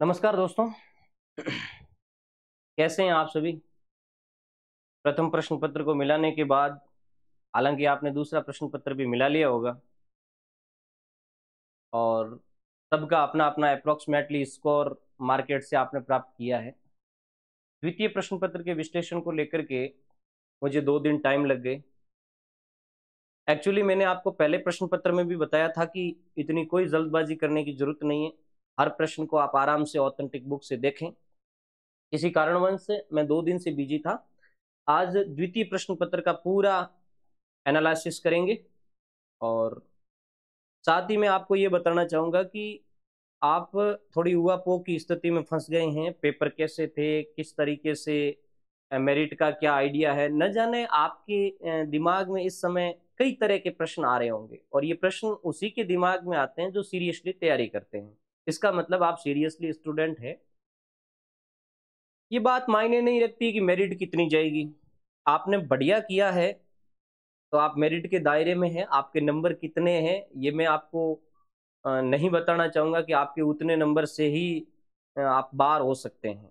नमस्कार दोस्तों। कैसे हैं आप सभी। प्रथम प्रश्न पत्र को मिलाने के बाद, हालांकि आपने दूसरा प्रश्न पत्र भी मिला लिया होगा और सबका अपना अपना अप्रोक्सीमेटली स्कोर मार्केट से आपने प्राप्त किया है। द्वितीय प्रश्न पत्र के विश्लेषण को लेकर के मुझे 2 दिन टाइम लग गए। एक्चुअली मैंने आपको पहले प्रश्न पत्र में भी बताया था कि इतनी कोई जल्दबाजी करने की जरूरत नहीं है। हर प्रश्न को आप आराम से ऑथेंटिक बुक से देखें। किसी कारणवश से मैं 2 दिन से बिजी था। आज द्वितीय प्रश्न पत्र का पूरा एनालिसिस करेंगे और साथ ही मैं आपको ये बताना चाहूंगा कि आप थोड़ी उहापोह की स्थिति में फंस गए हैं। पेपर कैसे थे, किस तरीके से मेरिट का क्या आइडिया है, न जाने आपके दिमाग में इस समय कई तरह के प्रश्न आ रहे होंगे और ये प्रश्न उसी के दिमाग में आते हैं जो सीरियसली तैयारी करते हैं। इसका मतलब आप सीरियसली स्टूडेंट है। ये बात मायने नहीं रखती कि मेरिट कितनी जाएगी। आपने बढ़िया किया है तो आप मेरिट के दायरे में हैं। आपके नंबर कितने हैं ये मैं आपको नहीं बताना चाहूंगा कि आपके उतने नंबर से ही आप बाहर हो सकते हैं,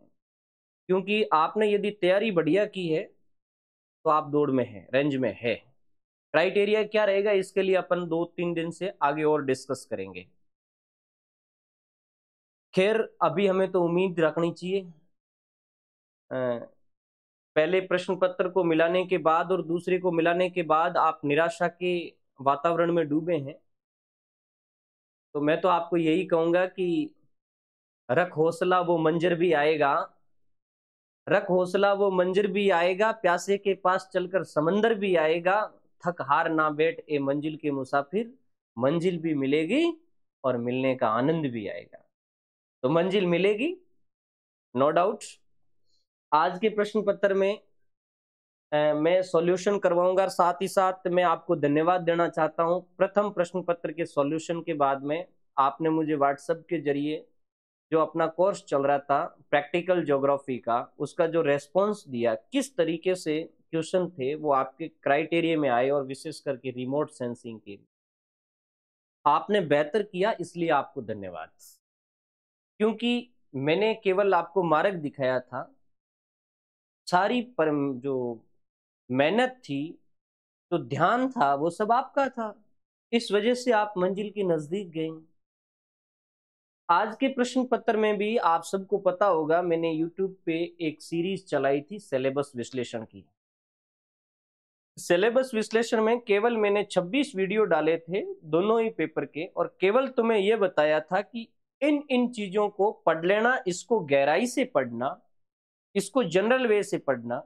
क्योंकि आपने यदि तैयारी बढ़िया की है तो आप दौड़ में है, रेंज में है। क्राइटेरिया क्या रहेगा इसके लिए अपन 2-3 दिन से आगे और डिस्कस करेंगे। खैर, अभी हमें तो उम्मीद रखनी चाहिए। पहले प्रश्न पत्र को मिलाने के बाद और दूसरे को मिलाने के बाद आप निराशा के वातावरण में डूबे हैं, तो मैं तो आपको यही कहूंगा कि रख हौसला वो मंजर भी आएगा। रख हौसला वो मंजर भी आएगा, प्यासे के पास चलकर समंदर भी आएगा। थक हार ना बैठ ए मंजिल के मुसाफिर, मंजिल भी मिलेगी और मिलने का आनंद भी आएगा। तो मंजिल मिलेगी, नो डाउट। आज के प्रश्न पत्र में मैं सॉल्यूशन करवाऊंगा और साथ ही साथ मैं आपको धन्यवाद देना चाहता हूं। प्रथम प्रश्न पत्र के सॉल्यूशन के बाद में आपने मुझे व्हाट्सएप के जरिए जो अपना कोर्स चल रहा था प्रैक्टिकल ज्योग्राफी का, उसका जो रेस्पॉन्स दिया, किस तरीके से क्वेश्चन थे वो आपके क्राइटेरिया में आए और विशेष करके रिमोट सेंसिंग के लिए आपने बेहतर किया, इसलिए आपको धन्यवाद। क्योंकि मैंने केवल आपको मार्ग दिखाया था, सारी पर जो मेहनत थी, जो ध्यान था, वो सब आपका था। इस वजह से आप मंजिल के नजदीक गए। आज के प्रश्न पत्र में भी आप सबको पता होगा, मैंने यूट्यूब पे एक सीरीज चलाई थी सिलेबस विश्लेषण की। सिलेबस विश्लेषण में केवल मैंने 26 वीडियो डाले थे दोनों ही पेपर के, और केवल तुम्हें यह बताया था कि इन इन चीजों को पढ़ लेना, इसको गहराई से पढ़ना, इसको जनरल वे से पढ़ना।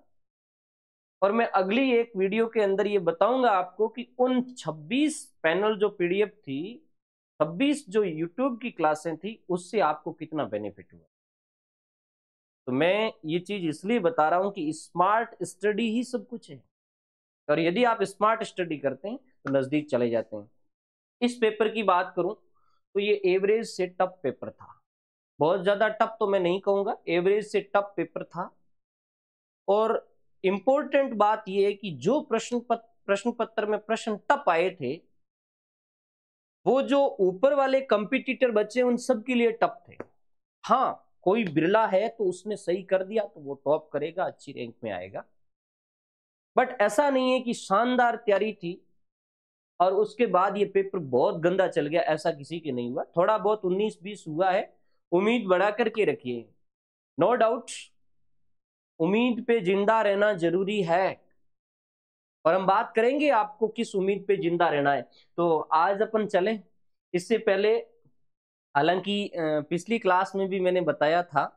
और मैं अगली एक वीडियो के अंदर ये बताऊंगा आपको कि उन 26 पैनल जो पीडीएफ थी, 26 जो यूट्यूब की क्लासें थी, उससे आपको कितना बेनिफिट हुआ। तो मैं ये चीज इसलिए बता रहा हूं कि स्मार्ट स्टडी ही सब कुछ है, और यदि आप स्मार्ट स्टडी करते हैं तो नजदीक चले जाते हैं। इस पेपर की बात करूं तो ये एवरेज से टफ पेपर था। बहुत ज्यादा टफ तो मैं नहीं कहूंगा, एवरेज से टफ पेपर था। और इंपॉर्टेंट बात यह है कि जो प्रश्न पत्र में प्रश्न टफ आए थे, वो जो ऊपर वाले कंपिटिटर बच्चे उन सब के लिए टफ थे। हाँ, कोई बिरला है तो उसने सही कर दिया तो वो टॉप करेगा, अच्छी रैंक में आएगा। बट ऐसा नहीं है कि शानदार तैयारी थी और उसके बाद ये पेपर बहुत गंदा चल गया, ऐसा किसी के नहीं हुआ। थोड़ा बहुत 19-20 हुआ है, उम्मीद बढ़ा करके रखिए। नो डाउट उम्मीद पे जिंदा रहना जरूरी है, और हम बात करेंगे आपको किस उम्मीद पे जिंदा रहना है। तो आज अपन चले। इससे पहले, हालांकि पिछली क्लास में भी मैंने बताया था,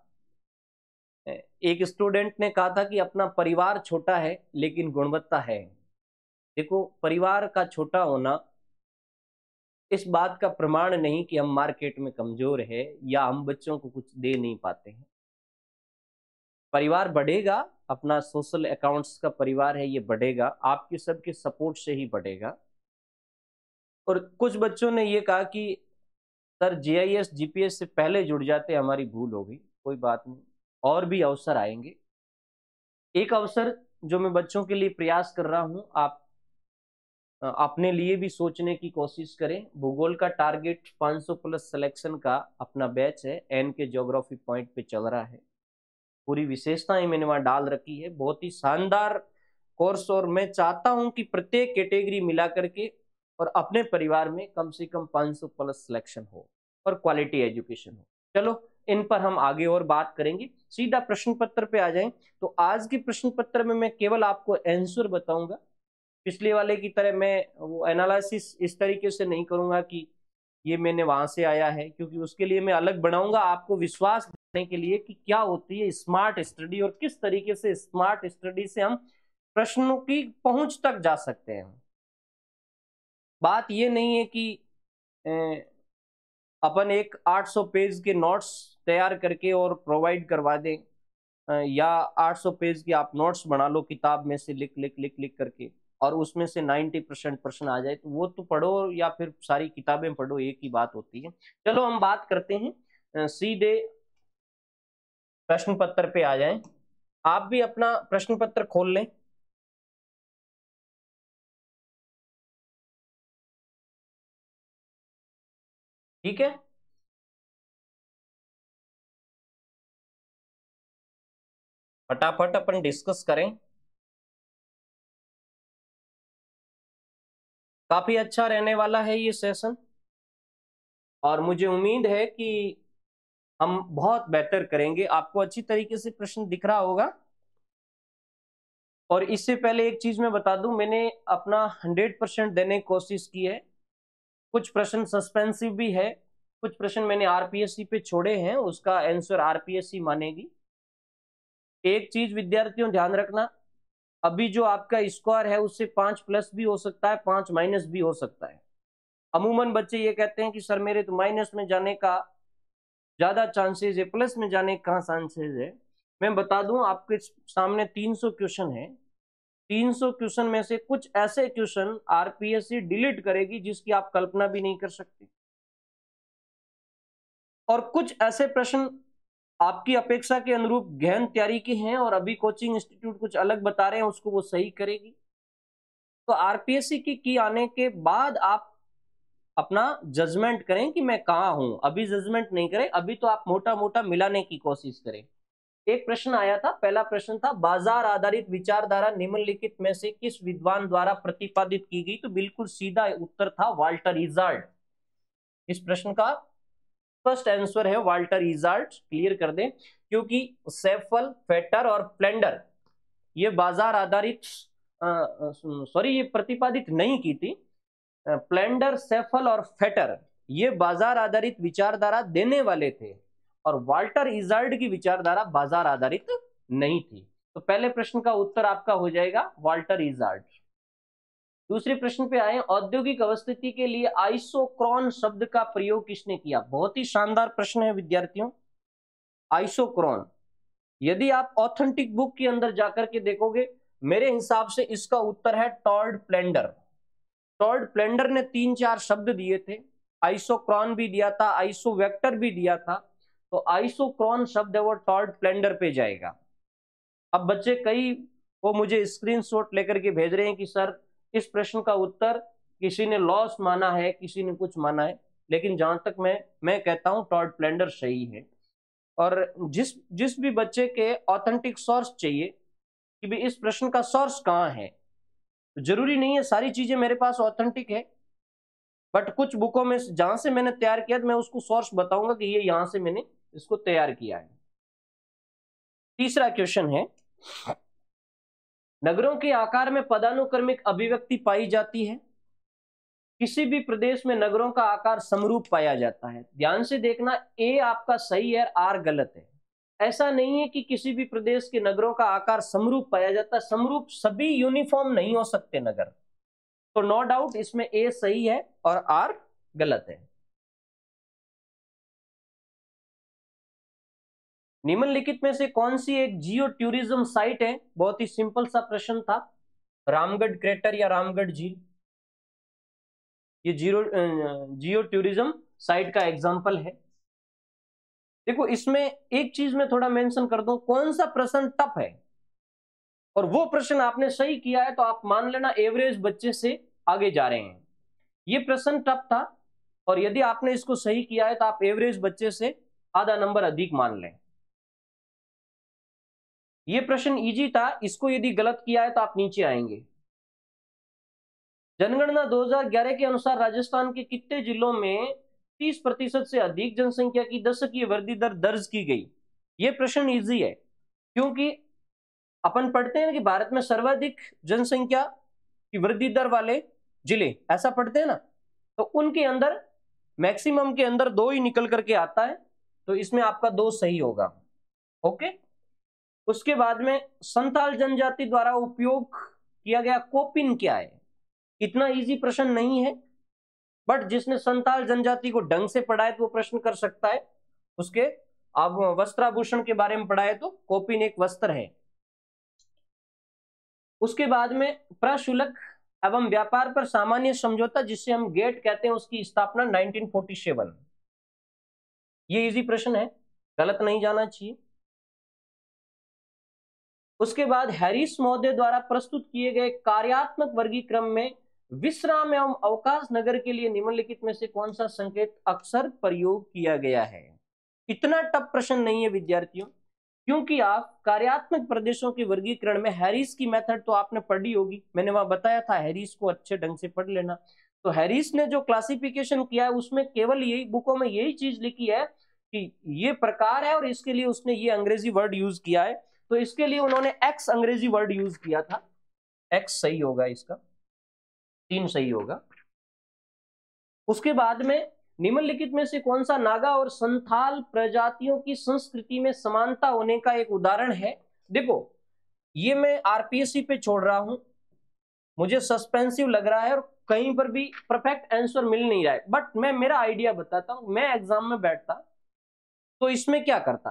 एक स्टूडेंट ने कहा था कि अपना परिवार छोटा है लेकिन गुणवत्ता है। देखो, परिवार का छोटा होना इस बात का प्रमाण नहीं कि हम मार्केट में कमजोर है या हम बच्चों को कुछ दे नहीं पाते हैं। परिवार बढ़ेगा, अपना सोशल अकाउंट्स का परिवार है, ये बढ़ेगा आपके सबके सपोर्ट से ही बढ़ेगा। और कुछ बच्चों ने ये कहा कि सर जीआईएस जीपीएस से पहले जुड़ जाते, हमारी भूल होगी। कोई बात नहीं, और भी अवसर आएंगे। एक अवसर जो मैं बच्चों के लिए प्रयास कर रहा हूं, आप अपने लिए भी सोचने की कोशिश करें। भूगोल का टारगेट 500 प्लस सिलेक्शन का अपना बैच है, एन के ज्योग्राफी पॉइंट पे चल रहा है। पूरी विशेषताएं मैंने वहां डाल रखी है, बहुत ही शानदार कोर्स। और मैं चाहता हूं कि प्रत्येक कैटेगरी मिला करके और अपने परिवार में कम से कम 500 प्लस सिलेक्शन हो और क्वालिटी एजुकेशन हो। चलो इन पर हम आगे और बात करेंगे। सीधा प्रश्न पत्र पे आ जाएं। तो आज के प्रश्न पत्र में मैं केवल आपको आंसर बताऊंगा। पिछले वाले की तरह मैं वो एनालिसिस इस तरीके से नहीं करूंगा कि ये मैंने वहां से आया है, क्योंकि उसके लिए मैं अलग बनाऊंगा आपको विश्वास देने के लिए कि क्या होती है स्मार्ट स्टडी और किस तरीके से स्मार्ट स्टडी से हम प्रश्नों की पहुंच तक जा सकते हैं। बात ये नहीं है कि अपन एक 800 पेज के नोट्स तैयार करके और प्रोवाइड करवा दें, या 800 पेज की आप नोट्स बना लो किताब में से लिख लिख लिख लिख करके और उसमें से 90% प्रश्न आ जाए, तो वो तो पढ़ो या फिर सारी किताबें पढ़ो, एक ही बात होती है। चलो हम बात करते हैं, सीधे प्रश्न पत्र पे आ जाएं। आप भी अपना प्रश्न पत्र खोल लें। ठीक है, फटाफट अपन डिस्कस करें। काफी अच्छा रहने वाला है ये सेशन और मुझे उम्मीद है कि हम बहुत बेहतर करेंगे। आपको अच्छी तरीके से प्रश्न दिख रहा होगा। और इससे पहले एक चीज मैं बता दूं, मैंने अपना 100% देने की कोशिश की है। कुछ प्रश्न सस्पेंसिव भी है, कुछ प्रश्न मैंने आरपीएससी पे छोड़े हैं, उसका आंसर आरपीएससी मानेगी। एक चीज विद्यार्थियों ध्यान रखना, अभी जो आपका स्कोर है उससे 5 प्लस भी हो सकता है, 5 माइनस भी हो सकता है। अमूमन बच्चे ये कहते हैं कि सर मेरे तो माइनस में जाने का ज्यादा चांसेस है, प्लस में जाने का कहाँ चांसेस है। मैं बता दूं, आपके सामने 300 क्वेश्चन है। 300 क्वेश्चन में से कुछ ऐसे क्वेश्चन आरपीएससी डिलीट करेगी जिसकी आप कल्पना भी नहीं कर सकते, और कुछ ऐसे प्रश्न आपकी अपेक्षा के अनुरूप गहन तैयारी के हैं और अभी कोचिंग इंस्टीट्यूट कुछ अलग बता रहे हैं, उसको वो सही करेगी। तो आरपीएससी की आने के बाद आप अपना जजमेंट करें कि मैं कहाँ हूं। अभी जजमेंट नहीं करें, अभी तो आप मोटा मोटा मिलाने की कोशिश करें। एक प्रश्न आया था, पहला प्रश्न था, बाजार आधारित विचारधारा निम्नलिखित में से किस विद्वान द्वारा प्रतिपादित की गई? तो बिल्कुल सीधा उत्तर था वाल्टर इजार्ड। इस प्रश्न का फर्स्ट आंसर है वाल्टर इजार्ड। क्लियर कर दें, क्योंकि सेफल, फेटर और फ्लेंडर ये बाजार आधारित सॉरी ये प्रतिपादित नहीं की थी। प्लेंडर, सेफल और फेटर ये बाजार आधारित विचारधारा देने वाले थे और वाल्टर इजार्ड की विचारधारा बाजार आधारित नहीं थी। तो पहले प्रश्न का उत्तर आपका हो जाएगा वाल्टर इजार्ड। दूसरे प्रश्न पे आए, औद्योगिक अवस्थिति के लिए आइसोक्रोन शब्द का प्रयोग किसने किया? बहुत ही शानदार प्रश्न है विद्यार्थियों। आइसोक्रोन, यदि आप ऑथेंटिक बुक के अंदर जाकर के देखोगे, मेरे हिसाब से इसका उत्तर है टॉर्ड प्लेंडर। टॉर्ड प्लेंडर ने 3-4 शब्द दिए थे, आइसोक्रोन भी दिया था, आइसोवेक्टर भी दिया था। तो आइसोक्रोन शब्द है वो टॉर्ड प्लेंडर पे जाएगा। अब बच्चे कई वो मुझे स्क्रीनशॉट लेकर के भेज रहे हैं कि सर इस प्रश्न का उत्तर किसी ने लॉस माना है, किसी ने कुछ माना है, लेकिन जहां तक मैं कहता हूं टॉर्ड प्लेंडर सही है। और जिस जिस भी बच्चे के ऑथेंटिक सोर्स चाहिए कि भी इस प्रश्न का सोर्स कहाँ है, तो जरूरी नहीं है सारी चीजें मेरे पास ऑथेंटिक है, बट कुछ बुकों में जहां से मैंने तैयार किया मैं उसको सोर्स बताऊंगा कि ये यहां से मैंने इसको तैयार किया है। तीसरा क्वेश्चन है, नगरों के आकार में पदानुक्रमिक अभिव्यक्ति पाई जाती है। किसी भी प्रदेश में नगरों का आकार समरूप पाया जाता है। ध्यान से देखना, ए आपका सही है, आर गलत है। ऐसा नहीं है कि किसी भी प्रदेश के नगरों का आकार समरूप पाया जाता है। समरूप सभी यूनिफॉर्म नहीं हो सकते नगर, तो नो डाउट इसमें ए सही है और आर गलत है। निम्नलिखित में से कौन सी एक जियो टूरिज्म साइट है? बहुत ही सिंपल सा प्रश्न था। रामगढ़ क्रेटर या रामगढ़ झील, ये जियो टूरिज्म साइट का एग्जांपल है। देखो इसमें एक चीज मैं थोड़ा मेंशन कर दूं, कौन सा प्रश्न टफ है और वो प्रश्न आपने सही किया है तो आप मान लेना एवरेज बच्चे से आगे जा रहे हैं। ये प्रश्न टफ था और यदि आपने इसको सही किया है तो आप एवरेज बच्चे से आधा नंबर अधिक मान लें। ये प्रश्न इजी था, इसको यदि गलत किया है तो आप नीचे आएंगे। जनगणना 2011 के अनुसार राजस्थान के कितने जिलों में 30% से अधिक जनसंख्या की दशकीय वृद्धि दर दर्ज की गई? ये प्रश्न इजी है क्योंकि अपन पढ़ते हैं कि भारत में सर्वाधिक जनसंख्या की वृद्धि दर वाले जिले, ऐसा पढ़ते हैं ना, तो उनके अंदर मैक्सिमम के अंदर 2 ही निकल करके आता है, तो इसमें आपका 2 सही होगा। ओके। उसके बाद में संथाल जनजाति द्वारा उपयोग किया गया कोपिन क्या है? इतना इजी प्रश्न नहीं है, बट जिसने संथाल जनजाति को ढंग से पढ़ा है तो वो प्रश्न कर सकता है। उसके अब वस्त्राभूषण के बारे में पढ़ा है तो कोपिन एक वस्त्र है। उसके बाद में प्रशुल्क एवं व्यापार पर सामान्य समझौता जिसे हम गेट कहते हैं, उसकी स्थापना 1947। ये इजी प्रश्न है, गलत नहीं जाना चाहिए। उसके बाद हैरिस महोदय द्वारा प्रस्तुत किए गए कार्यात्मक वर्गीक्रम में विश्राम एवं अवकाश नगर के लिए निम्नलिखित में से कौन सा संकेत अक्सर प्रयोग किया गया है? इतना टफ प्रश्न नहीं है विद्यार्थियों, क्योंकि आप कार्यात्मक प्रदेशों के वर्गीकरण में हैरिस की मेथड तो आपने पढ़ी होगी, मैंने वहां बताया था, हैरिस को अच्छे ढंग से पढ़ लेना। तो हैरिस ने जो क्लासिफिकेशन किया है उसमें केवल यही बुकों में यही चीज लिखी है कि ये प्रकार है और इसके लिए उसने ये अंग्रेजी वर्ड यूज किया है, तो इसके लिए उन्होंने एक्स अंग्रेजी वर्ड यूज किया था। एक्स सही होगा, इसका 3 सही होगा। उसके बाद में निम्नलिखित में से कौन सा नागा और संथाल प्रजातियों की संस्कृति में समानता होने का एक उदाहरण है? देखो, ये मैं आरपीएससी पे छोड़ रहा हूं, मुझे सस्पेंसिव लग रहा है और कहीं पर भी परफेक्ट आंसर मिल नहीं रहा है, बट मैं मेरा आइडिया बताता हूं। मैं एग्जाम में बैठता तो इसमें क्या करता,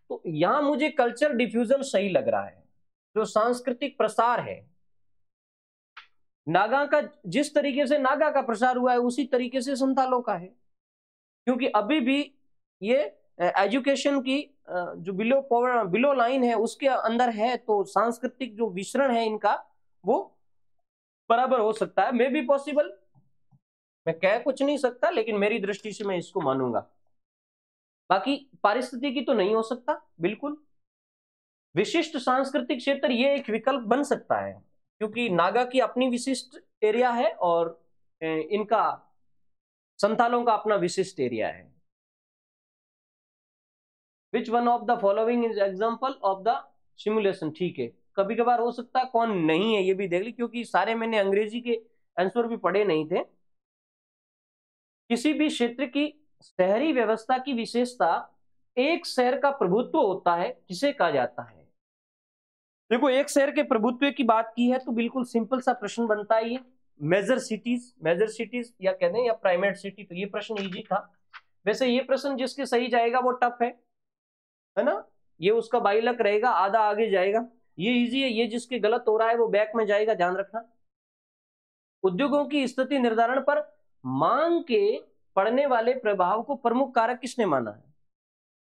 तो यहां मुझे कल्चर डिफ्यूजन सही लग रहा है, जो सांस्कृतिक प्रसार है नागा का, जिस तरीके से नागा का प्रसार हुआ है उसी तरीके से संथालों का है, क्योंकि अभी भी ये एजुकेशन की जो बिलो लाइन है उसके अंदर है, तो सांस्कृतिक जो विचरण है इनका वो बराबर हो सकता है, मे बी पॉसिबल, मैं कह कुछ नहीं सकता, लेकिन मेरी दृष्टि से मैं इसको मानूंगा। बाकी पारिस्थितिकी तो नहीं हो सकता बिल्कुल। विशिष्ट सांस्कृतिक क्षेत्र ये एक विकल्प बन सकता है, क्योंकि नागा की अपनी विशिष्ट एरिया है और इनका संथालों का अपना विशिष्ट एरिया है। Which one of the following is example of the simulation? ठीक है, कभी कभार हो सकता है कौन नहीं है ये भी देख ली, क्योंकि सारे मैंने अंग्रेजी के आंसर भी पढ़े नहीं थे। किसी भी क्षेत्र की शहरी व्यवस्था की विशेषता एक शहर का प्रभुत्व होता है, किसे कहा जाता है? देखो, एक शहर के प्रभुत्व की बात की है तो बिल्कुल सिंपल सा प्रश्न बनता है ये, मेजर सिटीज या कहते हैं या प्राइमेट सिटी, तो ये प्रश्न इजी था। वैसे ये प्रश्न जिसके सही जाएगा वो टफ है ना, ये उसका बाइलक रहेगा, आधा आगे जाएगा। ये इजी है, ये जिसके गलत हो रहा है वो बैक में जाएगा, ध्यान रखना। उद्योगों की स्थिति निर्धारण पर मांग के पड़ने वाले प्रभाव को प्रमुख कारक किसने माना है?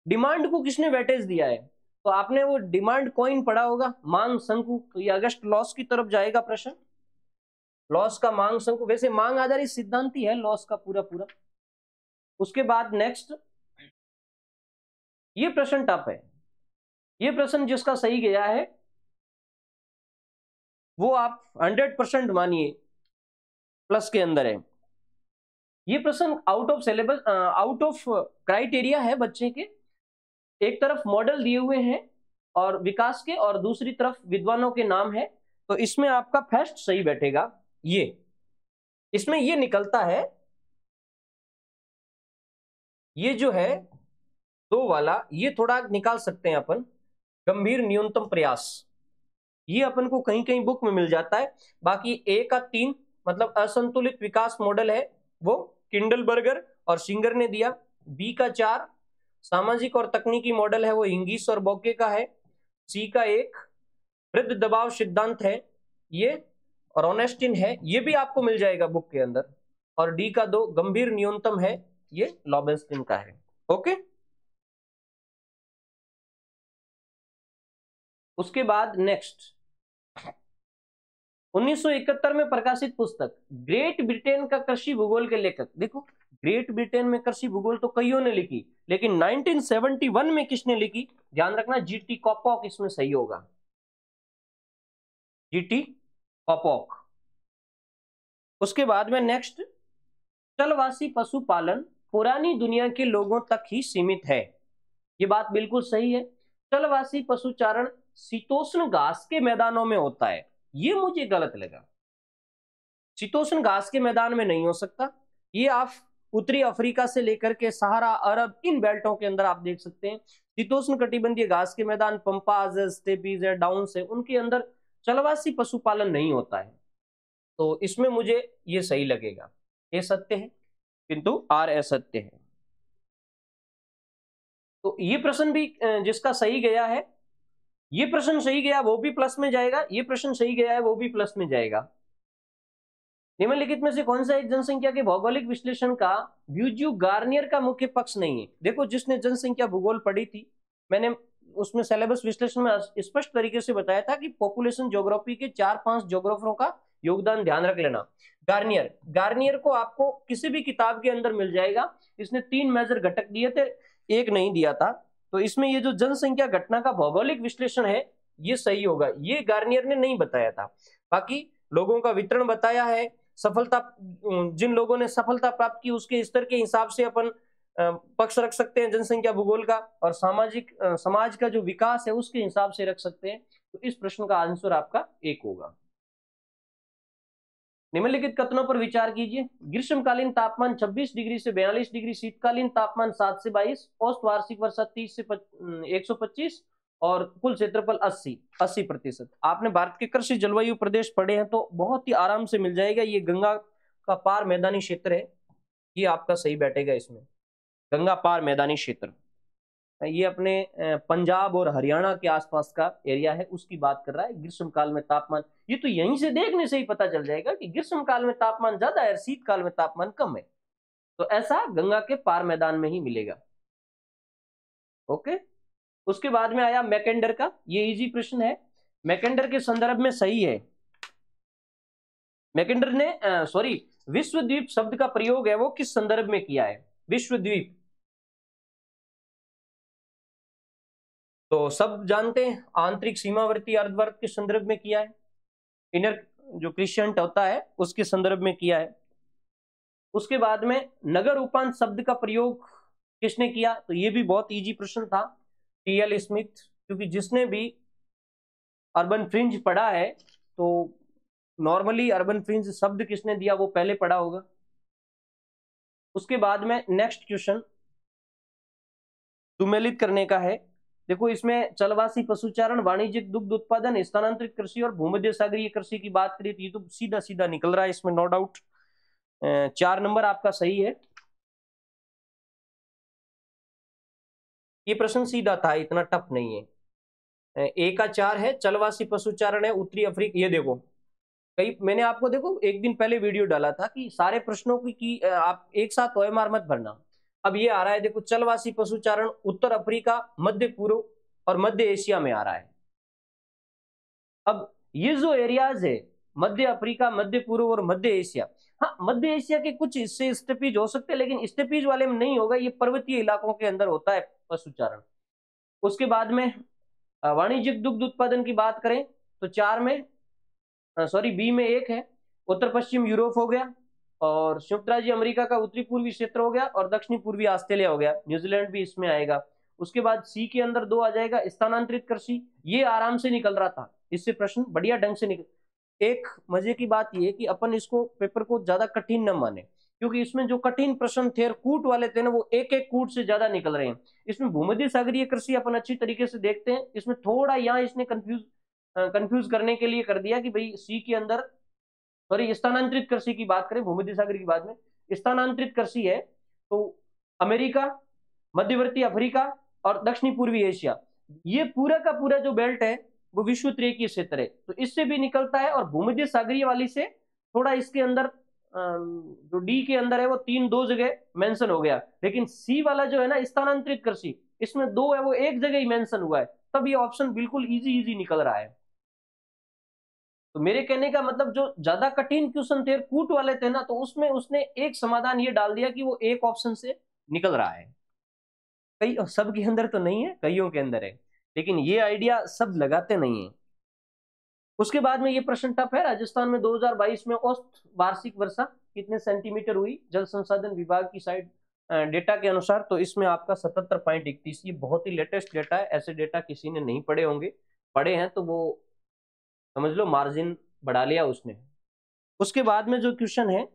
डिमांड को किसने वेटेज दिया है? तो आपने वो डिमांड कॉइन पढ़ा होगा, मांग शंकु, तो ये अगस्त लॉस की तरफ जाएगा प्रश्न, लॉस का मांग शंकु। वैसे मांग आधारित सिद्धांत ही है लॉस का पूरा पूरा। उसके बाद नेक्स्ट, ये प्रश्न टफ है, ये प्रश्न जिसका सही गया है वो आप 100% मानिए प्लस के अंदर है। ये प्रश्न out of syllabus, out of criteria है बच्चे के। एक तरफ मॉडल दिए हुए हैं और विकास के, और दूसरी तरफ विद्वानों के नाम है, तो इसमें आपका फर्स्ट सही बैठेगा। ये इसमें ये निकलता है, ये जो है 2 वाला, ये थोड़ा निकाल सकते हैं अपन, गंभीर न्यूनतम प्रयास, ये अपन को कहीं कहीं बुक में मिल जाता है। बाकी ए का 3 मतलब असंतुलित विकास मॉडल है, वो किंडलबर्गर और सिंगर ने दिया। बी का 4 सामाजिक और तकनीकी मॉडल है, वो हिंगीस और बॉके का है। सी का 1 वृद्ध दबाव सिद्धांत है, ये रोनेस्टिन है, ये भी आपको मिल जाएगा बुक के अंदर। और डी का 2 गंभीर न्यूनतम है, ये लॉबेंस्टिन का है। ओके। उसके बाद नेक्स्ट, 1971 में प्रकाशित पुस्तक ग्रेट ब्रिटेन का कृषि भूगोल के लेखक, देखो ग्रेट ब्रिटेन में कृषि भूगोल तो कईयों ने लिखी, लेकिन 1971 में किसने लिखी, ध्यान रखना जीटी कॉपॉक इसमें सही होगा, जीटी कॉपॉक। उसके बाद में नेक्स्ट, चलवासी पशुपालन पुरानी दुनिया के लोगों तक ही सीमित है, ये बात बिल्कुल सही है। चलवासी पशुचारण शीतोष्ण घास के मैदानों में होता है, ये मुझे गलत लगा, शीतोष्ण घास के मैदान में नहीं हो सकता। ये आप उत्तरी अफ्रीका से लेकर के सहारा, अरब, इन बेल्टों के अंदर आप देख सकते हैं शीतोष्ण कटिबंधीय घास के मैदान, पंपाज है, स्टेपीज है, डाउन्स है, उनके अंदर चलवासी पशुपालन नहीं होता है। तो इसमें मुझे ये सही लगेगा, ये सत्य है किंतु आर असत्य है। तो ये प्रश्न भी जिसका सही गया है, ये प्रश्न सही गया वो भी प्लस में जाएगा, ये प्रश्न सही गया है वो भी प्लस में जाएगा। निम्नलिखित में से कौन सा एक जनसंख्या के भौगोलिक विश्लेषण का ब्यूज्यू गार्नियर का मुख्य पक्ष नहीं है। देखो जिसने जनसंख्या भूगोल पढ़ी थी, मैंने उसमें सिलेबस विश्लेषण में स्पष्ट तरीके से बताया था कि पॉपुलेशन ज्योग्राफी के 4-5 ज्योग्राफरों का योगदान ध्यान रख लेना। गार्नियर को आपको किसी भी किताब के अंदर मिल जाएगा, इसने 3 मेजर घटक दिए थे, एक नहीं दिया था। तो इसमें ये जो जनसंख्या घटना का भौगोलिक विश्लेषण है ये सही होगा, ये गार्नियर ने नहीं बताया था। बाकी लोगों का वितरण बताया है, सफलता, जिन लोगों ने सफलता प्राप्त की उसके स्तर के हिसाब से अपन पक्ष रख सकते हैं जनसंख्या भूगोल का, और सामाजिक समाज का जो विकास है उसके हिसाब से रख सकते हैं। तो इस प्रश्न का आंसर आपका 1 होगा। निम्नलिखित कथनों पर विचार कीजिए। ग्रीष्मकालीन तापमान 26 डिग्री से 42 डिग्री, शीतकालीन तापमान 7 से 22, औसत वार्षिक वर्षा 30 से 125 और कुल क्षेत्रफल 80%। आपने भारत के कृषि जलवायु प्रदेश पढ़े हैं तो बहुत ही आराम से मिल जाएगा। ये गंगा का पार मैदानी क्षेत्र है, ये आपका सही बैठेगा इसमें, गंगा पार मैदानी क्षेत्र। ये अपने पंजाब और हरियाणा के आसपास का एरिया है, उसकी बात कर रहा है। ग्रीष्मकाल में तापमान, ये तो यहीं से देखने से ही पता चल जाएगा कि ग्रीष्मकाल में तापमान ज्यादा है, शीतकाल में तापमान कम है। तो ऐसा गंगा के पार मैदान में ही मिलेगा। ओके। उसके बाद में आया मैकेंडर का, ये इजी प्रश्न है, मैकेंडर के संदर्भ में सही है। मैकेंडर ने विश्वद्वीप शब्द का प्रयोग है वो किस संदर्भ में किया है, विश्वद्वीप। तो सब जानते हैं, आंतरिक सीमावर्ती अर्धवर्त के संदर्भ में किया है, इनर जो क्रिशंट होता है उसके संदर्भ में किया है। उसके बाद में नगर उपांत शब्द का प्रयोग किसने किया, तो ये भी बहुत इजी प्रश्न था, टी.एल. स्मिथ। क्योंकि जिसने भी अर्बन फ्रिंज पढ़ा है तो नॉर्मली अर्बन फ्रिंज शब्द किसने दिया वो पहले पढ़ा होगा। उसके बाद में नेक्स्ट क्वेश्चन सुमेलित करने का है। देखो इसमें चलवासी पशुचारण, वाणिज्यिक दुग्ध उत्पादन, स्थानांतरित कृषि और भूमध्य सागरीय कृषि की बात करी तो ये तो सीधा सीधा निकल रहा है इसमें, नो डाउट। 4 नंबर आपका सही है। ये प्रश्न सीधा था, इतना टफ नहीं है। ए का 4 है, चलवासी पशुचारण है उत्तरी अफ्रीका। ये देखो कई, मैंने आपको देखो एक दिन पहले वीडियो डाला था कि सारे प्रश्नों की आप एक साथ ओएमआर मत भरना। अब ये आ रहा है, देखो चलवासी पशुचारण उत्तर अफ्रीका, मध्य पूर्व और मध्य एशिया में आ रहा है। अब ये जो एरियाज है, मध्य अफ्रीका, मध्य पूर्व और मध्य एशिया, हाँ मध्य एशिया के कुछ हिस्से स्टेपीज हो सकते हैं लेकिन स्टेपीज वाले में नहीं होगा, ये पर्वतीय इलाकों के अंदर होता है पशुचारण। उसके बाद में वाणिज्यिक दुग्ध उत्पादन की बात करें तो 4 में बी में 1 है, उत्तर पश्चिम यूरोप हो गया, और संयुक्त राज्य अमेरिका का उत्तरी पूर्वी क्षेत्र हो गया, और दक्षिणी पूर्वी ऑस्ट्रेलिया हो गया, न्यूजीलैंड भी इसमें आएगा। उसके बाद सी के अंदर 2 आ जाएगा, स्थानांतरित कृषि, ये आराम से निकल रहा था, इससे प्रश्न बढ़िया ढंग से निकल। एक मजे की बात यह कि अपन इसको पेपर को ज्यादा कठिन न माने, क्योंकि इसमें जो कठिन प्रश्न थे और कूट वाले थे ना, वो एक एक कूट से ज्यादा निकल रहे हैं। इसमें भूमध्य सागरीय कृषि अपन अच्छी तरीके से देखते हैं, इसमें थोड़ा यहाँ इसने कंफ्यूज करने के लिए कर दिया कि भाई सी के अंदर स्थानांतरित कृषि की बात करें, भूमध्य सागर की बाद में स्थानांतरित कृषि है तो अमेरिका, मध्यवर्ती अफ्रीका और दक्षिणी पूर्वी एशिया, ये पूरा का पूरा जो बेल्ट है वो विश्व तृतीय क्षेत्र है, तो इससे भी निकलता है। और भूमध्य सागरीय वाली से थोड़ा इसके अंदर जो डी के अंदर है वो 2 जगह मेंशन हो गया, लेकिन सी वाला जो है ना स्थानांतरित कृषि, इसमें 2 है वो एक जगह ही मेंशन हुआ है, तब ये ऑप्शन बिल्कुल इजी निकल रहा है। तो मेरे कहने का मतलब जो ज्यादा कठिन क्वेश्चन थे, कूट वाले थे ना, तो उसमें उसने एक समाधान ये डाल दिया कि वो एक ऑप्शन से निकल रहा है। कई सब के अंदर तो नहीं है, कईयों के अंदर है, लेकिन ये आइडिया सब लगाते नहीं है। उसके बाद में ये प्रश्न टफ है, राजस्थान में 2022 में औसत वार्षिक वर्षा कितने सेंटीमीटर हुई जल संसाधन विभाग की साइड डेटा के अनुसार? तो इसमें आपका 77.31, ये बहुत ही लेटेस्ट डेटा है, ऐसे डेटा किसी ने नहीं पढ़े होंगे, पढ़े हैं तो वो समझ लो मार्जिन बढ़ा लिया उसने। उसके बाद में जो क्वेश्चन है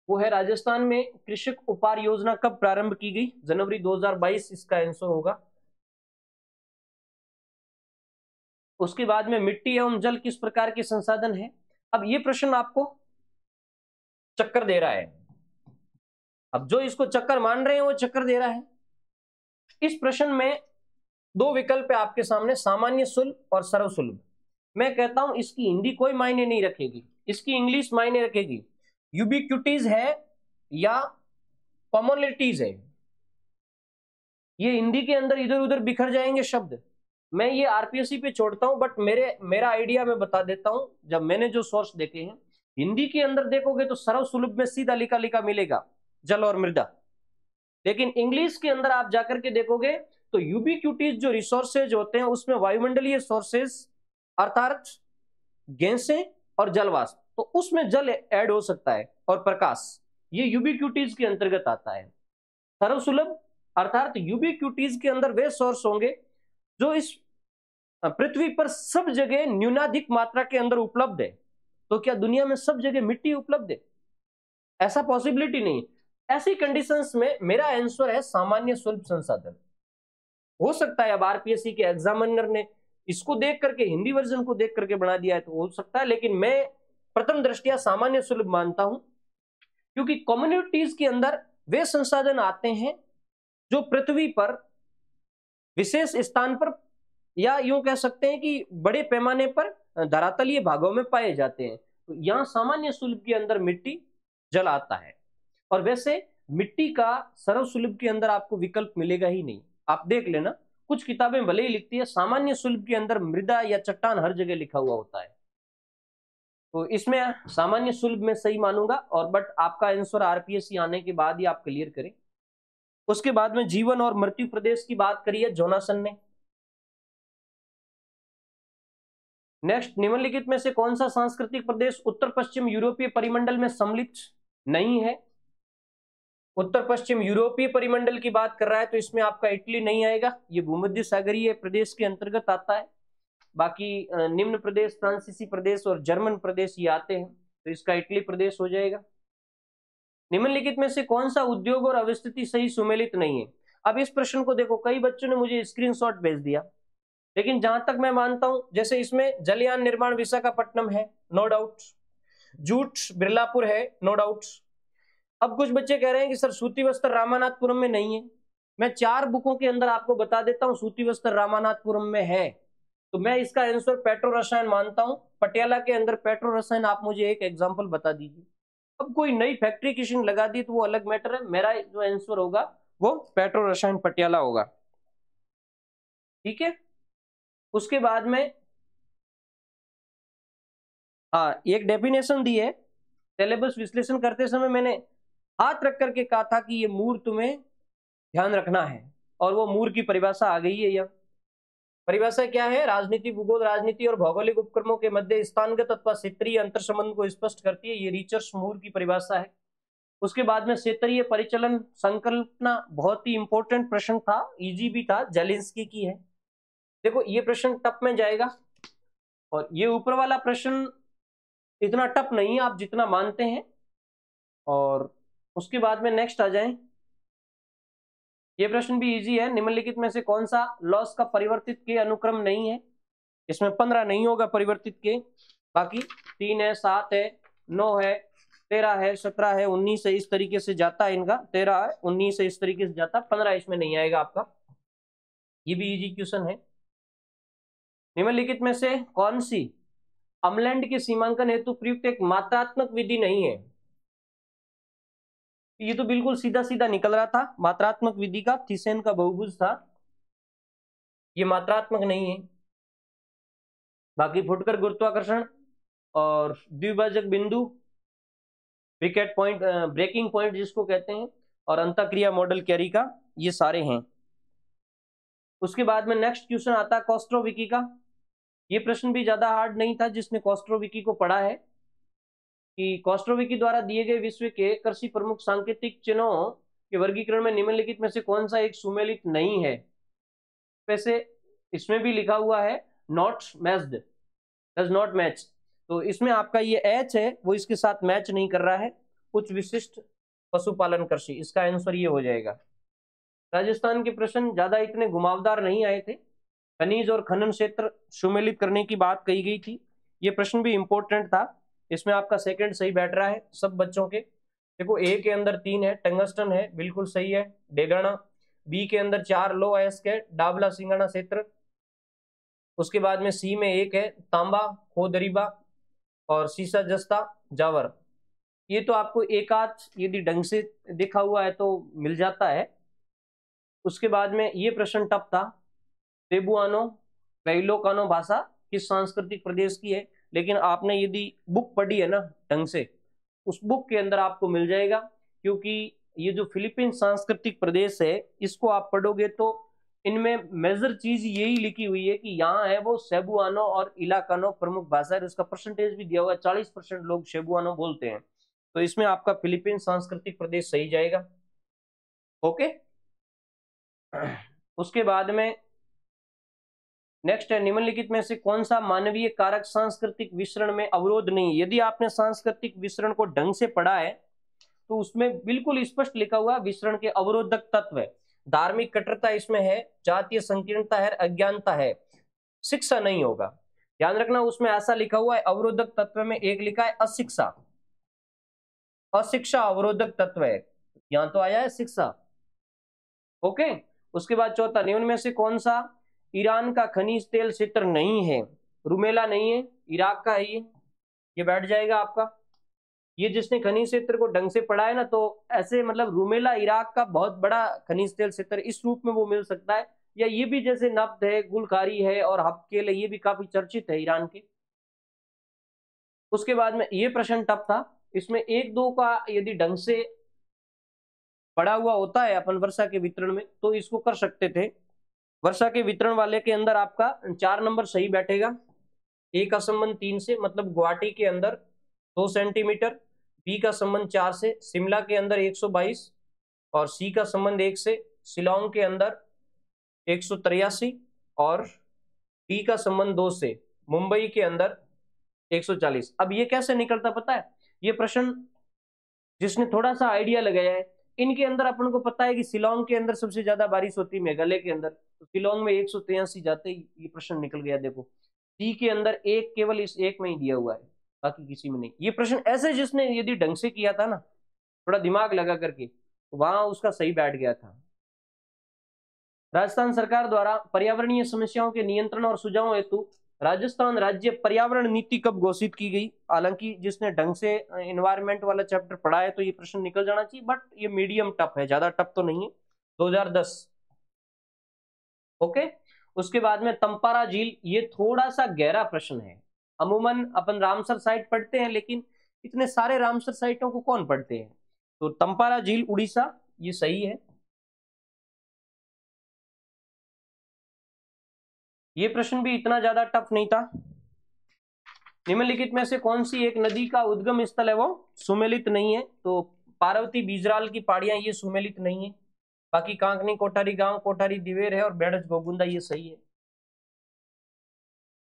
वो है, राजस्थान में कृषक उपार योजना कब प्रारंभ की गई? जनवरी 2022 इसका आंसर होगा। उसके बाद में मिट्टी एवं जल किस प्रकार के संसाधन है? अब ये प्रश्न आपको चक्कर दे रहा है, अब जो इसको चक्कर मान रहे हैं वो चक्कर दे रहा है। इस प्रश्न में दो विकल्प है आपके सामने, सामान्य सुलभ और सर्व सुलभ। मैं कहता हूं इसकी हिंदी कोई मायने नहीं रखेगी, इसकी इंग्लिश मायने रखेगी। यूबिक्विटीज है या कॉमोडिटीज है, ये हिंदी के अंदर इधर उधर बिखर जाएंगे शब्द। मैं ये आरपीएससी पे छोड़ता हूं, बट मेरा आइडिया मैं बता देता हूं। जब मैंने जो सोर्स देखे हैं, हिंदी के अंदर देखोगे तो सर्व सुलभ में सीधा लिखा लिखा मिलेगा जल और मृदा, लेकिन इंग्लिश के अंदर आप जाकर के देखोगे तो यूबिक्विटीज जो रिसोर्सेज होते हैं उसमें वायुमंडलीय सोर्सेज अर्थात गैसें और जलवाष्प, तो उसमें जल ऐड हो सकता है और प्रकाश, ये यूबिक्विटीज के अंतर्गत आता है। सर्वसुलभ अर्थात यूबिक्विटीज के अंदर वे सोर्स होंगे जो इस पृथ्वी पर सब जगह न्यूनाधिक मात्रा के अंदर उपलब्ध है। तो क्या दुनिया में सब जगह मिट्टी उपलब्ध है? ऐसा पॉसिबिलिटी नहीं। ऐसी कंडीशंस में मेरा आंसर है सामान्य सुलभ संसाधन। हो सकता है अब आरपीएससी के एग्जामिनर ने इसको देख करके, हिंदी वर्जन को देख करके बना दिया है, तो हो सकता है, लेकिन मैं प्रथम दृष्टिया सामान्य सुलभ मानता हूं, क्योंकि कम्युनिटीज के अंदर वे संसाधन आते हैं जो पृथ्वी पर विशेष स्थान पर या यूं कह सकते हैं कि बड़े पैमाने पर धरातलीय भागों में पाए जाते हैं। तो यहां सामान्य सुलभ के अंदर मिट्टी जल आता है, और वैसे मिट्टी का सर्व सुलभ के अंदर आपको विकल्प मिलेगा ही नहीं। आप देख लेना, कुछ किताबें भले ही लिखती है सामान्य सुलभ के अंदर मृदा या चट्टान हर जगह लिखा हुआ होता है, तो इसमें सामान्य सुलभ में सही मानूंगा। और बट आपका आंसर आरपीएससी आने के बाद ही आप क्लियर करें। उसके बाद में जीवन और मृत्यु प्रदेश की बात करी है जोनासन ने। नेक्स्ट, निम्नलिखित में से कौन सा सांस्कृतिक प्रदेश उत्तर पश्चिम यूरोपीय परिमंडल में सम्मिलित नहीं है? उत्तर पश्चिम यूरोपीय परिमंडल की बात कर रहा है तो इसमें आपका इटली नहीं आएगा, ये भूमध्य सागरीय प्रदेश के अंतर्गत आता है। बाकी निम्न प्रदेश, फ्रांसीसी प्रदेश और जर्मन प्रदेश ये आते हैं, तो इसका इटली प्रदेश हो जाएगा। निम्नलिखित में से कौन सा उद्योग और अवस्थिति सही सुमेलित नहीं है? अब इस प्रश्न को देखो, कई बच्चों ने मुझे स्क्रीनशॉट भेज दिया, लेकिन जहां तक मैं मानता हूं, जैसे इसमें जलयान निर्माण विशाखापट्टनम है, नो डाउट, जूट बिरलापुर है, नो डाउट। अब कुछ बच्चे कह रहे हैं कि सर सूती वस्त्र रामानाथपुरम में नहीं है। मैं 4 बुकों के अंदर आपको बता देता हूं सूती वस्त्र रामानाथपुरम में है, तो मैं इसका आंसर पेट्रो रसायन मानता हूं। पटियाला के अंदर पेट्रो रसायन, आप मुझे एक एग्जांपल बता दीजिए। अब कोई नई फैक्ट्री किसी ने लगा दी तो वो अलग मैटर है, मेरा जो आंसर होगा वो पेट्रो रसायन पटियाला होगा, ठीक है। उसके बाद में हाँ, एक डेफिनेशन दी है, सिलेबस विश्लेषण करते समय मैंने हाथ रख करके कहा था कि ये मूर तुम्हें ध्यान रखना है, और वो मूर की परिभाषा आ गई है। यह परिभाषा क्या है? राजनीति, भूगोल, राजनीति और भौगोलिक उपक्रमों के मध्य स्थानगत अथवा क्षेत्रीय अंतर संबंध को स्पष्ट करती है, ये रिचर्ड मूर की परिभाषा है। उसके बाद में क्षेत्रीय परिचलन संकल्पना, बहुत ही इंपॉर्टेंट प्रश्न था, इजी भी था, जेलिंस्की की है। देखो ये प्रश्न टफ में जाएगा, और ये ऊपर वाला प्रश्न इतना टफ नहीं है आप जितना मानते हैं। और उसके बाद में नेक्स्ट आ जाएं, ये प्रश्न भी इजी है, निम्नलिखित में से कौन सा लॉस का परिवर्तित के अनुक्रम नहीं है? इसमें 15 नहीं होगा परिवर्तित के, बाकी 3 है, 7 है, 9 है, 13 है, 17 है, 19 है, इस तरीके से जाता है इनका, 13 है, 19 है, इस तरीके से जाता है, 15 इसमें नहीं आएगा आपका। ये भी इजी क्वेश्चन है। निम्नलिखित में से कौन सी अम्लैंड के सीमांकन हेतु प्रयुक्त एक मात्रात्मक विधि नहीं है? ये तो बिल्कुल सीधा सीधा निकल रहा था, मात्रात्मक विधि का थीसेन का बहुभुज था, ये मात्रात्मक नहीं है। बाकी फुटकर गुरुत्वाकर्षण, और द्विभाजक बिंदु, विकेट पॉइंट, ब्रेकिंग पॉइंट जिसको कहते हैं, और अंतःक्रिया मॉडल कैरी का, ये सारे हैं। उसके बाद में नेक्स्ट क्वेश्चन आता है कोस्ट्रोविकी का। ये प्रश्न भी ज्यादा हार्ड नहीं था जिसने कोस्ट्रोविकी को पढ़ा है, कि कोस्ट्रोविकी द्वारा दिए गए विश्व के कृषि प्रमुख सांकेतिक चिन्हों के वर्गीकरण में निम्नलिखित में से कौन सा एक सुमेलित नहीं है। वैसे इसमें भी लिखा हुआ है not matched, does not match, तो इसमें आपका ये एच है वो इसके साथ मैच नहीं कर रहा है। उच्च विशिष्ट पशुपालन कृषि, इसका आंसर ये हो जाएगा। राजस्थान के प्रश्न ज्यादा इतने घुमावदार नहीं आए थे, खनिज और खनन क्षेत्र सुमेलित करने की बात कही गई थी। ये प्रश्न भी इंपॉर्टेंट था, इसमें आपका सेकंड सही बैठ रहा है सब बच्चों के। देखो ए के अंदर 3 है, टंगस्टन है, बिल्कुल सही है, डेगाना। बी के अंदर 4 लो अयस्क है, डाबला सिंगाना क्षेत्र। उसके बाद में सी में 1 है, तांबा खोदरीबा और सीसा जस्ता जावर। ये तो आपको एक आध यदि ढंग से देखा हुआ है तो मिल जाता है। उसके बाद में ये प्रश्न टफ था, सेबुआनो वेइलोकानो भाषा किस सांस्कृतिक प्रदेश की है, लेकिन आपने यदि बुक पढ़ी है ना ढंग से, उस बुक के अंदर आपको मिल जाएगा। क्योंकि ये जो फिलीपींस सांस्कृतिक प्रदेश है इसको आप पढ़ोगे तो इनमें मेजर चीज यही लिखी हुई है कि यहाँ है वो सेबुआनो और इलाकानो प्रमुख भाषा है। उसका परसेंटेज भी दिया हुआ है, 40% लोग सेबुआनो बोलते हैं, तो इसमें आपका फिलीपींस सांस्कृतिक प्रदेश सही जाएगा। ओके, उसके बाद में नेक्स्ट है, निम्नलिखित में से कौन सा मानवीय कारक सांस्कृतिक विसरण में अवरोध नहीं। यदि आपने सांस्कृतिक विसरण को ढंग से पढ़ा है तो उसमें बिल्कुल स्पष्ट लिखा हुआ विसरण के अवरोधक तत्व है। धार्मिक कट्टरता इसमें है, जातीय संकीर्णता है, अज्ञानता है, शिक्षा नहीं होगा। ध्यान रखना उसमें ऐसा लिखा हुआ है अवरोधक तत्व में, एक लिखा है अशिक्षा, अशिक्षा अवरोधक तत्व है, यहां तो आया है शिक्षा। ओके, उसके बाद चौथा, निम्न में से कौन सा ईरान का खनिज तेल क्षेत्र नहीं है। रुमेला नहीं है, इराक का है ये बैठ जाएगा आपका। ये जिसने खनिज क्षेत्र को ढंग से पढ़ा है ना, तो ऐसे मतलब रुमेला इराक का बहुत बड़ा खनिज तेल क्षेत्र इस रूप में वो मिल सकता है। या ये भी जैसे नफ्त है, गुलकारी है और हबकेल है, ये भी काफी चर्चित है ईरान के। उसके बाद में ये प्रश्न टफ था, इसमें 1-2 का यदि ढंग से पढ़ा हुआ होता है अपन वर्षा के वितरण में तो इसको कर सकते थे। वर्षा के वितरण वाले के अंदर आपका 4 नंबर सही बैठेगा। ए का संबंध 3 से, मतलब गुवाहाटी के अंदर 2 सेंटीमीटर, बी का संबंध 4 से, शिमला के अंदर 122, और सी का संबंध 1 से, शिलोंग के अंदर 183, और डी का संबंध 2 से, मुंबई के अंदर 140। अब ये कैसे निकलता पता है, ये प्रश्न जिसने थोड़ा सा आइडिया लगाया है, इनके अंदर अपन को पता है कि शिलोंग के अंदर सबसे ज्यादा बारिश होती है मेघालय के अंदर, तो शिलोंग में 183 जाते ही ये प्रश्न निकल गया। देखो सी के अंदर एक केवल इस एक में ही दिया हुआ है, बाकी किसी में नहीं। ये प्रश्न ऐसे जिसने यदि ढंग से किया था ना, थोड़ा दिमाग लगा करके, तो वहां उसका सही बैठ गया था। राजस्थान सरकार द्वारा पर्यावरणीय समस्याओं के नियंत्रण और सुझाव हेतु राजस्थान राज्य पर्यावरण नीति कब घोषित की गई। हालांकि जिसने ढंग से एनवायरमेंट वाला चैप्टर पढ़ा है तो ये प्रश्न निकल जाना चाहिए, बट ये मीडियम टफ है, ज्यादा टफ तो नहीं है। 2010। ओके, उसके बाद में तंपारा झील, ये थोड़ा सा गहरा प्रश्न है। अमूमन अपन रामसर साइट पढ़ते हैं, लेकिन इतने सारे रामसर साइटों को कौन पढ़ते हैं। तो तंपारा झील उड़ीसा, ये सही है। ये प्रश्न भी इतना ज्यादा टफ नहीं था। निम्नलिखित में से कौन सी एक नदी का उद्गम स्थल है वो सुमेलित नहीं है। तो पार्वती बीजराल की पहाड़ियां ये सुमेलित नहीं है। बाकी कांकनी कोठारी गांव, कोठारी दिवेर है और बेड़ज गोगुंदा, ये सही है।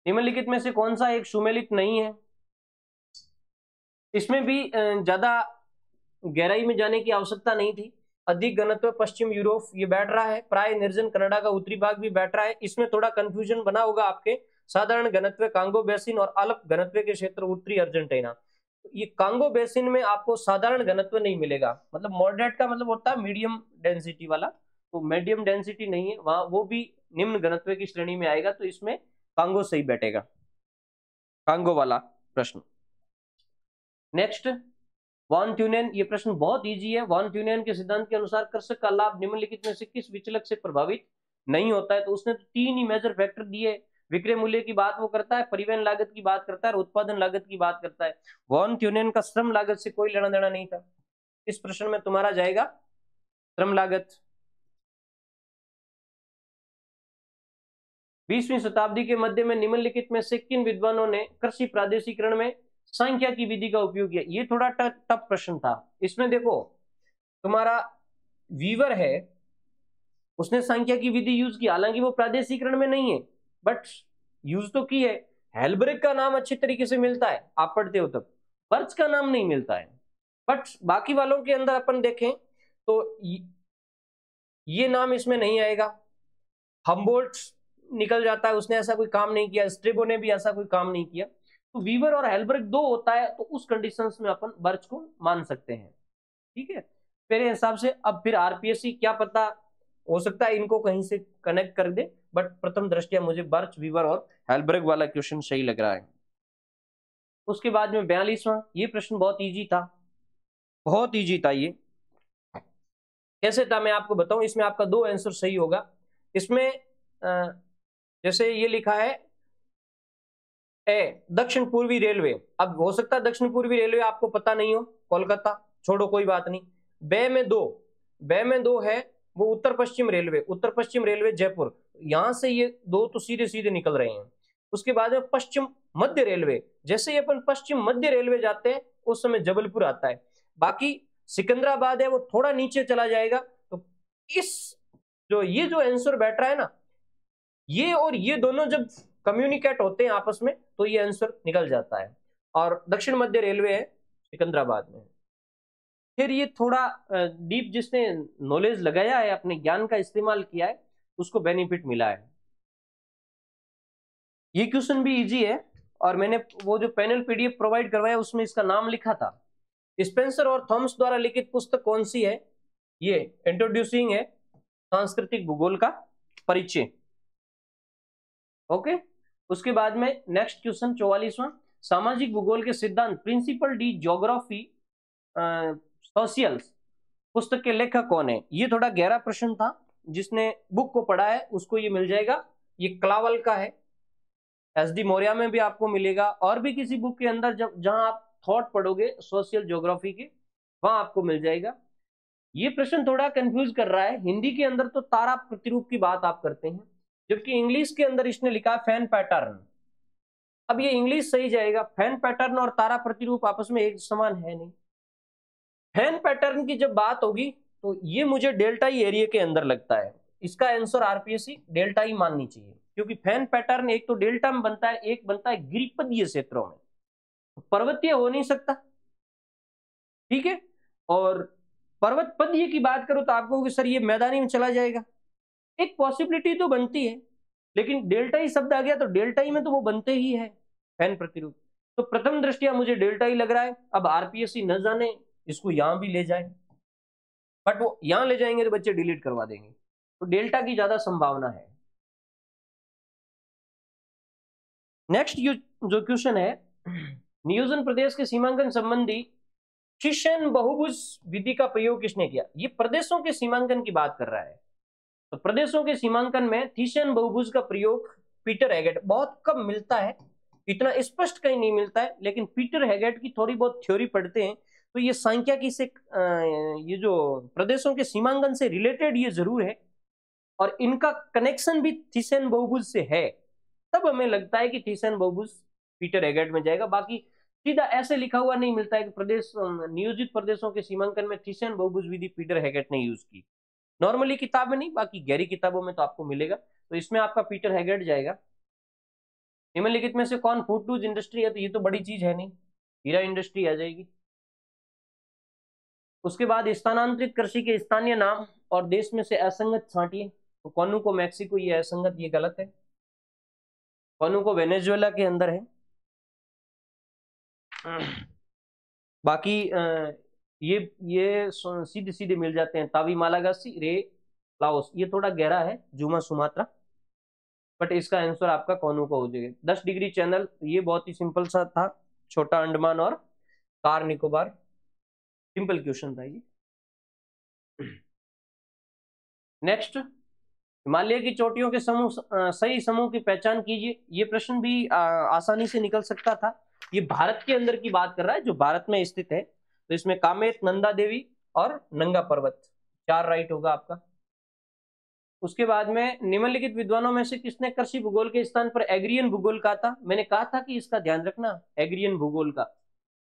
निम्नलिखित में से कौन सा एक सुमेलित नहीं है। इसमें भी ज्यादा गहराई में जाने की आवश्यकता नहीं थी। अधिक घनत्व पश्चिम यूरोप, ये बैठ रहा है। प्राय निर्जन कनाडा का उत्तरी भाग भी बैठ रहा है। इसमें थोड़ा कंफ्यूजन बना होगा आपके, साधारण घनत्व कांगो बेसिन और अल्प घनत्व के क्षेत्र उत्तरी अर्जेंटीना। ये कांगो बेसिन में आपको साधारण घनत्व नहीं मिलेगा, मतलब मॉडरेट का मतलब होता है मीडियम डेंसिटी वाला, तो मीडियम डेंसिटी नहीं है वहां, वो भी निम्न घनत्व की श्रेणी में आएगा, तो इसमें कांगो सही बैठेगा, कांगो वाला प्रश्न। नेक्स्ट, वॉन ट्यूनेन, ये प्रश्न बहुत इजी है। वॉन ट्यूनेन के सिद्धांत के अनुसार कृषक का लाभ निम्नलिखित में से किस विचलक से प्रभावित नहीं होता है। तो उसने तो 3 ही मेजर फैक्टर दिए, विक्रय मूल्य की बात वो करता है, परिवहन लागत की बात करता है और उत्पादन लागत की बात करता है। वॉन थ्यूनेन का श्रम लागत से कोई लेना देना नहीं था। इस प्रश्न में तुम्हारा जाएगा श्रम लागत। 20वीं शताब्दी के मध्य में निम्नलिखित में से किन विद्वानों ने कृषि प्रादेशिकरण में संख्या की विधि का उपयोग किया? ये थोड़ा टफ प्रश्न था। इसमें देखो तुम्हारा वीवर है, उसने संख्या की विधि यूज की, हालांकि वो प्रादेशिकरण में नहीं है बट यूज तो की है। हेल्ब्रेक का नाम अच्छे तरीके से मिलता है, आप पढ़ते हो तब। बर्च का नाम नहीं मिलता है। बट बाकी वालों के अंदर अपन देखें तो ये नाम इसमें नहीं आएगा। हम्बोल्ट निकल जाता है, उसने ऐसा कोई काम नहीं किया। स्ट्रेबो ने भी ऐसा कोई काम नहीं किया। तो वीवर और हेल्ब्रेक दो होता है, तो उस कंडीशंस में अपन बर्च को मान सकते हैं। ठीक है, मेरे हिसाब से। अब फिर आरपीएससी क्या पता, हो सकता है इनको कहीं से कनेक्ट कर दे, बट प्रथम दृष्टया मुझे बर्च, वीवर और हेल्ब्रेक वाला क्वेश्चन सही लग रहा है। उसके बाद में 42वां, ये प्रश्न बहुत इजी था, बहुत इजी था ये। कैसे था मैं आपको बताऊं, इसमें आपका 2 आंसर सही होगा। इसमें जैसे ये लिखा है ए दक्षिण पूर्वी रेलवे। अब हो सकता है दक्षिण पूर्वी रेलवे आपको पता नहीं हो, कोलकाता छोड़ो कोई बात नहीं। बे में दो है वो उत्तर पश्चिम रेलवे जयपुर। यहां से ये दो तो सीधे सीधे निकल रहे हैं। उसके बाद में पश्चिम मध्य रेलवे, जैसे ही अपन पश्चिम मध्य रेलवे जाते हैं उस समय जबलपुर आता है। बाकी सिकंदराबाद है वो थोड़ा नीचे चला जाएगा। तो इस ये जो आंसर बैठ रहा है ना, ये और ये दोनों जब कम्युनिकेट होते हैं आपस में तो ये आंसर निकल जाता है। और दक्षिण मध्य रेलवे है सिकंदराबाद में। फिर ये थोड़ा डीप, जिसने नॉलेज लगाया है, अपने ज्ञान का इस्तेमाल किया है, उसको बेनिफिट मिला है। ये क्वेश्चन भी इजी है और मैंने वो जो पैनल पीडीएफ प्रोवाइड करवाया उसमें इसका नाम लिखा था। स्पेंसर और थॉमस द्वारा लिखित पुस्तक कौन सी है? ये इंट्रोड्यूसिंग है सांस्कृतिक भूगोल का परिचय। ओके, उसके बाद में नेक्स्ट क्वेश्चन 44वां, सामाजिक भूगोल के सिद्धांत प्रिंसिपल डी ज्योग्राफी सोशियल्स पुस्तक के लेखक कौन है? ये थोड़ा गहरा प्रश्न था, जिसने बुक को पढ़ा है उसको ये मिल जाएगा। ये क्लावल का है, एसडी मौर्य में भी आपको मिलेगा, और भी किसी बुक के अंदर जहां आप थॉट पढ़ोगे सोशल ज्योग्राफी के, वहां आपको मिल जाएगा। ये प्रश्न थोड़ा कंफ्यूज कर रहा है। हिंदी के अंदर तो तारा प्रतिरूप की बात आप करते हैं, जबकि इंग्लिश के अंदर इसने लिखा है फैन पैटर्न। अब ये इंग्लिश सही जाएगा, फैन पैटर्न और तारा प्रतिरूप आपस में एक समान है नहीं। फैन पैटर्न की जब बात होगी तो ये मुझे डेल्टा ई एरिया के अंदर लगता है। इसका आंसर आरपीएससी डेल्टा ई माननी चाहिए, क्योंकि फैन पैटर्न एक तो डेल्टा में बनता है, एक बनता है गिरिपदीय क्षेत्रों में, पर्वतीय हो नहीं सकता। ठीक है, और पर्वत पदीय की बात करो तो आपको सर ये मैदानी में चला जाएगा। एक पॉसिबिलिटी तो बनती है, लेकिन डेल्टा ई शब्द आ गया तो डेल्टा ई में तो वो बनते ही है फैन प्रतिरूप। तो प्रथम दृष्टिया मुझे डेल्टा ई लग रहा है। अब आरपीएससी न जाने इसको यहां भी ले जाए, बट वो यहां ले जाएंगे तो बच्चे डिलीट करवा देंगे, तो डेल्टा की ज्यादा संभावना है। नेक्स्ट जो क्वेश्चन है, नियोजन प्रदेश के सीमांकन संबंधी थिसन बहुभुज विधि का प्रयोग किसने किया? ये प्रदेशों के सीमांकन की बात कर रहा है। तो प्रदेशों के सीमांकन में थिसन बहुभुज का प्रयोग पीटर हेगेट, बहुत कम मिलता है, इतना स्पष्ट कहीं नहीं मिलता है, लेकिन पीटर हेगेट की थोड़ी बहुत थ्योरी पढ़ते हैं तो ये सांख्यिकी से ये जो प्रदेशों के सीमांकन से रिलेटेड ये जरूर है, और इनका कनेक्शन भी थिसन बहुभुज से है। तब हमें लगता है कि थिसन बहुभुज पीटर हेगेट में जाएगा। बाकी सीधा ऐसे लिखा हुआ नहीं मिलता है कि प्रदेश नियोजित प्रदेशों के सीमांकन में थिसन बहुभुज विधि पीटर हेगेट ने यूज की। नॉर्मली किताब में नहीं, बाकी गहरी किताबों में तो आपको मिलेगा। तो इसमें आपका पीटर हेगेट जाएगा। निम्नलिखित में से कौन फूड टूज इंडस्ट्री है? तो ये तो बड़ी चीज है नहीं, हीरा इंडस्ट्री आ जाएगी। उसके बाद स्थानांतरित कृषि के स्थानीय नाम और देश में से असंगत छांटिए। तो कोनु को मैक्सिको, ये असंगत, ये गलत है। कोनु को वेनेजुएला के अंदर है। बाकी ये सीधे सीधे मिल जाते हैं, तावी मालागासी, रे लाओस। ये थोड़ा गहरा है, जुमा सुमात्रा, बट इसका आंसर आपका कोनु को हो जाएगा। 10 डिग्री चैनल, ये बहुत ही सिंपल सा था, छोटा अंडमान और कार निकोबार, सिंपल क्वेश्चन था ये। नेक्स्ट हिमालय की चोटियों के समूह सही समूह की पहचान कीजिए। ये प्रश्न भी आसानी से निकल सकता था। ये भारत के अंदर की बात कर रहा है, जो भारत में स्थित है। तो इसमें कामेत, नंदा देवी और नंगा पर्वत, 4 राइट होगा आपका। उसके बाद में निम्नलिखित विद्वानों में से किसने कृषि भूगोल के स्थान पर एग्रियन भूगोल कहा था? मैंने कहा था कि इसका ध्यान रखना, एग्रियन भूगोल का।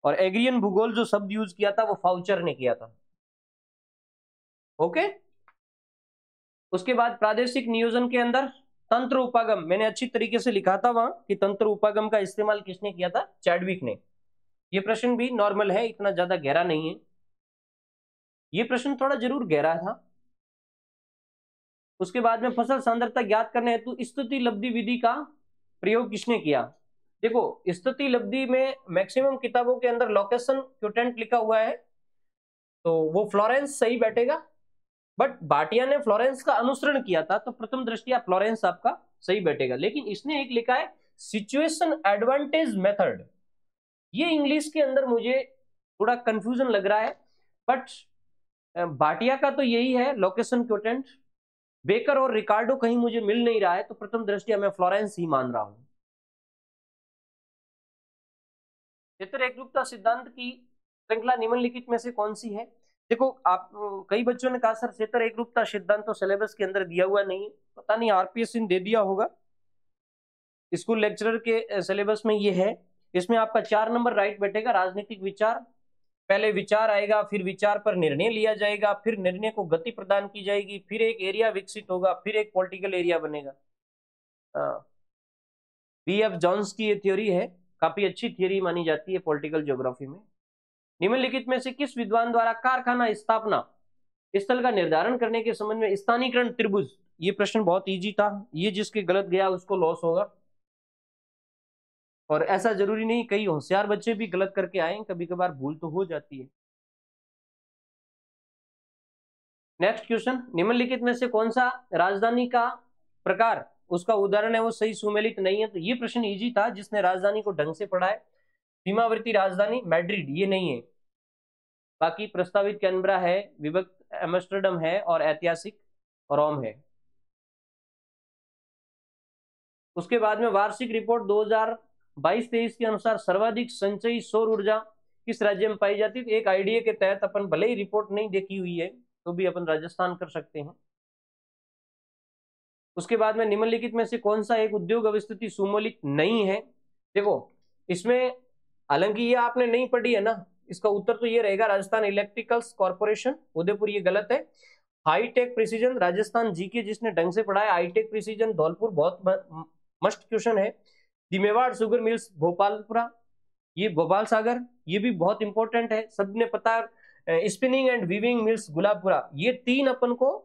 और एग्रियन भूगोल जो शब्द यूज किया था वो फाउचर ने किया था। ओके। उसके बाद प्रादेशिक नियोजन के अंदर तंत्र उपागम, मैंने अच्छी तरीके से लिखा था वहां कि तंत्र उपागम का इस्तेमाल किसने किया था? चैडविक ने। ये प्रश्न भी नॉर्मल है, इतना ज्यादा गहरा नहीं है। ये प्रश्न थोड़ा जरूर गहरा था। उसके बाद में फसल सांद्रता ज्ञात करने हेतु स्तुति लब्धि विधि का प्रयोग किसने किया? देखो, स्तुति लब्धि में मैक्सिमम किताबों के अंदर लोकेशन क्योटेंट लिखा हुआ है, तो वो फ्लोरेंस सही बैठेगा। बट भाटिया ने फ्लोरेंस का अनुसरण किया था, तो प्रथम दृष्टिया फ्लोरेंस आपका सही बैठेगा। लेकिन इसने एक लिखा है सिचुएशन एडवांटेज मेथड, ये इंग्लिश के अंदर मुझे थोड़ा कंफ्यूजन लग रहा है। बट भाटिया का तो यही है लोकेशन क्योटेंट। बेकर और रिकार्डो कहीं मुझे मिल नहीं रहा है, तो प्रथम दृष्टिया मैं फ्लोरेंस ही मान रहा हूं। क्षेत्र एकरूपता सिद्धांत की श्रृंखला निम्नलिखित में से कौन सी है? देखो, आप कई बच्चों ने कहा सर क्षेत्र एकरूपता सिद्धांत तो सिलेबस के अंदर दिया हुआ नहीं है। पता नहीं आरपीएस ने दे दिया होगा, स्कूल लेक्चरर के सिलेबस में ये है। इसमें आपका 4 नंबर राइट बैठेगा। राजनीतिक विचार, पहले विचार आएगा, फिर विचार पर निर्णय लिया जाएगा, फिर निर्णय को गति प्रदान की जाएगी, फिर एक एरिया विकसित होगा, फिर एक पॉलिटिकल एरिया बनेगा। B.F. जॉन्स की ये थ्योरी है, काफी अच्छी थ्योरी मानी जाती है पॉलिटिकल ज्योग्राफी में। निम्नलिखित में से किस विद्वान द्वारा कारखाना स्थापना स्थल का निर्धारण करने के संबंध में स्थानीकरण त्रिभुज, ये प्रश्न बहुत इजी था। ये जिसके गलत गया उसको लॉस होगा, और ऐसा जरूरी नहीं, कई होशियार बच्चे भी गलत करके आए, कभी कभार भूल तो हो जाती है। नेक्स्ट क्वेश्चन, निम्नलिखित में से कौन सा राजधानी का प्रकार उसका उदाहरण है वो सही सुमेलित नहीं है? तो ये प्रश्न इजी था, जिसने राजधानी को ढंग से पढ़ा है। सीमावर्ती राजधानी मैड्रिड, ये नहीं है। बाकी प्रस्तावित कैनबरा है, विभक्त एम्स्टर्डम है, और ऐतिहासिक रोम है। उसके बाद में वार्षिक रिपोर्ट 2022-23 के अनुसार सर्वाधिक संचयी सौर ऊर्जा किस राज्य में पाई जाती है? एक आईडीए के तहत अपन भले ही रिपोर्ट नहीं देखी हुई है तो भी अपन राजस्थान कर सकते हैं। उसके बाद में निम्नलिखित में से कौन सा एक उद्योग अवस्थिति सुमेलित नहीं है? देखो, इसमें हालांकि ये आपने नहीं पढ़ी है ना, इसका उत्तर तो ये रहेगा राजस्थान इलेक्ट्रिकल्स कॉर्पोरेशन उदयपुर, ये गलत है। हाईटेक प्रिसीजन राजस्थान जीके जिसने ढंग से पढ़ा है, हाईटेक प्रिसीजन धौलपुर, बहुत मस्ट क्वेश्चन है। दिमेवाड़ शुगर मिल्स भोपालपुरा, ये भोपाल सागर, ये भी बहुत इंपॉर्टेंट है, सबने पता। Spinning and weaving mills Gulabpura, ये 3 अपन को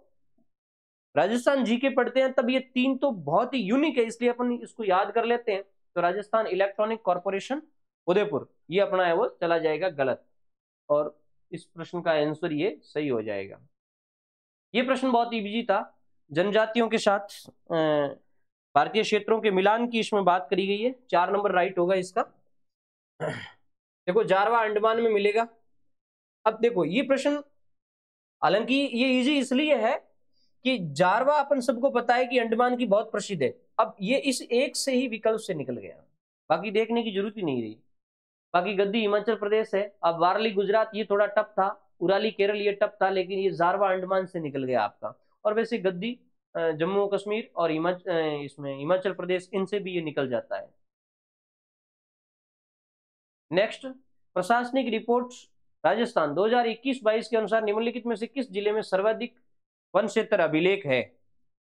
राजस्थान जीके पढ़ते हैं, तब ये 3 तो बहुत ही यूनिक है, इसलिए अपन इसको याद कर लेते हैं। तो राजस्थान इलेक्ट्रॉनिक कॉर्पोरेशन उदयपुर, ये अपना है वो चला जाएगा गलत, और इस प्रश्न का आंसर ये सही हो जाएगा। ये प्रश्न बहुत इजी था, जनजातियों के साथ भारतीय क्षेत्रों के मिलान की इसमें बात करी गई है। 4 नंबर राइट होगा इसका। देखो, जारवा अंडमान में मिलेगा। अब देखो, ये प्रश्न हालांकि ये इजी इसलिए है कि जारवा अपन सबको पता है कि अंडमान की बहुत प्रसिद्ध है। अब ये इस एक से ही विकल्प से निकल गया, बाकी देखने की जरूरत ही नहीं रही। बाकी गद्दी हिमाचल प्रदेश है। अब वारली गुजरात, ये थोड़ा टफ था। उराली केरल, ये टफ था, लेकिन ये जारवा अंडमान से निकल गया आपका। और वैसे गद्दी जम्मू कश्मीर और इसमें हिमाचल प्रदेश, इनसे भी ये निकल जाता है। नेक्स्ट, प्रशासनिक रिपोर्ट राजस्थान 2021-22 के अनुसार निम्नलिखित में से किस जिले में सर्वाधिक वन क्षेत्र अभिलेख है?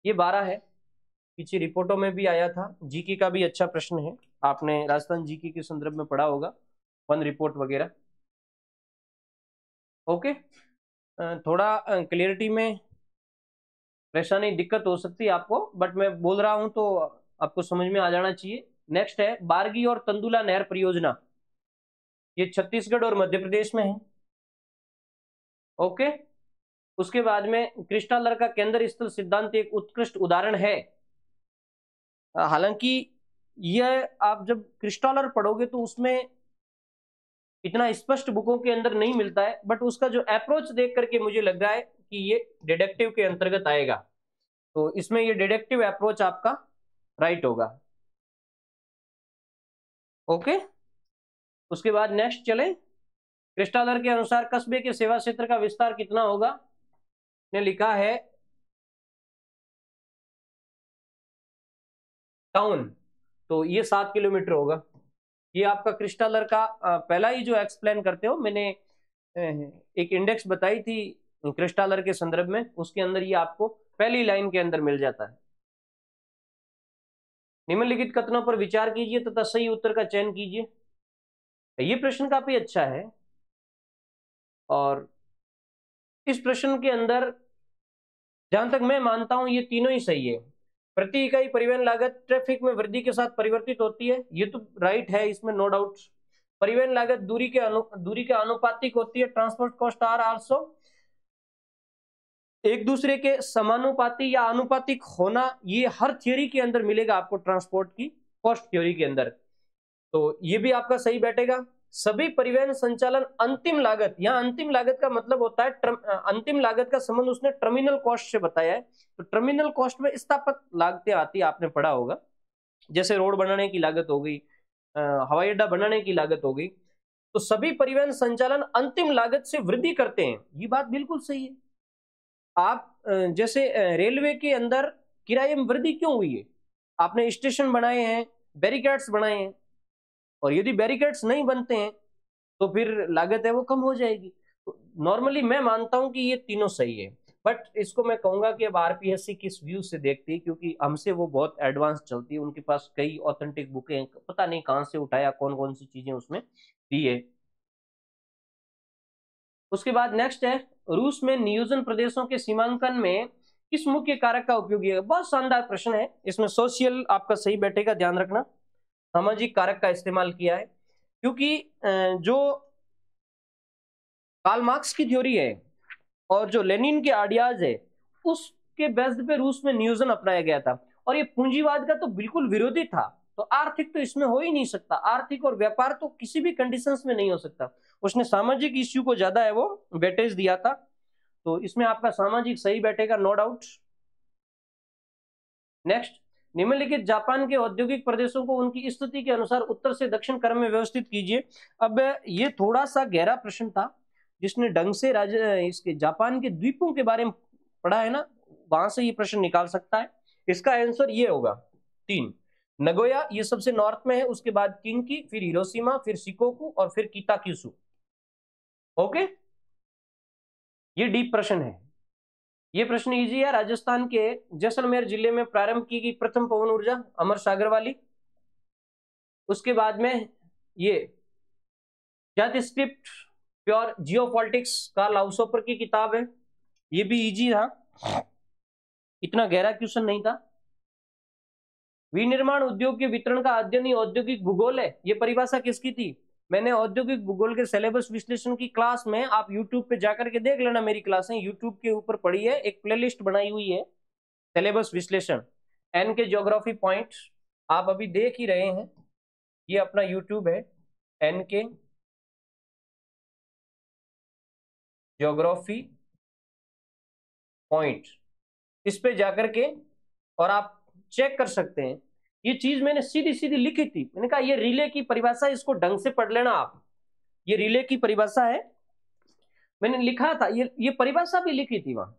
ये 12 है, पीछे रिपोर्टों में भी आया था। जीके का भी अच्छा प्रश्न है, आपने राजस्थान जीके के संदर्भ में पढ़ा होगा, वन रिपोर्ट वगैरह। ओके, थोड़ा क्लियरिटी में परेशानी दिक्कत हो सकती है आपको, बट मैं बोल रहा हूं तो आपको समझ में आ जाना चाहिए। नेक्स्ट है बारगी और तंदुला नहर परियोजना, ये छत्तीसगढ़ और मध्य प्रदेश में है। ओके, उसके बाद में क्रिस्टालर का केंद्र स्थल सिद्धांत एक उत्कृष्ट उदाहरण है। हालांकि यह आप जब क्रिस्टालर पढ़ोगे तो उसमें इतना स्पष्ट बुकों के अंदर नहीं मिलता है, बट उसका जो अप्रोच देख करके मुझे लग रहा है कि ये डिडक्टिव के अंतर्गत आएगा। तो इसमें ये डिडक्टिव अप्रोच आपका राइट होगा। ओके, उसके बाद नेक्स्ट चले। क्रिस्टालर के अनुसार कस्बे के सेवा क्षेत्र का विस्तार कितना होगा? ने लिखा है टाउन, तो ये 7 किलोमीटर होगा। ये आपका क्रिस्टालर का पहला ही जो एक्सप्लेन करते हो, मैंने एक इंडेक्स बताई थी क्रिस्टालर के संदर्भ में, उसके अंदर ये आपको पहली लाइन के अंदर मिल जाता है। निम्नलिखित कथनों पर विचार कीजिए तथा सही उत्तर का चयन कीजिए। ये प्रश्न काफी अच्छा है और इस प्रश्न के अंदर जहां तक मैं मानता हूं ये तीनों ही सही है। प्रति इकाई परिवहन लागत ट्रैफिक में वृद्धि के साथ परिवर्तित होती है, ये तो राइट है, इसमें नो डाउट। परिवहन लागत दूरी के आनुपातिक होती है। ट्रांसपोर्ट कॉस्ट आर आल्सो एक दूसरे के समानुपाती या आनुपातिक होना, ये हर थ्योरी के अंदर मिलेगा आपको, ट्रांसपोर्ट की कॉस्ट थ्योरी के अंदर। तो ये भी आपका सही बैठेगा। सभी परिवहन संचालन अंतिम लागत, यहाँ अंतिम लागत का मतलब होता है अंतिम लागत का संबंध उसने टर्मिनल कॉस्ट से बताया है। तो टर्मिनल कॉस्ट में स्थापक लागतें आती है, आपने पढ़ा होगा, जैसे रोड बनाने की लागत हो गई, हवाई अड्डा बनाने की लागत हो गई। तो सभी परिवहन संचालन अंतिम लागत से वृद्धि करते हैं, ये बात बिल्कुल सही है। आप जैसे रेलवे के अंदर किराए में वृद्धि क्यों हुई है? आपने स्टेशन बनाए हैं, बैरिकेड्स बनाए हैं, और यदि बैरिकेड्स नहीं बनते हैं तो फिर लागत है वो कम हो जाएगी। तो नॉर्मली मैं मानता हूं कि ये तीनों सही है, बट इसको मैं कहूंगा कि अब आरपीएससी किस व्यू से देखती है, क्योंकि हमसे वो बहुत एडवांस चलती है, उनके पास कई ऑथेंटिक बुकें हैं, पता नहीं कहां से उठाया, कौन कौन सी चीजें उसमें दी है। उसके बाद नेक्स्ट है, रूस में नियोजन प्रदेशों के सीमांकन में किस मुख्य कारक का उपयोग किया? बहुत शानदार प्रश्न है, इसमें सोशियल आपका सही बैठेगा, ध्यान रखना, सामाजिक कारक का इस्तेमाल किया है, क्योंकि जो कार्ल मार्क्स की थ्योरी है और जो लेनिन के आइडियाज है उसके बेस्ड पे रूस में नियोजन अपनाया गया था, और ये पूंजीवाद का तो बिल्कुल विरोधी था। तो आर्थिक तो इसमें हो ही नहीं सकता, आर्थिक और व्यापार तो किसी भी कंडीशंस में नहीं हो सकता। उसने सामाजिक इश्यू को ज्यादा है वो वेटेज दिया था, तो इसमें आपका सामाजिक सही बैठेगा, नो डाउट। नेक्स्ट, निम्नलिखित जापान के औद्योगिक प्रदेशों को उनकी स्थिति के अनुसार उत्तर से दक्षिण क्रम में व्यवस्थित कीजिए। अब ये थोड़ा सा गहरा प्रश्न था, जिसने ढंग से इसके जापान के द्वीपों के बारे में पढ़ा है ना, वहां से ये प्रश्न निकाल सकता है। इसका आंसर ये होगा 3, नगोया, ये सबसे नॉर्थ में है, उसके बाद किंकी, फिर हिरोशिमा, फिर शिकोकू और फिर किताक्यूसु। ओके, ये डीप प्रश्न है, ये प्रश्न इजी है। राजस्थान के जैसलमेर जिले में प्रारंभ की गई प्रथम पवन ऊर्जा अमर सागर वाली। उसके बाद में ये जाति स्क्रिप्ट प्योर जियोपॉलिटिक्स का लाउसोपर की किताब है, ये भी इजी था, इतना गहरा क्वेश्चन नहीं था। विनिर्माण उद्योग के वितरण का अध्ययन ही औद्योगिक भूगोल है, ये परिभाषा किसकी थी? मैंने औद्योगिक भूगोल के सिलेबस विश्लेषण की क्लास में, आप YouTube पे जाकर के देख लेना, मेरी क्लासें YouTube के ऊपर पड़ी है, एक प्लेलिस्ट बनाई हुई है सिलेबस विश्लेषण, एन के ज्योग्राफी पॉइंट, आप अभी देख ही रहे हैं, ये अपना YouTube है एन के ज्योग्राफी पॉइंट, इस पे जाकर के और आप चेक कर सकते हैं। ये चीज मैंने सीधी सीधी लिखी थी, मैंने कहा ये रिले की परिभाषा, इसको ढंग से पढ़ लेना आप, ये रिले की परिभाषा है, मैंने लिखा था, ये परिभाषा भी लिखी थी वहां।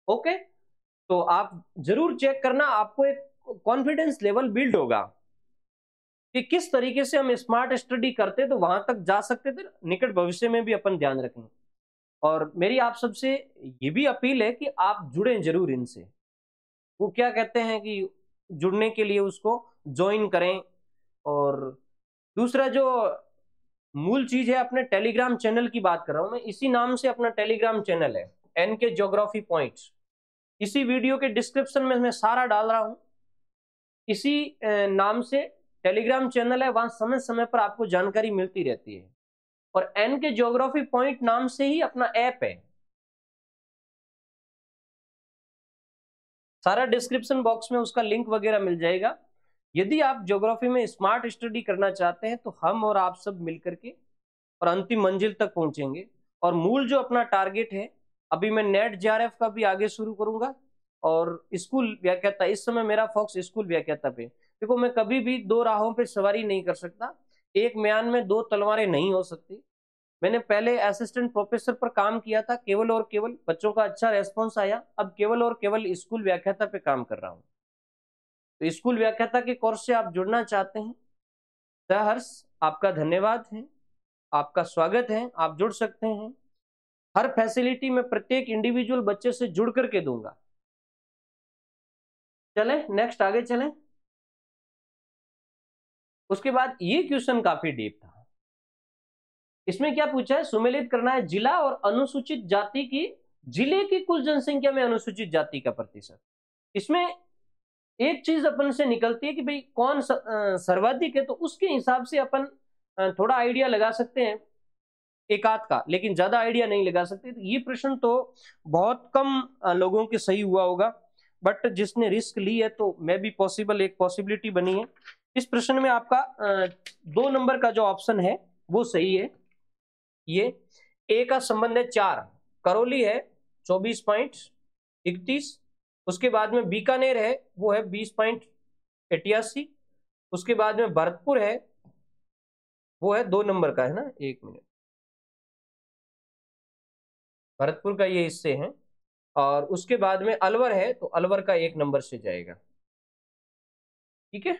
ओके, तो आप जरूर चेक करना, आपको एक कॉन्फिडेंस लेवल बिल्ड होगा कि किस तरीके से हम स्मार्ट स्टडी करते तो वहां तक जा सकते थे, निकट भविष्य में भी अपन ध्यान रखेंगे। और मेरी आप सबसे ये भी अपील है कि आप जुड़ें जरूर इनसे, वो क्या कहते हैं कि जुड़ने के लिए उसको ज्वाइन करें। और दूसरा जो मूल चीज है, अपने टेलीग्राम चैनल की बात कर रहा हूं मैं, इसी नाम से अपना टेलीग्राम चैनल है एन के ज्योग्राफी पॉइंट्स, इसी वीडियो के डिस्क्रिप्शन में मैं सारा डाल रहा हूं, इसी नाम से टेलीग्राम चैनल है, वहां समय समय पर आपको जानकारी मिलती रहती है। और एन के ज्योग्राफी पॉइंट नाम से ही अपना ऐप है, सारा डिस्क्रिप्शन बॉक्स में उसका लिंक वगैरह मिल जाएगा। यदि आप ज्योग्राफी में स्मार्ट स्टडी करना चाहते हैं तो हम और आप सब मिलकर के और अंतिम मंजिल तक पहुंचेंगे। और मूल जो अपना टारगेट है, अभी मैं नेट जेआरएफ का भी आगे शुरू करूंगा, और स्कूल व्याख्याता, इस समय मेरा फोकस स्कूल व्याख्याता पे। देखो मैं कभी भी दो राहों पे सवारी नहीं कर सकता, एक म्यान में दो तलवारें नहीं हो सकती। मैंने पहले असिस्टेंट प्रोफेसर पर काम किया था, केवल और केवल बच्चों का अच्छा रेस्पॉन्स आया, अब केवल और केवल स्कूल व्याख्याता पे काम कर रहा हूँ। तो स्कूल व्याख्याता के कोर्स से आप जुड़ना चाहते हैं, सहर्ष आपका धन्यवाद है, आपका स्वागत है, आप जुड़ सकते हैं। हर फैसिलिटी में प्रत्येक इंडिविजुअल बच्चे से जुड़ करके दूंगा। चले नेक्स्ट आगे चलें। उसके बाद ये क्वेश्चन काफी डीप था। इसमें क्या पूछा है, सुमेलित करना है जिला और अनुसूचित जाति की, जिले की कुल जनसंख्या में अनुसूचित जाति का प्रतिशत। इसमें एक चीज अपन से निकलती है कि भाई कौन सर्वाधिक है, तो उसके हिसाब से अपन थोड़ा आइडिया लगा सकते हैं एक आध का, लेकिन ज्यादा आइडिया नहीं लगा सकते। तो ये प्रश्न तो बहुत कम लोगों के सही हुआ होगा, बट जिसने रिस्क ली है तो मैं भी पॉसिबल, एक पॉसिबिलिटी बनी है। इस प्रश्न में आपका 2 नंबर का जो ऑप्शन है वो सही है। ये ए का संबंध है 4, करौली है 24.31, उसके बाद में बीकानेर है वो है 20.88, उसके बाद में भरतपुर है वो है 2 नंबर का है ना, 1 मिनट, भरतपुर का ये हिस्से हैं, और उसके बाद में अलवर है तो अलवर का 1 नंबर से जाएगा। ठीक है,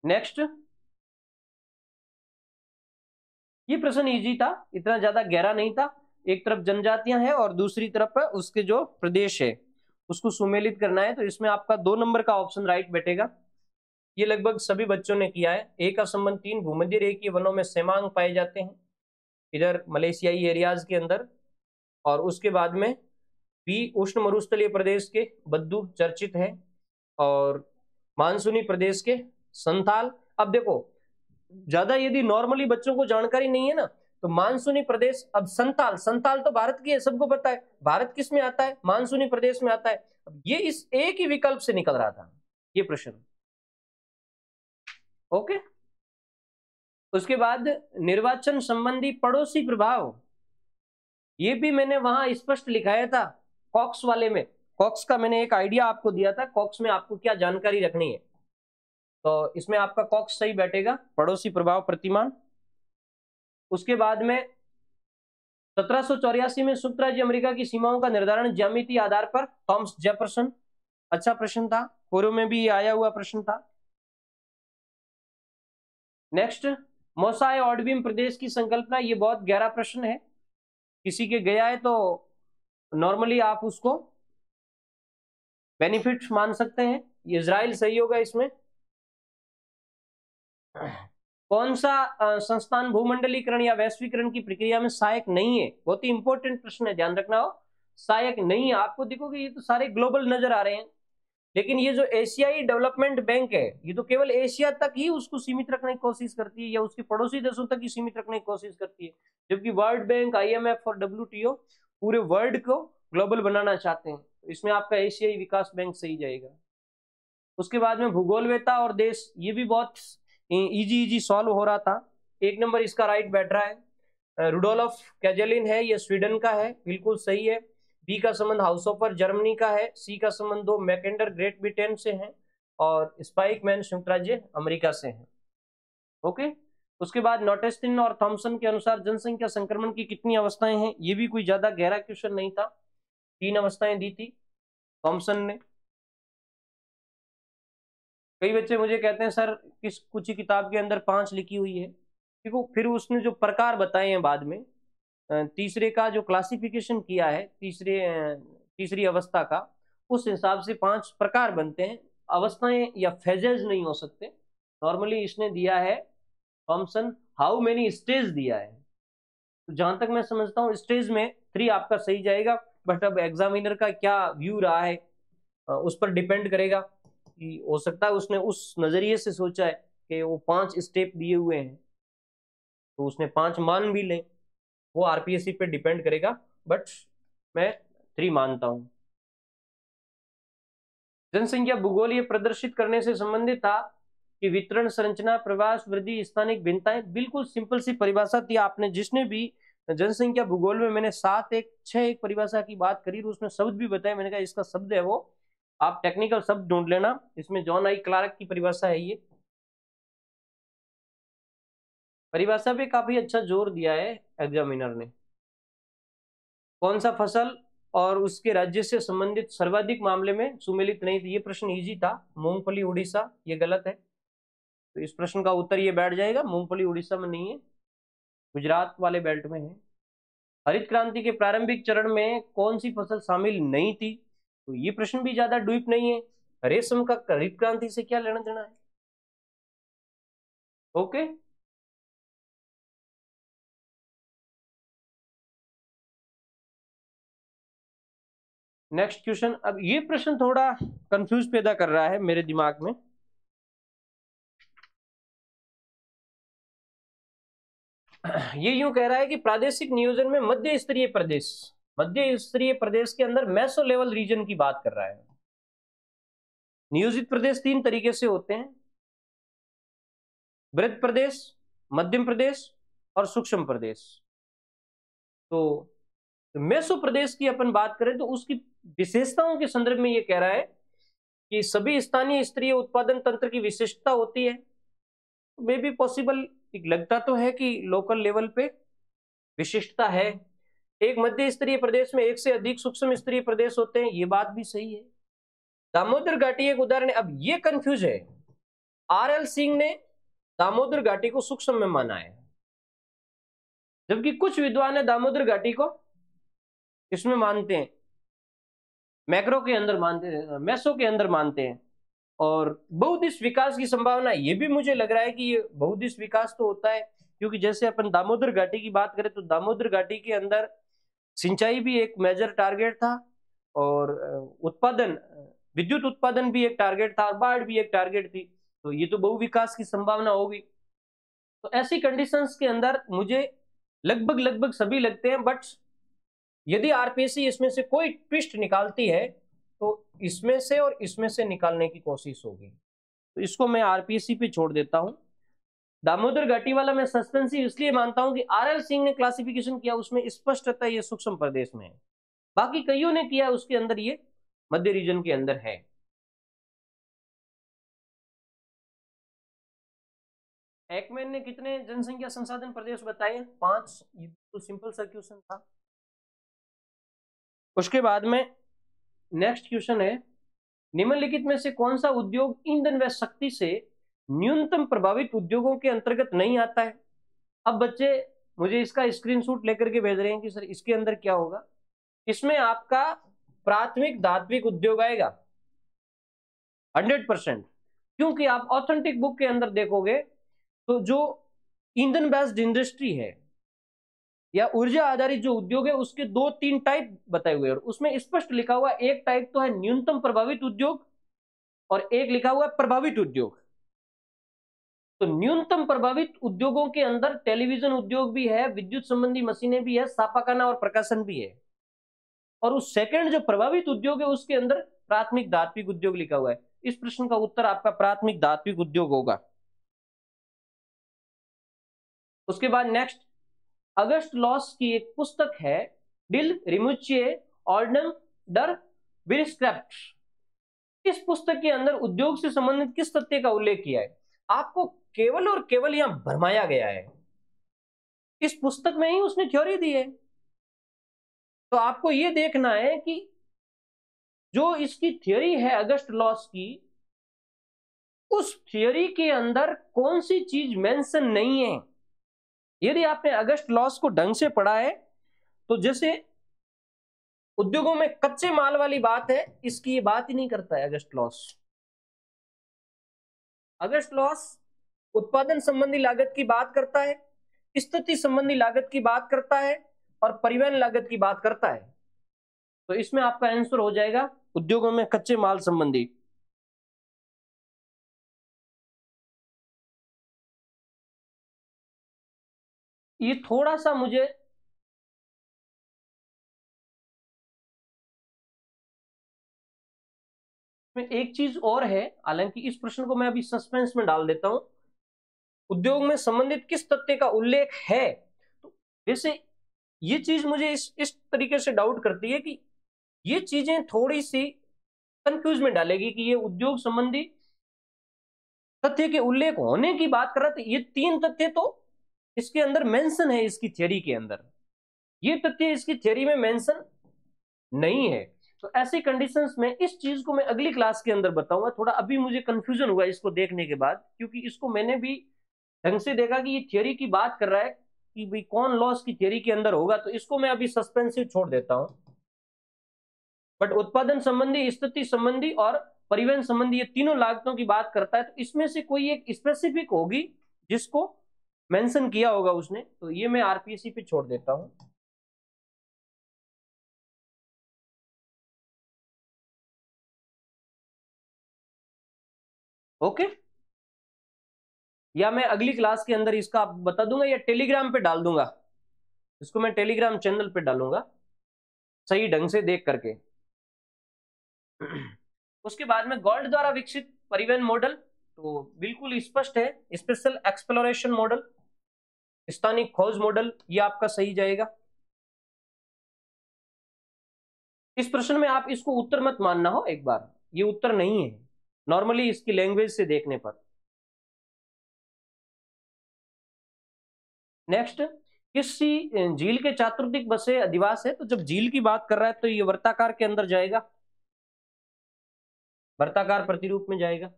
नेक्स्ट। ये प्रश्न इजी था, इतना ज्यादा गहरा नहीं था। एक तरफ जनजातियां हैं और दूसरी तरफ उसके जो प्रदेश है उसको सुमेलित करना है, तो इसमें आपका 2 नंबर का ऑप्शन राइट बैठेगा। ये लगभग सभी बच्चों ने किया है। ए का संबंध 3, भूमध्य रेखीय वनों में सेमांग पाए जाते हैं इधर मलेशियाई एरियाज के अंदर, और उसके बाद में बी उष्ण मरुस्थलीय प्रदेश के बद्दू चर्चित है, और मानसूनी प्रदेश के संथाल। अब देखो ज्यादा यदि नॉर्मली बच्चों को जानकारी नहीं है ना, तो मानसूनी प्रदेश, अब संथाल, संथाल तो भारत की है, सबको पता है, भारत किस में आता है, मानसूनी प्रदेश में आता है। अब ये इस एक ही विकल्प से निकल रहा था ये प्रश्न। ओके, उसके बाद निर्वाचन संबंधी पड़ोसी प्रभाव, ये भी मैंने वहां स्पष्ट लिखाया था कॉक्स वाले में। कॉक्स का मैंने एक आइडिया आपको दिया था, कॉक्स में आपको क्या जानकारी रखनी है, तो इसमें आपका कॉक्स सही बैठेगा, पड़ोसी प्रभाव प्रतिमान। उसके बाद में 1784 में संयुक्त राज्य अमेरिका की सीमाओं का निर्धारण ज्यामितीय आधार पर, थॉमस जेफरसन, अच्छा प्रश्न था, पूर्व में भी आया हुआ प्रश्न था। नेक्स्ट, मोसाए ऑडबिम प्रदेश की संकल्पना, ये बहुत गहरा प्रश्न है, किसी के गया है तो नॉर्मली आप उसको बेनिफिट मान सकते हैं। ये इजराइल सही होगा इसमें। कौन सा संस्थान भूमंडलीकरण या वैश्वीकरण की प्रक्रिया में सहायक नहीं है, बहुत ही इंपॉर्टेंट प्रश्न है, ध्यान रखना हो, सहायक नहीं है। आपको देखोगे ये तो सारे ग्लोबल नजर आ रहे हैं, लेकिन ये जो एशियाई डेवलपमेंट बैंक है ये तो केवल एशिया तक ही उसको सीमित रखने की कोशिश करती है, या उसके पड़ोसी देशों तक ही सीमित रखने की कोशिश करती है, जबकि वर्ल्ड बैंक, IMF और WTO पूरे वर्ल्ड को ग्लोबल बनाना चाहते हैं। इसमें आपका एशियाई विकास बैंक सही जाएगा। उसके बाद में भूगोलवेता और देश, ये भी बहुत इजी सॉल्व हो रहा था, 1 नंबर इसका राइट बैठ रहा है। रुडोल्फ कैजेलिन है, ये स्वीडन का है, बिल्कुल सही है। बी का संबंध हाउसोफर जर्मनी का है। सी का संबंध 2 मैकेंडर ग्रेट ब्रिटेन से है, और स्पाइकमैन संयुक्त राज्य अमेरिका से है। ओके, उसके बाद नोटेस्टिन और थॉमसन के अनुसार जनसंख्या संक्रमण की कितनी अवस्थाएं हैं, ये भी कोई ज्यादा गहरा क्वेश्चन नहीं था, 3 अवस्थाएं दी थी थॉमसन ने। कई बच्चे मुझे कहते हैं सर किस कुछ ही किताब के अंदर 5 लिखी हुई है, देखो फिर उसने जो प्रकार बताए हैं बाद में, तीसरे का जो क्लासिफिकेशन किया है, तीसरी अवस्था का, उस हिसाब से 5 प्रकार बनते हैं, अवस्थाएं या फेजेज नहीं हो सकते। नॉर्मली इसने दिया है थॉमसन हाउ मेनी स्टेज दिया है, तो जहां तक मैं समझता हूँ स्टेज में 3 आपका सही जाएगा, बट अब एग्जामिनर का क्या व्यू रहा है उस पर डिपेंड करेगा, कि हो सकता है उसने उस नजरिए से सोचा है कि वो 5 स्टेप दिए हुए हैं तो उसने 5 मान भी लें, वो RPSC पे डिपेंड करेगा, बट मैं 3 मानता हूं। जनसंख्या भूगोलीय प्रदर्शित करने से संबंधित था कि वितरण, संरचना, प्रवास, वृद्धि, स्थानिक भिन्नताएं, बिल्कुल सिंपल सी परिभाषा थी, आपने जिसने भी जनसंख्या भूगोल में मैंने 7-1-6 परिभाषा की बात करी, उसमें शब्द भी बताया। मैंने कहा इसका शब्द है वो, आप टेक्निकल शब्द ढूंढ लेना। इसमें जॉन आई क्लार्क की परिभाषा है। ये परिभाषा पे काफी अच्छा जोर दिया है एग्जामिनर ने। कौन सा फसल और उसके राज्य से संबंधित सर्वाधिक मामले में सुमेलित नहीं थी? ये प्रश्न इजी था। मूंगफली उड़ीसा, ये गलत है। तो इस प्रश्न का उत्तर ये बैठ जाएगा, मूंगफली उड़ीसा में नहीं है, गुजरात वाले बेल्ट में है। हरित क्रांति के प्रारंभिक चरण में कौन सी फसल शामिल नहीं थी? तो ये प्रश्न भी ज्यादा डीप नहीं है। रेशम का हरित क्रांति से क्या लेना देना है? Okay, next question. अब ये प्रश्न थोड़ा कंफ्यूज पैदा कर रहा है मेरे दिमाग में। ये यूं कह रहा है कि प्रादेशिक नियोजन में मध्य स्तरीय प्रदेश के अंदर मेसो लेवल रीजन की बात कर रहा है। नियोजित प्रदेश 3 तरीके से होते हैं, वृहद प्रदेश, मध्यम प्रदेश और सूक्ष्म प्रदेश। तो मेसो प्रदेश की अपन बात करें तो उसकी विशेषताओं के संदर्भ में ये कह रहा है कि सभी स्थानीय स्तरीय उत्पादन तंत्र की विशेषता होती है। मे भी पॉसिबल, लगता तो है कि लोकल लेवल पे विशिष्टता है। एक मध्य स्तरीय प्रदेश में एक से अधिक सूक्ष्म स्तरीय प्रदेश होते हैं, ये बात भी सही है। दामोदर घाटी एक उदाहरण है। अब ये कंफ्यूज है, आर.एल. सिंह ने दामोदर घाटी को सूक्ष्म में माना है, जबकि कुछ विद्वान है दामोदर घाटी को इसमें मानते हैं, मैक्रो के अंदर मानते हैं, मेसो के अंदर मानते हैं। और बहुदिश विकास की संभावना, ये भी मुझे लग रहा है कि ये बहुदिश विकास तो होता है, क्योंकि जैसे अपन दामोदर घाटी की बात करें तो दामोदर घाटी के अंदर सिंचाई भी एक मेजर टारगेट था, और उत्पादन, विद्युत उत्पादन भी एक टारगेट था, और बाढ़ भी एक टारगेट थी। तो ये तो बहुविकास की संभावना होगी। तो ऐसी कंडीशंस के अंदर मुझे लगभग सभी लगते हैं, बट यदि आरपीएससी इसमें से कोई ट्विस्ट निकालती है तो इसमें से और इसमें से निकालने की कोशिश होगी। तो इसको मैं आरपीएससी पे छोड़ देता हूं। दामोदर घाटी वाला मैं सस्पेंसिव इसलिए मानता हूं कि आर.एल. सिंह ने क्लासिफिकेशन किया, उसमें स्पष्टता ये सूक्ष्म प्रदेश में है। बाकी कईयों ने किया, उसके अंदर ये मध्य रीजन के अंदर है। एकमैन ने कितने जनसंख्या संसाधन प्रदेश बताए? 5। ये तो सिंपल सा क्वेश्चन था। उसके बाद में नेक्स्ट क्वेश्चन है, निम्नलिखित में से कौन सा उद्योग ईंधन व शक्ति से न्यूनतम प्रभावित उद्योगों के अंतर्गत नहीं आता है? अब बच्चे मुझे इसका स्क्रीनशॉट लेकर के भेज रहे हैं कि सर इसके अंदर क्या होगा। इसमें आपका प्राथमिक धात्विक उद्योग आएगा 100%, क्योंकि आप ऑथेंटिक बुक के अंदर देखोगे तो जो ईंधन बेस्ड इंडस्ट्री है या ऊर्जा आधारित जो उद्योग है उसके 2-3 टाइप बताए हुए हैं, और उसमें स्पष्ट लिखा हुआ एक टाइप तो है न्यूनतम प्रभावित उद्योग और एक लिखा हुआ है प्रभावित उद्योग। तो न्यूनतम प्रभावित उद्योगों के अंदर टेलीविजन उद्योग भी है, विद्युत संबंधी मशीनें भी है, छापाखाना और प्रकाशन भी है। और उस सेकंड जो प्रभावित उद्योग है उसके अंदर प्राथमिक धात्विक उद्योग लिखा हुआ है। इस प्रश्न का उत्तर आपका प्राथमिक धात्विक उद्योग होगा। उसके बाद नेक्स्ट, अगस्ट लॉस की एक पुस्तक है, डिल रिमुचिए ऑर्डनम डर विरस्क्रैप्ट। इस पुस्तक के अंदर उद्योग से संबंधित किस तथ्य का उल्लेख किया है? आपको केवल और केवल यहां भरमाया गया है, इस पुस्तक में ही उसने थ्योरी दी है। तो आपको यह देखना है कि जो इसकी थ्योरी है अगस्ट लॉस की, उस थ्योरी के अंदर कौन सी चीज मेंशन नहीं है। यदि आपने अगस्ट लॉस को ढंग से पढ़ा है तो जैसे उद्योगों में कच्चे माल वाली बात है, इसकी ये बात ही नहीं करता है अगस्ट लॉस। अगस्ट लॉस उत्पादन संबंधी लागत की बात करता है, स्थिति संबंधी लागत की बात करता है, और परिवहन लागत की बात करता है। तो इसमें आपका आंसर हो जाएगा उद्योगों में कच्चे माल संबंधी। ये थोड़ा सा मुझे एक चीज और है, हालांकि इस प्रश्न को मैं अभी सस्पेंस में डाल देता हूं। उद्योग में संबंधित किस तथ्य का उल्लेख है? तो जैसे ये चीज मुझे इस तरीके से डाउट करती है कि ये चीजें थोड़ी सी कंफ्यूज में डालेगी कि ये उद्योग संबंधी तथ्य के उल्लेख होने की बात कर रहा था। ये 3 तथ्य तो इसके अंदर मेंशन है, इसकी थ्योरी के अंदर ये तथ्य इसकी थ्योरी में मेंशन नहीं है। तो ऐसी कंडीशंस में इस चीज को मैं अगली क्लास के अंदर बताऊंगा। थोड़ा अभी मुझे कंफ्यूजन हुआ इसको देखने के बाद, क्योंकि इसको मैंने भी ढंग से देखा कि ये थ्योरी की बात कर रहा है कि भाई कौन लॉस की थ्योरी के अंदर होगा, तो इसको मैं अभी सस्पेंसिव छोड़ देता हूं। बट उत्पादन संबंधी, स्थिति संबंधी और परिवहन संबंधी ये तीनों लागतों की बात करता है, तो इसमें से कोई एक स्पेसिफिक होगी जिसको मेंशन किया होगा उसने, तो ये मैं आरपीएससी पे छोड़ देता हूं। ओके, या मैं अगली क्लास के अंदर इसका बता दूंगा या टेलीग्राम पे डाल दूंगा, इसको मैं टेलीग्राम चैनल पे डालूंगा सही ढंग से देख करके। उसके बाद में गॉल्ड द्वारा विकसित परिवहन मॉडल तो बिल्कुल स्पष्ट है, स्पेशल एक्सप्लोरेशन मॉडल, स्थानिक खोज मॉडल, ये आपका सही जाएगा। इस प्रश्न में आप इसको उत्तर मत मानना हो एक बार, ये उत्तर नहीं है नॉर्मली इसकी लैंग्वेज से देखने पर। नेक्स्ट, किसी झील के चातुर्दिक बसे अधिवास है, तो जब झील की बात कर रहा है तो ये वर्ताकार के अंदर जाएगा, वर्ताकार प्रतिरूप में जाएगा।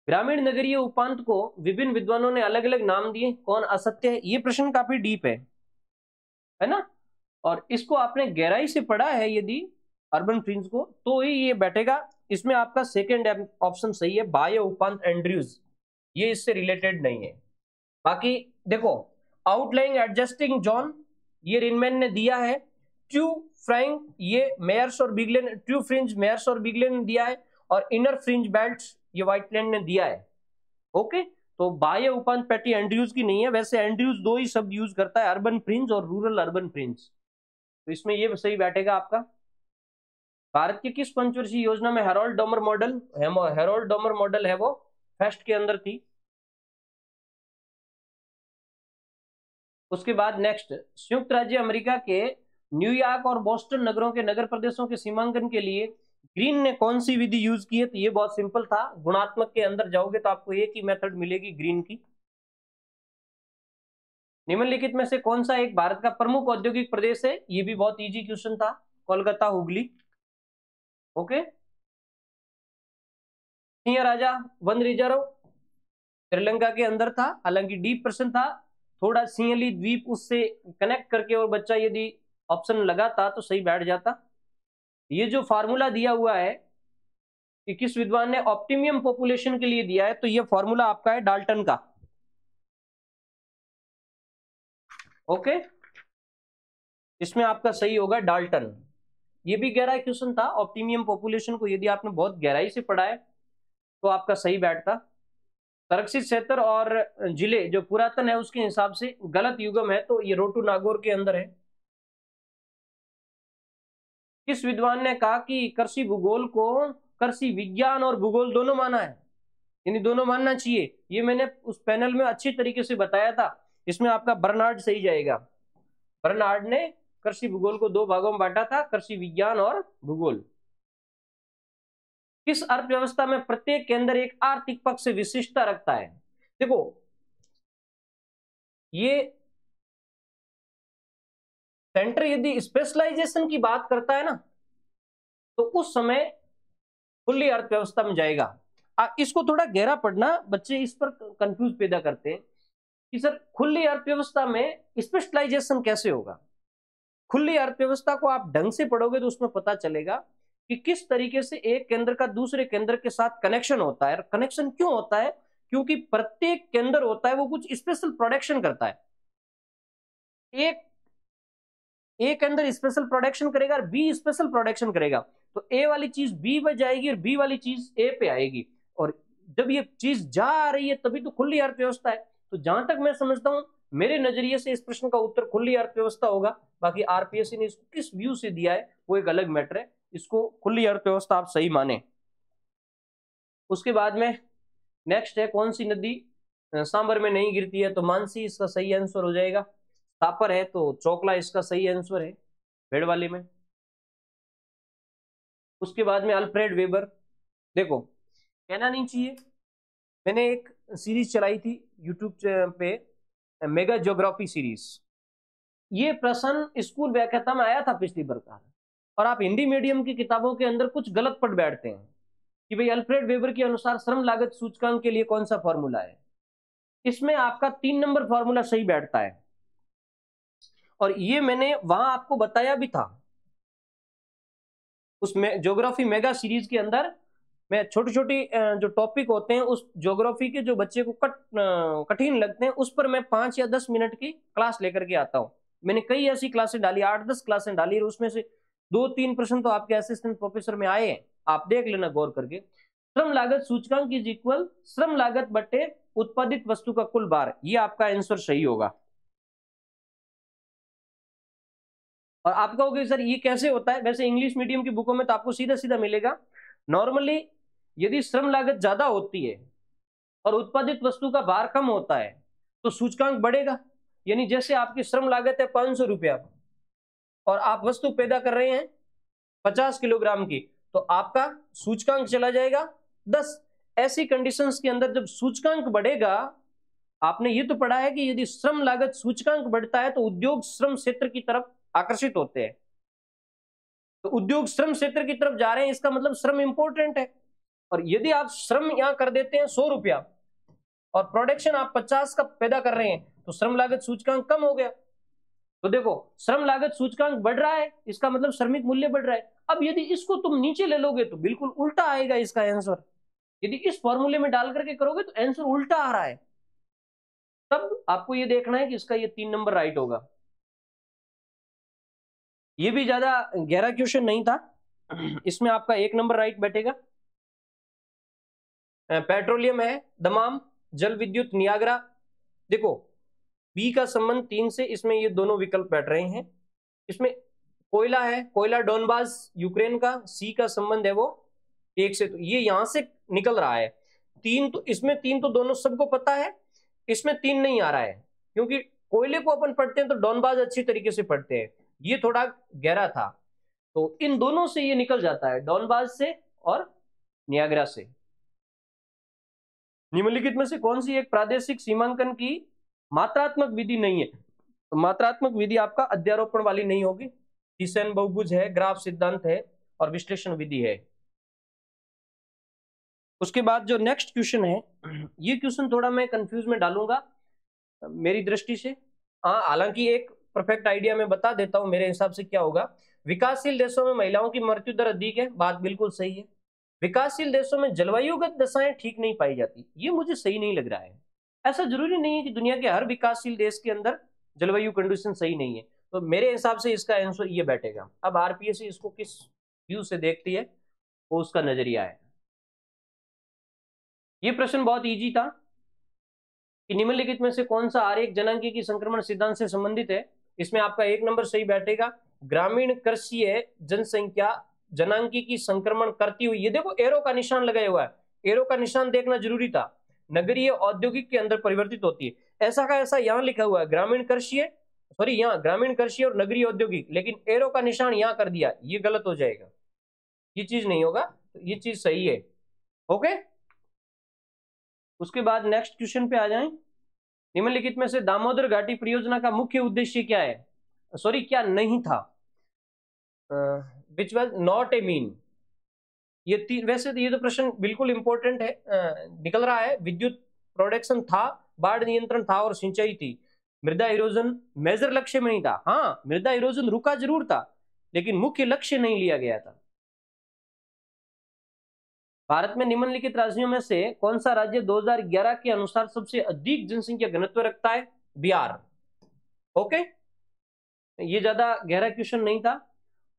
ग्रामीण नगरीय उपांत को विभिन्न विद्वानों ने अलग अलग नाम दिए, कौन असत्य है? ये प्रश्न काफी डीप है ना, और इसको आपने गहराई से पढ़ा है यदि अर्बन फ्रिंज को, तो ही ये बैठेगा। इसमें आपका सेकेंड ऑप्शन सही है, बाह्य उपांत एंड्रयूज, ये इससे रिलेटेड नहीं है। बाकी देखो, आउटलाइंग एडजस्टिंग जोन ये रिनमैन ने दिया है, ट्रू फ्रैंक ये मेयर्स और बिगलेन, ट्रू फ्रिंज मेयर्स और बिगलेन ने दिया है, और इनर फ्रिंज बेल्ट ये व्हाइटलैंड ने दिया है। ओके, तो बाह्य उपांत पैटी एंड्रयूज की नहीं है। वैसे एंड्रयूज 2 ही शब्द यूज करता है, अर्बन फ्रिंज और रूरल अर्बन फ्रिंज, तो इसमें ये सही बैठेगा आपका। भारत की किस पंचवर्षीय योजना में Harold Domar model, Harold Domar model है वो फर्स्ट के अंदर थी। उसके बाद नेक्स्ट, संयुक्त राज्य अमेरिका के न्यूयॉर्क और बोस्टन नगरों के नगर प्रदेशों के सीमांकन के लिए ग्रीन ने कौन सी विधि यूज की है? तो ये बहुत सिंपल था, गुणात्मक के अंदर जाओगे तो आपको एक ही मेथड मिलेगी ग्रीन की। निम्नलिखित में से कौन सा एक भारत का प्रमुख औद्योगिक प्रदेश है? ये भी बहुत इजी क्वेश्चन था, कोलकाता हुगली। ओके, सिंह राजा वन रिजर्व श्रीलंका के अंदर था, हालांकि डीप प्रश्न था, थोड़ा सिंहली द्वीप उससे कनेक्ट करके और बच्चा यदि ऑप्शन लगाता तो सही बैठ जाता। ये जो फार्मूला दिया हुआ है कि किस विद्वान ने ऑप्टिमियम पॉपुलेशन के लिए दिया है, तो ये फॉर्मूला आपका है डाल्टन का। ओके, इसमें आपका सही होगा डाल्टन। ये भी गहराई क्वेश्चन था, ऑप्टिमियम पॉपुलेशन को यदि आपने बहुत गहराई से पढ़ा है तो आपका सही बैठता। संरक्षित क्षेत्र और जिले जो पुरातन है उसके हिसाब से गलत युगम है, तो ये रोटू नागौर के अंदर है। किस विद्वान ने कहा कि कृषि भूगोल को कृषि विज्ञान और भूगोल दोनों माना है, यानी दोनों मानना चाहिए? ये मैंने उस पैनल में अच्छी तरीके से बताया था। इसमें आपका बर्नार्ड सही जाएगा। बर्नार्ड ने कृषि भूगोल को 2 भागों में बांटा था, कृषि विज्ञान और भूगोल। किस अर्थव्यवस्था में प्रत्येक केंद्र एक आर्थिक पक्ष से विशिष्टता रखता है? देखो, ये सेंटर यदि स्पेशलाइजेशन की बात करता है ना, तो उस समय खुली अर्थव्यवस्था में जाएगा। इसको थोड़ा गहरा पढ़ना, बच्चे इस पर कंफ्यूज पैदा करते हैं कि सर खुली अर्थव्यवस्था में स्पेशलाइजेशन कैसे होगा। खुली अर्थव्यवस्था को आप ढंग से पढ़ोगे तो उसमें पता चलेगा कि किस तरीके से एक केंद्र का दूसरे केंद्र के साथ कनेक्शन होता है। कनेक्शन क्यों होता है? क्योंकि प्रत्येक केंद्र होता है वो कुछ स्पेशल प्रोडक्शन करता है। एक केंद्र स्पेशल प्रोडक्शन करेगा और बी स्पेशल प्रोडक्शन करेगा, तो ए वाली चीज बी पे जाएगी और बी वाली चीज ए पे आएगी, और जब ये चीज जा रही है तभी तो खुली अर्थव्यवस्था है। तो जहां तक मैं समझता हूं, मेरे नजरिए से इस प्रश्न का उत्तर खुली अर्थव्यवस्था होगा। बाकी आरपीएससी ने इसको किस व्यू से दिया है वो एक अलग मैटर है, इसको खुली अर्थव्यवस्था आप सही माने। उसके बाद में नेक्स्ट है, कौन सी नदी सांबर में नहीं गिरती है? तो मानसी इसका सही आंसर हो जाएगा। तापर है तो चोकला इसका सही आंसर है भेड़ वाली में। उसके बाद में अल्फ्रेड वेबर, देखो कहना नहीं चाहिए, मैंने एक सीरीज चलाई थी यूट्यूब पे, मेगा ज्योग्राफी सीरीज। ये प्रश्न स्कूल व्याख्याता में आया था पिछली बार, और आप हिंदी मीडियम की किताबों के अंदर कुछ गलत पढ़ बैठते हैं कि भाई अल्फ्रेड वेबर के अनुसार श्रम लागत सूचकांक के लिए कौन सा फॉर्मूला है। इसमें आपका 3 नंबर फॉर्मूला सही बैठता है, और ये मैंने वहां आपको बताया भी था उसमें ज्योग्राफी मेगा सीरीज के अंदर। मैं छोटी छोटी जो टॉपिक होते हैं उस ज्योग्राफी के जो बच्चे को कठिन लगते हैं उस पर मैं 5 या 10 मिनट की क्लास लेकर के आता हूं। मैंने कई ऐसी क्लासें डाली, 8-10 क्लासें डाली, और उसमें से 2-3 प्रश्न तो आपके असिस्टेंट प्रोफेसर में आए हैं, आप देख लेना गौर करके। श्रम लागत सूचकांक इज इक्वल श्रम लागत बटे उत्पादित वस्तु का कुल भार, ये आपका आंसर सही होगा। और आप कहोगे सर ये कैसे होता है, वैसे इंग्लिश मीडियम की बुकों में तो आपको सीधा सीधा मिलेगा। नॉर्मली यदि श्रम लागत ज्यादा होती है और उत्पादित वस्तु का भार कम होता है तो सूचकांक बढ़ेगा। यानी जैसे आपकी श्रम लागत है 500 रुपया और आप वस्तु पैदा कर रहे हैं 50 किलोग्राम की, तो आपका सूचकांक चला जाएगा 10। ऐसी कंडीशंस के अंदर जब सूचकांक बढ़ेगा, आपने ये तो पढ़ा है कि यदि श्रम लागत सूचकांक बढ़ता है तो उद्योग श्रम क्षेत्र की तरफ आकर्षित होते हैं। तो उद्योग श्रम क्षेत्र की तरफ जा रहे हैं, इसका मतलब श्रम इंपॉर्टेंट है। और यदि आप श्रम यहां कर देते हैं 100 रुपया और प्रोडक्शन आप 50 का पैदा कर रहे हैं, तो श्रम लागत सूचकांक कम हो गया। तो देखो श्रम लागत सूचकांक बढ़ रहा है, इसका मतलब श्रमिक मूल्य बढ़ रहा है। अब यदि इसको तुम नीचे ले लोगे तो बिल्कुल उल्टा आएगा इसका आंसर। यदि इस फॉर्मूले में डाल करके करोगे तो आंसर उल्टा आ रहा है। तब आपको ये देखना है कि इसका ये 3 नंबर राइट होगा। ये भी ज्यादा गहरा क्वेश्चन नहीं था, इसमें आपका 1 नंबर राइट बैठेगा। पेट्रोलियम है दमाम, जल विद्युत नियाग्रा। देखो बी का संबंध 3 से, इसमें ये दोनों विकल्प बैठ रहे हैं। इसमें कोयला है, कोयला डोनबास यूक्रेन का, सी का संबंध है वो 1 से, तो ये यहां से निकल रहा है। 3 तो इसमें 3 तो दोनों सबको पता है, इसमें 3 नहीं आ रहा है क्योंकि कोयले को अपन पढ़ते हैं तो डोनबास अच्छी तरीके से पढ़ते हैं, ये थोड़ा गहरा था। तो इन दोनों से ये निकल जाता है, डोनबास से और नियाग्रा से। निम्नलिखित में से कौन सी एक प्रादेशिक सीमांकन की मात्रात्मक विधि नहीं है? तो मात्रात्मक विधि आपका अध्यारोपण वाली नहीं होगी, थिसन बहुभुज है, ग्राफ सिद्धांत है और विश्लेषण विधि है। उसके बाद जो नेक्स्ट क्वेश्चन है, ये क्वेश्चन थोड़ा मैं कंफ्यूज में डालूंगा मेरी दृष्टि से। हाँ, हालांकि एक परफेक्ट आइडिया मैं बता देता हूं मेरे हिसाब से क्या होगा। विकासशील देशों में महिलाओं की मृत्यु दर अधिक है, बात बिल्कुल सही है। विकासशील देशों में जलवायुगत दशाएं ठीक नहीं पाई जाती, ये मुझे सही नहीं लग रहा है। ऐसा जरूरी नहीं है कि दुनिया के हर विकासशील देश के अंदर जलवायु कंडीशन सही नहीं है, तो मेरे हिसाब से इसका आंसर ये बैठेगा। अब आरपीएससी इसको किस व्यू से देखती है वो उसका नजरिया है। ये प्रश्न बहुत इजी था कि निम्नलिखित में से कौन सा आरेख जनांकी संक्रमण सिद्धांत से संबंधित है? इसमें आपका 1 नंबर सही बैठेगा। ग्रामीण कृषि जनसंख्या जनांकी संक्रमण करती हुई, ये देखो एरो का निशान लगाया हुआ है, एरो का निशान देखना जरूरी था। नगरीय औद्योगिक के अंदर परिवर्तित होती है, ऐसा का ऐसा यहां लिखा हुआ है ग्रामीण कृषि, सॉरी यहाँ ग्रामीण कृषि और नगरीय औद्योगिक, लेकिन एरो का निशान यहां कर दिया, ये गलत हो जाएगा, ये चीज नहीं होगा, तो ये चीज सही है। ओके, उसके बाद नेक्स्ट क्वेश्चन पे आ जाएं। निम्नलिखित में से दामोदर घाटी परियोजना का मुख्य उद्देश्य क्या है? सॉरी क्या नहीं था, which was not a mean. ये वैसे तो ये तो प्रश्न बिल्कुल इंपॉर्टेंट है, निकल रहा है। विद्युत प्रोडक्शन था, बाढ़ नियंत्रण था और सिंचाई थी। मृदा इरोजन मेजर लक्ष्य में नहीं था। हाँ, मृदा इरोजन रुका जरूर था लेकिन मुख्य लक्ष्य नहीं लिया गया था। भारत में निम्नलिखित राज्यों में से कौन सा राज्य 2011 के अनुसार सबसे अधिक जनसंख्या घनत्व रखता है? बिहार। ओके, ये ज्यादा गहरा क्वेश्चन नहीं था।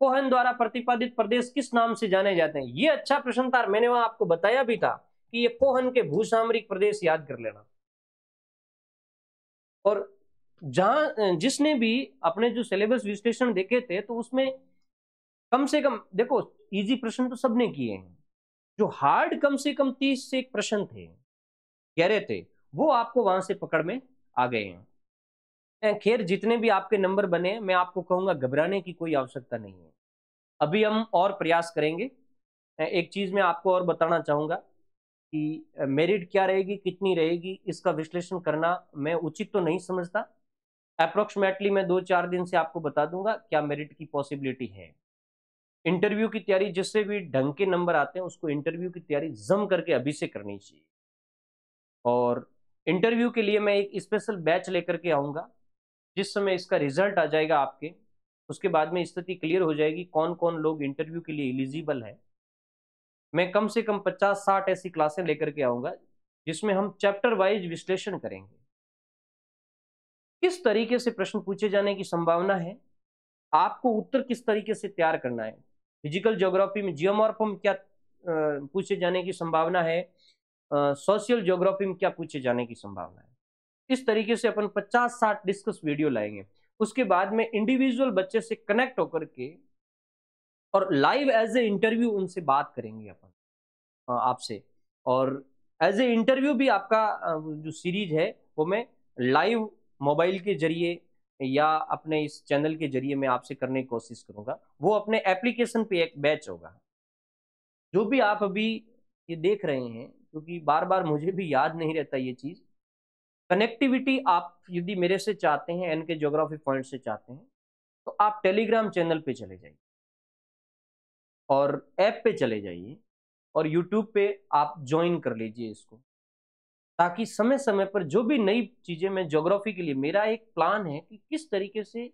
कोहन द्वारा प्रतिपादित प्रदेश किस नाम से जाने जाते हैं? ये अच्छा प्रश्न था, मैंने वहां आपको बताया भी था कि ये कोहन के भूसामरिक प्रदेश याद कर लेना। और जहां जिसने भी अपने जो सिलेबस विश्लेषण देखे थे तो उसमें कम से कम देखो इजी प्रश्न तो सबने किए हैं, जो हार्ड कम से कम 30 से एक प्रश्न थे, कह रहे थे, वो आपको वहां से पकड़ में आ गए हैं। खैर जितने भी आपके नंबर बने हैं, मैं आपको कहूंगा घबराने की कोई आवश्यकता नहीं है। अभी हम और प्रयास करेंगे। एक चीज मैं आपको और बताना चाहूंगा कि मेरिट क्या रहेगी, कितनी रहेगी, इसका विश्लेषण करना मैं उचित तो नहीं समझता। अप्रोक्सीमेटली मैं 2-4 दिन से आपको बता दूंगा क्या मेरिट की पॉसिबिलिटी है। इंटरव्यू की तैयारी, जिससे भी ढंग के नंबर आते हैं उसको इंटरव्यू की तैयारी जम करके अभी से करनी चाहिए। और इंटरव्यू के लिए मैं एक स्पेशल बैच लेकर के आऊंगा। जिस समय इसका रिजल्ट आ जाएगा आपके, उसके बाद में स्थिति क्लियर हो जाएगी कौन कौन लोग इंटरव्यू के लिए एलिजिबल है। मैं कम से कम 50-60 ऐसी क्लासें लेकर के आऊंगा जिसमें हम चैप्टर वाइज विश्लेषण करेंगे। किस तरीके से प्रश्न पूछे जाने की संभावना है, आपको उत्तर किस तरीके से तैयार करना है। फिजिकल ज्योग्राफी में जियोमॉर्फ में क्या पूछे जाने की संभावना है, सोशल ज्योग्राफी में क्या पूछे जाने की संभावना है। इस तरीके से अपन 50-60 डिस्कस वीडियो लाएंगे। उसके बाद में इंडिविजुअल बच्चे से कनेक्ट होकर के और लाइव एज ए इंटरव्यू उनसे बात करेंगे अपन आपसे। और एज ए इंटरव्यू भी आपका जो सीरीज है वो मैं लाइव मोबाइल के जरिए या अपने इस चैनल के जरिए मैं आपसे करने की कोशिश करूंगा। वो अपने एप्लीकेशन पे एक बैच होगा। जो भी आप अभी ये देख रहे हैं, क्योंकि बार बार मुझे भी याद नहीं रहता ये चीज, कनेक्टिविटी आप यदि मेरे से चाहते हैं, एन के ज्योग्राफी पॉइंट से चाहते हैं, तो आप टेलीग्राम चैनल पे चले जाइए और ऐप पे चले जाइए और यूट्यूब पे आप ज्वाइन कर लीजिए इसको, ताकि समय समय पर जो भी नई चीजें मैं ज्योग्राफी के लिए, मेरा एक प्लान है कि किस तरीके से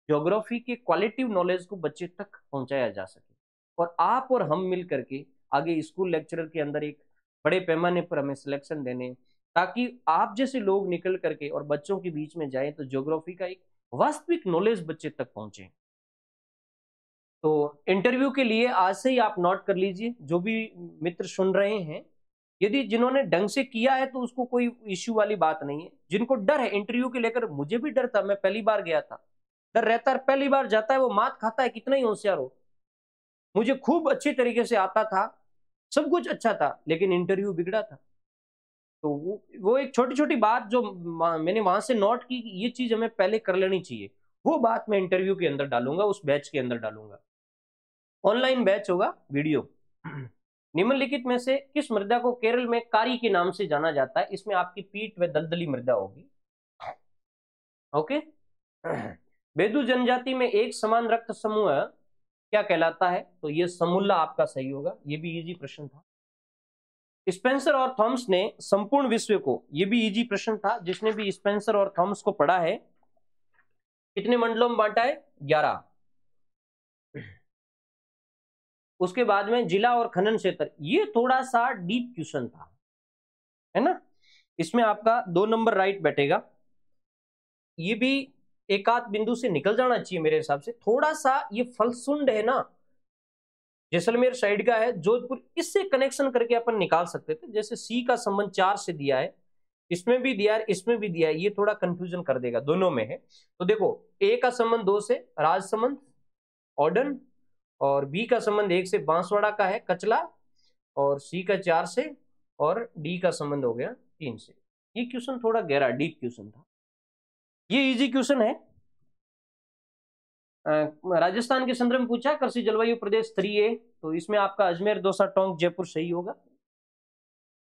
ज्योग्राफी के क्वालिटिव नॉलेज को बच्चे तक पहुंचाया जा सके और आप और हम मिल करके आगे स्कूल लेक्चरर के अंदर एक बड़े पैमाने पर हमें सिलेक्शन देने, ताकि आप जैसे लोग निकल करके और बच्चों के बीच में जाएं तो ज्योग्राफी का एक वास्तविक नॉलेज बच्चे तक पहुंचे। तो इंटरव्यू के लिए आज से ही आप नोट कर लीजिए, जो भी मित्र सुन रहे हैं, यदि जिन्होंने ढंग से किया है तो उसको कोई इश्यू वाली बात नहीं है। जिनको डर है इंटरव्यू के लेकर, मुझे भी डर था, मैं पहली बार गया था, डर रहता है, पहली बार जाता है वो मात खाता है कितना ही होशियार हो। मुझे खूब अच्छे तरीके से आता था, सब कुछ अच्छा था, लेकिन इंटरव्यू बिगड़ा था। तो वो एक छोटी छोटी बात जो मैंने वहां से नोट की, ये चीज हमें पहले कर लेनी चाहिए, वो बात मैं इंटरव्यू के अंदर डालूंगा, उस बैच के अंदर डालूंगा। ऑनलाइन बैच होगा वीडियो। निम्नलिखित में से किस मृदा को केरल में कारी के नाम से जाना जाता है। इसमें आपकी पीठ व दलदली मृदा होगी। ओके। बेदू जनजाति में एक समान रक्त समूह क्या कहलाता है, तो ये समुल्ला आपका सही होगा। ये भी इजी प्रश्न था। स्पेंसर और थॉमस ने संपूर्ण विश्व को, ये भी इजी प्रश्न था, जिसने भी स्पेंसर और थॉमस को पढ़ा है, कितने मंडलों में बांटा है, 11। उसके बाद में जिला और खनन क्षेत्र, ये थोड़ा सा डीप क्वेश्चन था, है ना, इसमें आपका 2 नंबर राइट बैठेगा। ये भी एक आध बिंदु से निकल जाना चाहिए मेरे हिसाब से। थोड़ा सा ये फलसुंड है ना, जैसलमेर साइड का है, जोधपुर, इससे कनेक्शन करके अपन निकाल सकते थे। जैसे सी का संबंध 4 से दिया है, इसमें भी दिया है, इसमें भी दिया है, ये थोड़ा कंफ्यूजन कर देगा, दोनों में है। तो देखो, ए का संबंध 2 से राजसमंद ऑर्डन, और बी का संबंध 1 से बांसवाड़ा का है कचला, और सी का 4 से, और डी का संबंध हो गया 3 से। ये क्वेश्चन थोड़ा गहरा डीप क्वेश्चन था, ये इजी क्वेश्चन है। राजस्थान के संदर्भ में पूछा, कृषि जलवायु प्रदेश 3A, तो इसमें आपका अजमेर, दौसा, टोंक, जयपुर सही होगा।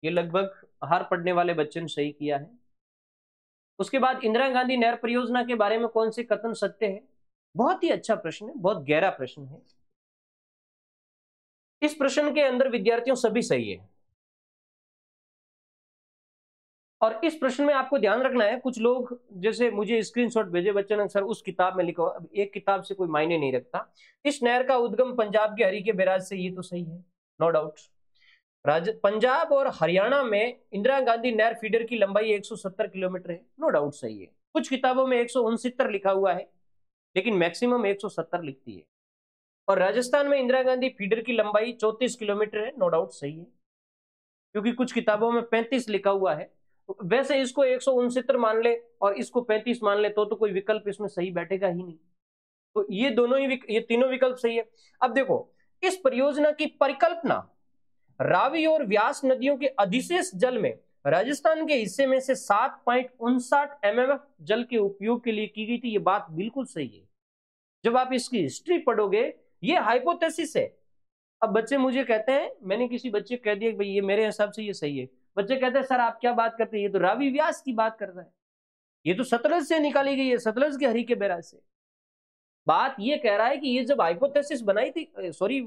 ये लगभग हर पढ़ने वाले बच्चे ने सही किया है। उसके बाद इंदिरा गांधी नहर परियोजना के बारे में कौन से कथन सत्य है। बहुत ही अच्छा प्रश्न है, बहुत गहरा प्रश्न है। इस प्रश्न के अंदर विद्यार्थियों सभी सही है। और इस प्रश्न में आपको ध्यान रखना है, कुछ लोग जैसे मुझे स्क्रीनशॉट भेजे बच्चों ने, सर उस किताब में लिखा, अब एक किताब से कोई मायने नहीं रखता। इस नहर का उद्गम पंजाब के हरी के बैराज से, ये तो सही है, नो डाउट। पंजाब और हरियाणा में इंदिरा गांधी नहर फीडर की लंबाई 170 किलोमीटर है, नो डाउट सही है। कुछ किताबों में 169 लिखा हुआ है, लेकिन मैक्सिमम 170 लिखती है। और राजस्थान में इंदिरा गांधी फीडर की लंबाई 34 किलोमीटर है, नो डाउट सही है, क्योंकि कुछ किताबों में 35 लिखा हुआ है। वैसे इसको 169 मान ले और इसको 35 मान ले तो कोई विकल्प इसमें सही बैठेगा ही नहीं। तो ये दोनों ही ये तीनों विकल्प सही है। अब देखो, इस परियोजना की परिकल्पना रावी और व्यास नदियों के अधिशेष जल में राजस्थान के हिस्से में से 7.59 MMF जल के उपयोग के लिए की गई थी। ये बात बिल्कुल सही है। जब आप इसकी हिस्ट्री पढ़ोगे, ये हाइपोथेसिस है। अब बच्चे मुझे कहते हैं, मैंने किसी बच्चे को कह दिया कि भाई ये मेरे हिसाब से ये सही है, बच्चे कहते हैं सर आप क्या बात करते हैं, ये तो रावी व्यास की बात कर रहा है, ये तो सतलज से निकाली गई है, सतलज के हरी के बैराज से। बात ये कह रहा है कि ये जब हाइपोथेसिस बनाई थी, सॉरी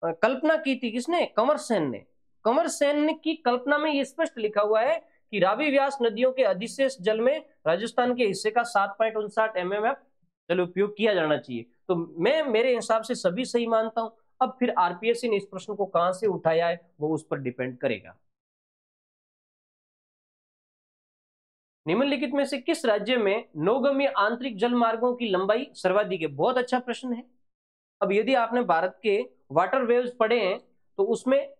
कल्पना की थी किसने, कंवर सेन ने। कंवर सेन की कल्पना में ये स्पष्ट लिखा हुआ है कि रावी व्यास नदियों के अधिशेष जल में राजस्थान के हिस्से का 7.59 MMF जल उपयोग किया जाना चाहिए। तो मैं मेरे हिसाब से सभी सही मानता हूं। अब फिर आरपीएससी ने इस प्रश्न को कहां से उठाया है वो उस पर डिपेंड करेगा। निम्नलिखित में से किस राज्य में नौगम्य आंतरिक जल मार्गों की लंबाई सर्वाधिक है? बहुत अच्छा प्रश्न है। अब यदि आपने भारत के वाटर वेव्स पढ़े हैं तो उसमें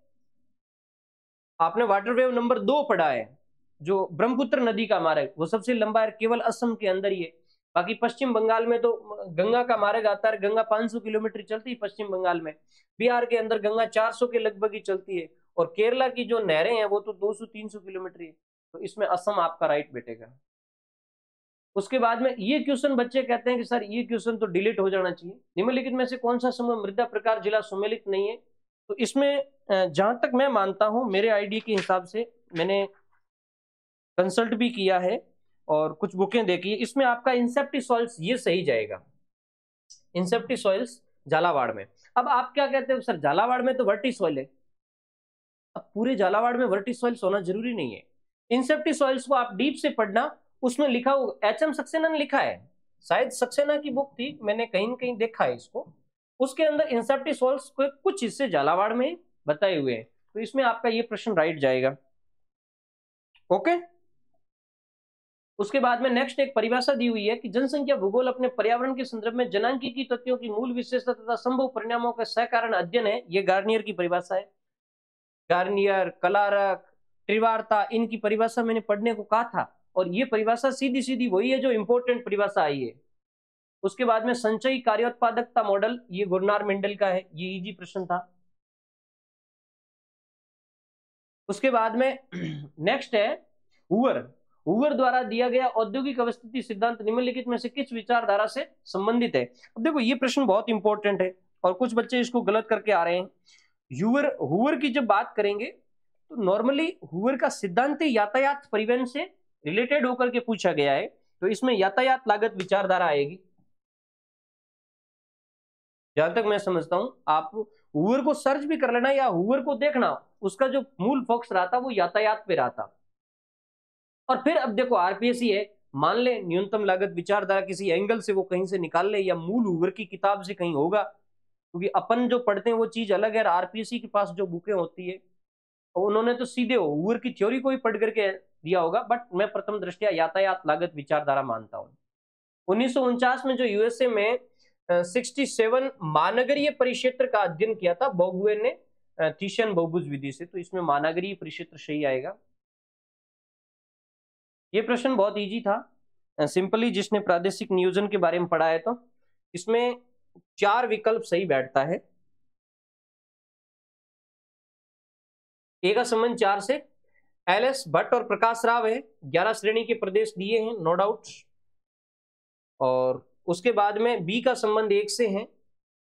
आपने वाटर वेव नंबर 2 पढ़ा है, जो ब्रह्मपुत्र नदी का मार्ग, वो सबसे लंबा है, केवल असम के अंदर ही है। बाकी पश्चिम बंगाल में तो गंगा का मार्ग आता है, गंगा 500 किलोमीटर चलती है पश्चिम बंगाल में। बिहार के अंदर गंगा 400 के लगभग ही चलती है, और केरला की जो नहरें हैं वो तो 200-300 किलोमीटर है। तो इसमें असम आपका राइट बैठेगा। उसके बाद में ये क्वेश्चन बच्चे कहते हैं कि सर ये क्वेश्चन तो डिलीट हो जाना चाहिए। निम्नलिखित में से कौन सा समूह मृदा प्रकार जिला सम्मिलित नहीं है? तो इसमें जहां तक मैं मानता हूं, मेरे आईडी के हिसाब से मैंने कंसल्ट भी किया है और कुछ बुकें देखी है, इसमें आपका इंसेप्टिसॉइल्स ये सही जाएगा, इंसेप्टिसॉइल्स झालावाड़ में। अब आप क्या कहते हो सर झालावाड़ में तो वर्टिसॉइल है। अब पूरे झालावाड़ में वर्टिसॉइल्स होना जरूरी नहीं है। इंसेप्टिसॉइल्स को आप डीप से पढ़ना, उसमें लिखा हो, एचएम सक्सेना ने लिखा है, शायद सक्सेना की बुक थी, मैंने कहीं न कहीं देखा है इसको, उसके अंदर इंसेप्टिसॉइल्स के कुछ हिस्से झालावाड़ में बताए हुए हैं। तो इसमें आपका ये प्रश्न राइट जाएगा। ओके। उसके बाद में नेक्स्ट एक परिभाषा दी हुई है कि जनसंख्या भूगोल अपने पर्यावरण के संदर्भ में जनांकीय तथ्यों की मूल विशेषता तथा संभव परिणामों का सहकारण अध्ययन है। ये गार्नियर की परिभाषा है। गार्नियर, कलारक, त्रिवार्ता, इनकी परिभाषा मैंने पढ़ने को कहा था, और ये परिभाषा सीधी सीधी वही है जो इंपोर्टेंट परिभाषा आई है। उसके बाद में संचयी कार्योत्पादकता मॉडल, ये गुरनार मेंडल का है, ये इजी प्रश्न था। उसके बाद में नेक्स्ट है हूवर। हूवर द्वारा दिया गया औद्योगिक अवस्थिति सिद्धांत निम्नलिखित में से किस विचारधारा से संबंधित है? अब देखो ये प्रश्न बहुत इंपॉर्टेंट है और कुछ बच्चे इसको गलत करके आ रहे हैं। हूवर की जब बात करेंगे तो नॉर्मली हूवर का सिद्धांत यातायात परिवहन से रिलेटेड होकर के पूछा गया है, तो इसमें यातायात लागत विचारधारा आएगी जहां तक मैं समझता हूं। आप हूवर को सर्च भी कर लेना या हूवर को देखना, उसका जो मूल फोकस रहा था वो यातायात पे रहा था। और फिर अब देखो आरपीएससी है, मान ले न्यूनतम लागत विचारधारा किसी एंगल से वो कहीं से निकाल ले या मूल हूवर की किताब से कहीं होगा, क्योंकि अपन जो पढ़ते हैं वो चीज अलग है। आरपीएससी के पास जो बुकें होती है उन्होंने तो सीधे हूवर की थ्योरी को ही पढ़ करके दिया होगा, बट मैं प्रथम दृष्टया यातायात लागत विचारधारा मानता हूं। 1949 में जो यूएसए में 67 महानगरीय परिक्षेत्र का अध्ययन किया था बोगुएन ने थीशियन बहुभुज विधि से, तो इसमें महानगरीय परिक्षेत्र सही आएगा। ये प्रश्न बहुत इजी था, सिंपली जिसने प्रादेशिक नियोजन के बारे में पढ़ा है तो इसमें 4 विकल्प सही बैठता है। ए का संबंध 4 से, एलएस भट्ट और प्रकाश राव है, 11 श्रेणी के प्रदेश दिए हैं नो डाउट। और उसके बाद में बी का संबंध 1 से है,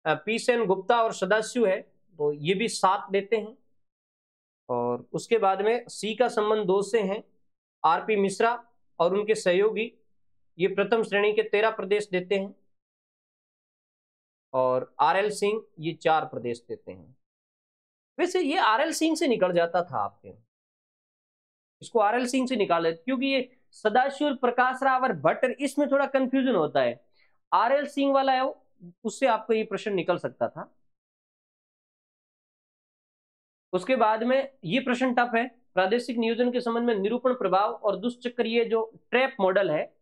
पी सेन गुप्ता और सदाशिव है, तो ये भी 7 देते हैं। और उसके बाद में सी का संबंध 2 से है, आरपी मिश्रा और उनके सहयोगी, ये प्रथम श्रेणी के 13 प्रदेश देते हैं। और आरएल सिंह ये 4 प्रदेश देते हैं। वैसे ये आरएल सिंह से निकल जाता था आपके, इसको आरएल सिंह से निकाले, क्योंकि ये सदाशिव, प्रकाश राव और भट्ट, इसमें थोड़ा कंफ्यूजन होता है। आरएल सिंह वाला है उससे आपको ये प्रश्न निकल सकता था। उसके बाद में ये प्रश्न टफ है, प्रादेशिक नियोजन के संबंध में निरूपण प्रभाव और दुष्चक्र, ये जो ट्रैप मॉडल है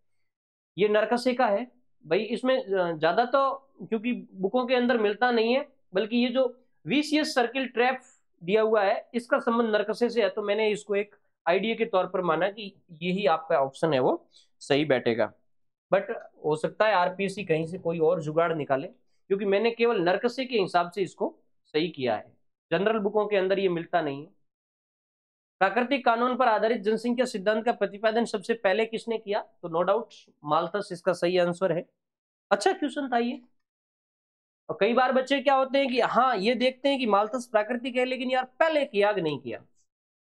ये नरकसे का है। भाई इसमें ज्यादा तो क्योंकि बुकों के अंदर मिलता नहीं है, बल्कि ये जो विशियस सर्किल ट्रैप दिया हुआ है इसका संबंध नरकसे से है, तो मैंने इसको एक आइडिया के तौर पर माना कि यही आपका ऑप्शन है वो सही बैठेगा। बट हो सकता है आरपीएससी कहीं से कोई और जुगाड़ निकाले, क्योंकि मैंने केवल नरकसे के हिसाब से इसको सही किया है, जनरल बुकों के अंदर ये मिलता नहीं है। प्राकृतिक कानून पर आधारित जनसंख्या सिद्धांत का प्रतिपादन सबसे पहले किसने किया? तो नो डाउट माल्थस इसका सही आंसर है। अच्छा क्वेश्चन था ये। और कई बार बच्चे क्या होते हैं कि हाँ ये देखते हैं कि माल्थस प्राकृतिक है, लेकिन यार पहले किया कि नहीं किया।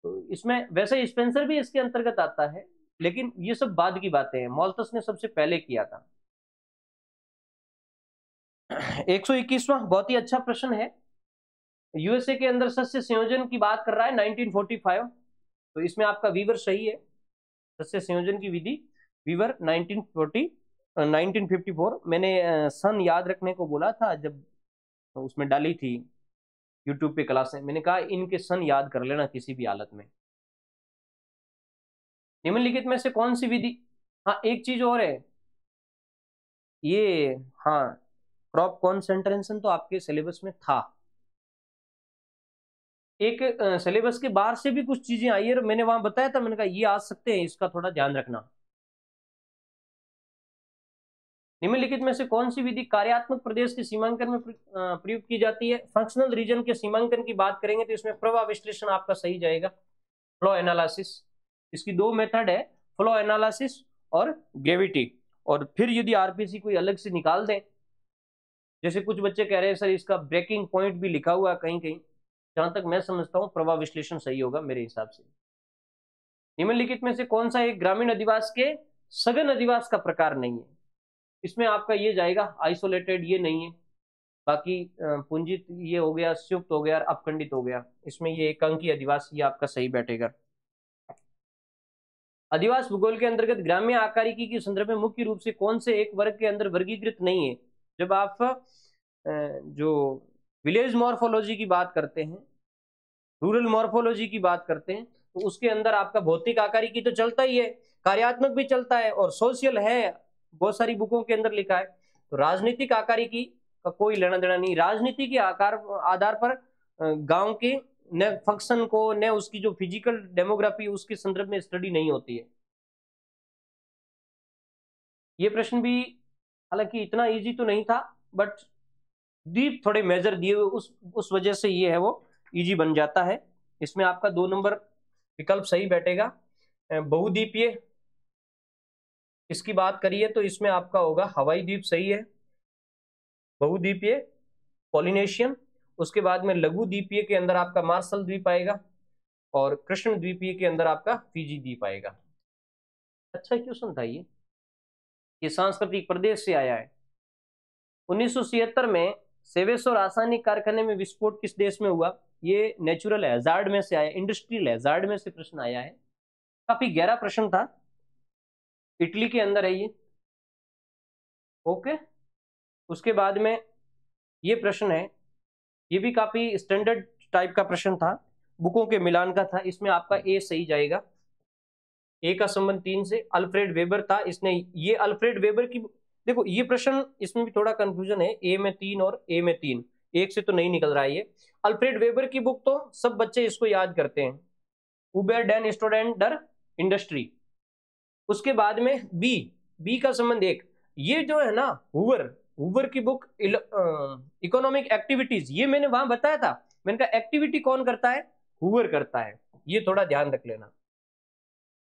तो इसमें वैसे स्पेंसर भी इसके अंतर्गत आता है, लेकिन ये सब बाद की बातें हैं। माल्थस ने सबसे पहले किया था। 121वां बहुत ही अच्छा प्रश्न है। यूएसए के अंदर सस्य संयोजन की बात कर रहा है 1945। तो इसमें आपका वीवर सही है। सस्य संयोजन की विधि वीवर 1954। मैंने सन याद रखने को बोला था जब उसमें डाली थी यूट्यूब पे क्लास में, मैंने कहा इनके सन याद कर लेना किसी भी हालत में। निम्नलिखित में से कौन सी विधि, हाँ एक चीज और है ये, हाँ क्रॉप कॉन्सेंट्रेशन तो आपके सिलेबस में था। एक सिलेबस के बाहर से भी कुछ चीजें आई है, मैंने वहां बताया था, मैंने कहा ये आ सकते हैं, इसका थोड़ा ध्यान रखना। निम्नलिखित में से कौन सी विधि कार्यात्मक प्रदेश के सीमांकन में प्रयुक्त की जाती है? फंक्शनल रीजन के सीमांकन की बात करेंगे तो इसमें प्रवाह विश्लेषण आपका सही जाएगा, फ्लो एनालिसिस। इसकी दो मेथड है, फ्लो एनालिसिस और ग्रेविटी। और फिर यदि आरपीसी कोई अलग से निकाल दें, जैसे कुछ बच्चे कह रहे हैं सर इसका ब्रेकिंग पॉइंट भी लिखा हुआ है कहीं कहीं, जहां तक मैं समझता हूं प्रवाह विश्लेषण सही होगा मेरे हिसाब से। निम्नलिखित में से कौन सा एक ग्रामीण अधिवास के सघन अधिवास का प्रकार नहीं है? इसमें आपका ये जाएगा आइसोलेटेड, ये नहीं है। बाकी पुंजित ये हो गया, संयुक्त हो गया, अपखंडित हो गया। इसमें ये एकांकी अधिवास ये आपका सही बैठेगा। अधिवास भूगोल के अंतर्गत ग्राम्य आकारिकी के संदर्भ में मुख्य रूप से कौन से एक वर्ग के अंदर वर्गीकृत नहीं है? जब आप जो विलेज मॉर्फोलॉजी की बात करते हैं, रूरल मॉर्फोलॉजी की बात करते हैं, तो उसके अंदर आपका भौतिक आकारिकी तो चलता ही है, कार्यात्मक भी चलता है और सोशल है, बहुत सारी बुकों के अंदर लिखा है। तो राजनीतिक आकारिकी का कोई लेना देना नहीं। राजनीति के आधार पर गांव के न फंक्शन को, न उसकी जो फिजिकल डेमोग्राफी उसके संदर्भ में स्टडी नहीं होती है। ये प्रश्न भी हालांकि इतना इजी तो नहीं था, बट दीप थोड़े मेजर दिए हुए उस वजह से ये है वो इजी बन जाता है। इसमें आपका 2 नंबर विकल्प सही बैठेगा। बहुद्वीपीय इसकी बात करिए तो इसमें आपका होगा हवाई द्वीप सही है, बहुद्वीपीय पॉलिनेशियन। उसके बाद में लघु द्वीपीय के अंदर आपका मार्शल द्वीप आएगा और कृष्ण द्वीपीय के अंदर आपका फिजी द्वीप आएगा। अच्छा क्वेश्चन था ये सांस्कृतिक प्रदेश से आया है। 1976 में सेवेसो रासायनिक कारखाने में विस्फोट किस देश में हुआ? ये नेचुरल हैजार्ड में से आया, इंडस्ट्रियल हैजार्ड में से प्रश्न आया है। काफी गहरा प्रश्न था, इटली के अंदर है ये। ओके, उसके बाद में ये प्रश्न है, ये भी काफी स्टैंडर्ड टाइप का प्रश्न था, बुकों के मिलान का था। इसमें आपका ए सही जाएगा। ए का संबंध 3 से, अल्फ्रेड वेबर था इसने, ये अल्फ्रेड वेबर की, देखो ये प्रश्न इसमें भी थोड़ा कंफ्यूजन है, ए में 3 और ए में 3, एक से तो नहीं निकल रहा है ये। अल्फ्रेड वेबर की बुक तो सब बच्चे इसको याद करते हैं, उबेर डेन स्टूडेंट डर इंडस्ट्री। उसके बाद में बी का संबंध 1, ये जो है ना हुवर की बुक इकोनॉमिक एक्टिविटीज, ये मैंने वहां बताया था, मैंने कहा एक्टिविटी कौन करता है? हुवर करता है, ये थोड़ा ध्यान रख लेना।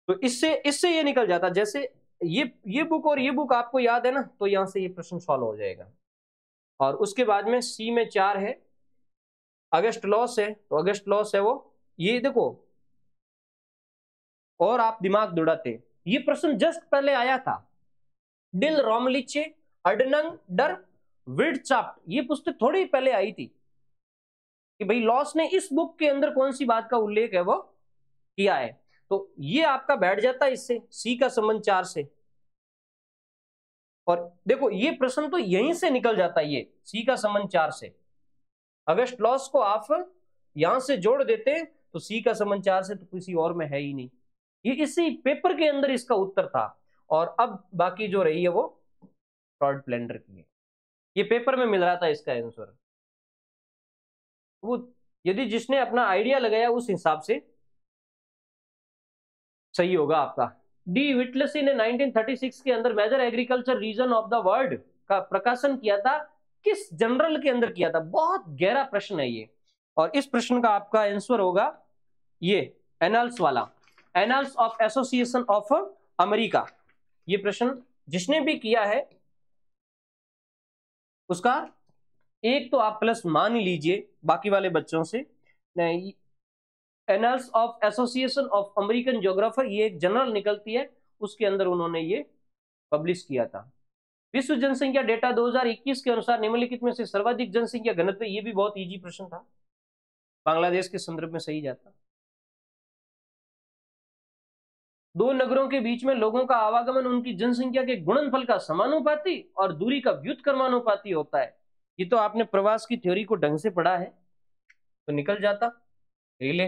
तो इससे ये निकल जाता, जैसे ये बुक और ये बुक आपको याद है ना, तो यहां से ये प्रश्न सॉल्व हो जाएगा। और उसके बाद में सी में 4 है, अगस्त लॉस है, तो अगस्त लॉस है वो, ये देखो और आप दिमाग दौड़ाते, ये प्रश्न जस्ट पहले आया था, डिल रोमलिचे अर्डनंग डर विर्टचाफ्ट, ये पुस्तक थोड़ी पहले आई थी कि भाई लॉस ने इस बुक के अंदर कौन सी बात का उल्लेख है वो किया है। तो ये आपका बैठ जाता है इससे, सी का संबंध 4 से। और देखो ये प्रश्न तो यहीं से निकल जाता है, ये सी का संबंध 4 से। अगस्त लॉस को आप यहां से जोड़ देते तो सी का संबंध 4 से, तो किसी और में है ही नहीं। ये इसी पेपर के अंदर इसका उत्तर था। और अब बाकी जो रही है वो फ्रॉड प्लेंडर की है, ये पेपर में मिल रहा था इसका आंसर। वो यदि जिसने अपना आइडिया लगाया उस हिसाब से सही होगा आपका। डी विटलेसी ने 1936 के अंदर major agriculture region of the world का प्रकाशन किया था, किस जनरल के अंदर किया था? बहुत गहरा प्रश्न है ये, और इस प्रश्न का आपका आंसर होगा ये एनाल्स वाला, annals of association of America, ये प्रश्न जिसने भी किया है उसका एक तो आप प्लस मान ही लीजिए बाकी वाले बच्चों से। Annals of association of American geographer, ये एक जनरल निकलती है, उसके अंदर उन्होंने ये पब्लिश किया था। विश्व जनसंख्या डेटा 2021 के अनुसार निम्नलिखित में से सर्वाधिक जनसंख्या घनत्व, ये भी बहुत इजी प्रश्न था, बांग्लादेश के संदर्भ में सही जाता। दो नगरों के बीच में लोगों का आवागमन उनकी जनसंख्या के गुणनफल का समानुपाती और दूरी का व्युत्क्रमानुपाती होता है। ये तो आपने प्रवास की थ्योरी को ढंग से पढ़ा है तो निकल जाता। रिले,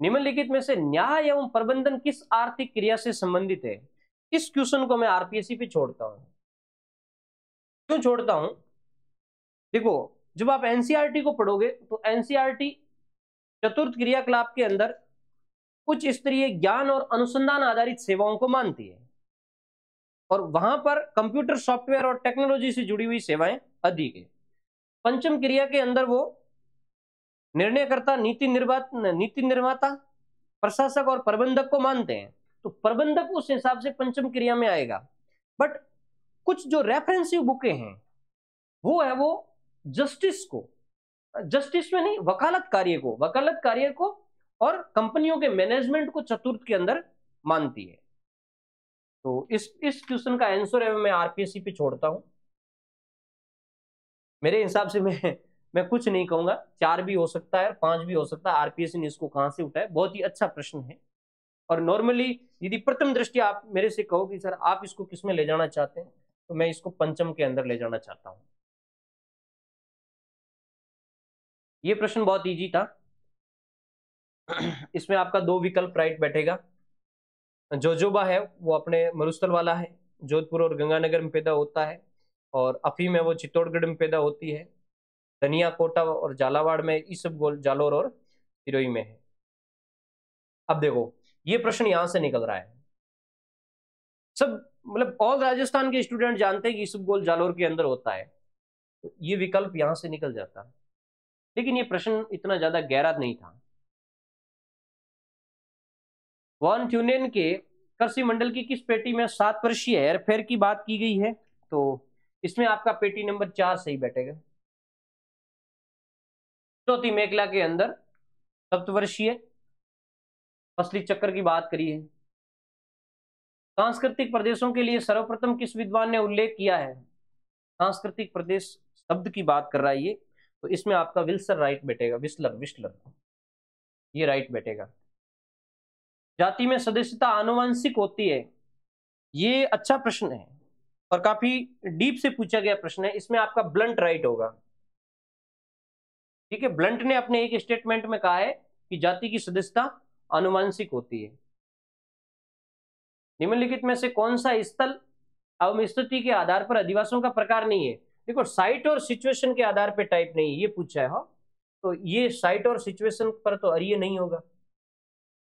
निम्नलिखित में से न्याय एवं प्रबंधन किस आर्थिक क्रिया से संबंधित है? इस क्वेश्चन को मैं आरपीएससी पे छोड़ता हूं। क्यों छोड़ता हूं? देखो, जब आप एनसीईआरटी को पढ़ोगे तो एनसीईआरटी चतुर्थ क्रियाकलाप के अंदर उच्च स्तरीय ज्ञान और अनुसंधान आधारित सेवाओं को मानती है, और वहां पर कंप्यूटर सॉफ्टवेयर और टेक्नोलॉजी से जुड़ी हुई सेवाएं अधिक है। पंचम क्रिया के अंदर वो निर्णयकर्ता, नीति निर्माता, प्रशासक और प्रबंधक को मानते हैं, तो प्रबंधक उस हिसाब से पंचम क्रिया में आएगा। बट कुछ जो रेफरेंसिव बुकें हैं वो है वो जस्टिस को, जस्टिस में नहीं, वकालत कार्य को और कंपनियों के मैनेजमेंट को चतुर्थ के अंदर मानती है। तो इस क्वेश्चन का आंसर है मैं आरपीएससी पे छोड़ता हूं। मेरे हिसाब से मैं कुछ नहीं कहूंगा, 4 भी हो सकता है, 5 भी हो सकता है। आरपीएससी ने इसको कहां से उठाया, बहुत ही अच्छा प्रश्न है। और नॉर्मली यदि प्रथम दृष्टि आप मेरे से कहो कि सर आप इसको किस में ले जाना चाहते हैं, तो मैं इसको पंचम के अंदर ले जाना चाहता हूं। ये प्रश्न बहुत इजी था, इसमें आपका 2 विकल्प राइट बैठेगा। जोजोबा है वो अपने मरुस्थल वाला है, जोधपुर और गंगानगर में पैदा होता है, और अफीम है वो चित्तौड़गढ़ में पैदा होती है। धनिया, कोटा और झालावाड़ में, ईसबगोल, जालोर और सिरोही में है। अब देखो ये प्रश्न यहां से निकल रहा है, सब मतलब ऑल राजस्थान के स्टूडेंट जानते हैं कि ईसबगोल जालोर के अंदर होता है, तो ये विकल्प यहां से निकल जाता है। लेकिन ये प्रश्न इतना ज्यादा गहरा नहीं था। वॉन ट्यूनेन के कृषि मंडल की किस पेटी में 7 वर्षीय हेरफेर की बात की गई है? तो इसमें आपका पेटी नंबर 4 सही बैठेगा। चौथी मेखला के अंदर सप्तवर्षीय फसली चक्र की बात करी है। सांस्कृतिक प्रदेशों के लिए सर्वप्रथम किस विद्वान ने उल्लेख किया है? सांस्कृतिक प्रदेश शब्द की बात कर रहा है ये, तो इसमें आपका विल्सर राइट बैठेगा, विस्लर ये राइट बैठेगा। जाति में सदस्यता आनुवंशिक होती है, ये अच्छा प्रश्न है और काफी डीप से पूछा गया प्रश्न है। इसमें आपका ब्लंट राइट होगा, ठीक है। ब्लंट ने अपने एक स्टेटमेंट में कहा है कि जाति की सदस्यता आनुवंशिक होती है। निम्नलिखित में से कौन सा स्थल एवं स्थिति के आधार पर अधिवासियों का प्रकार नहीं है? देखो, साइट और सिचुएशन के आधार पर टाइप नहीं है, ये पूछा है। हाँ, तो ये साइट और सिचुएशन पर तो अरिय नहीं होगा,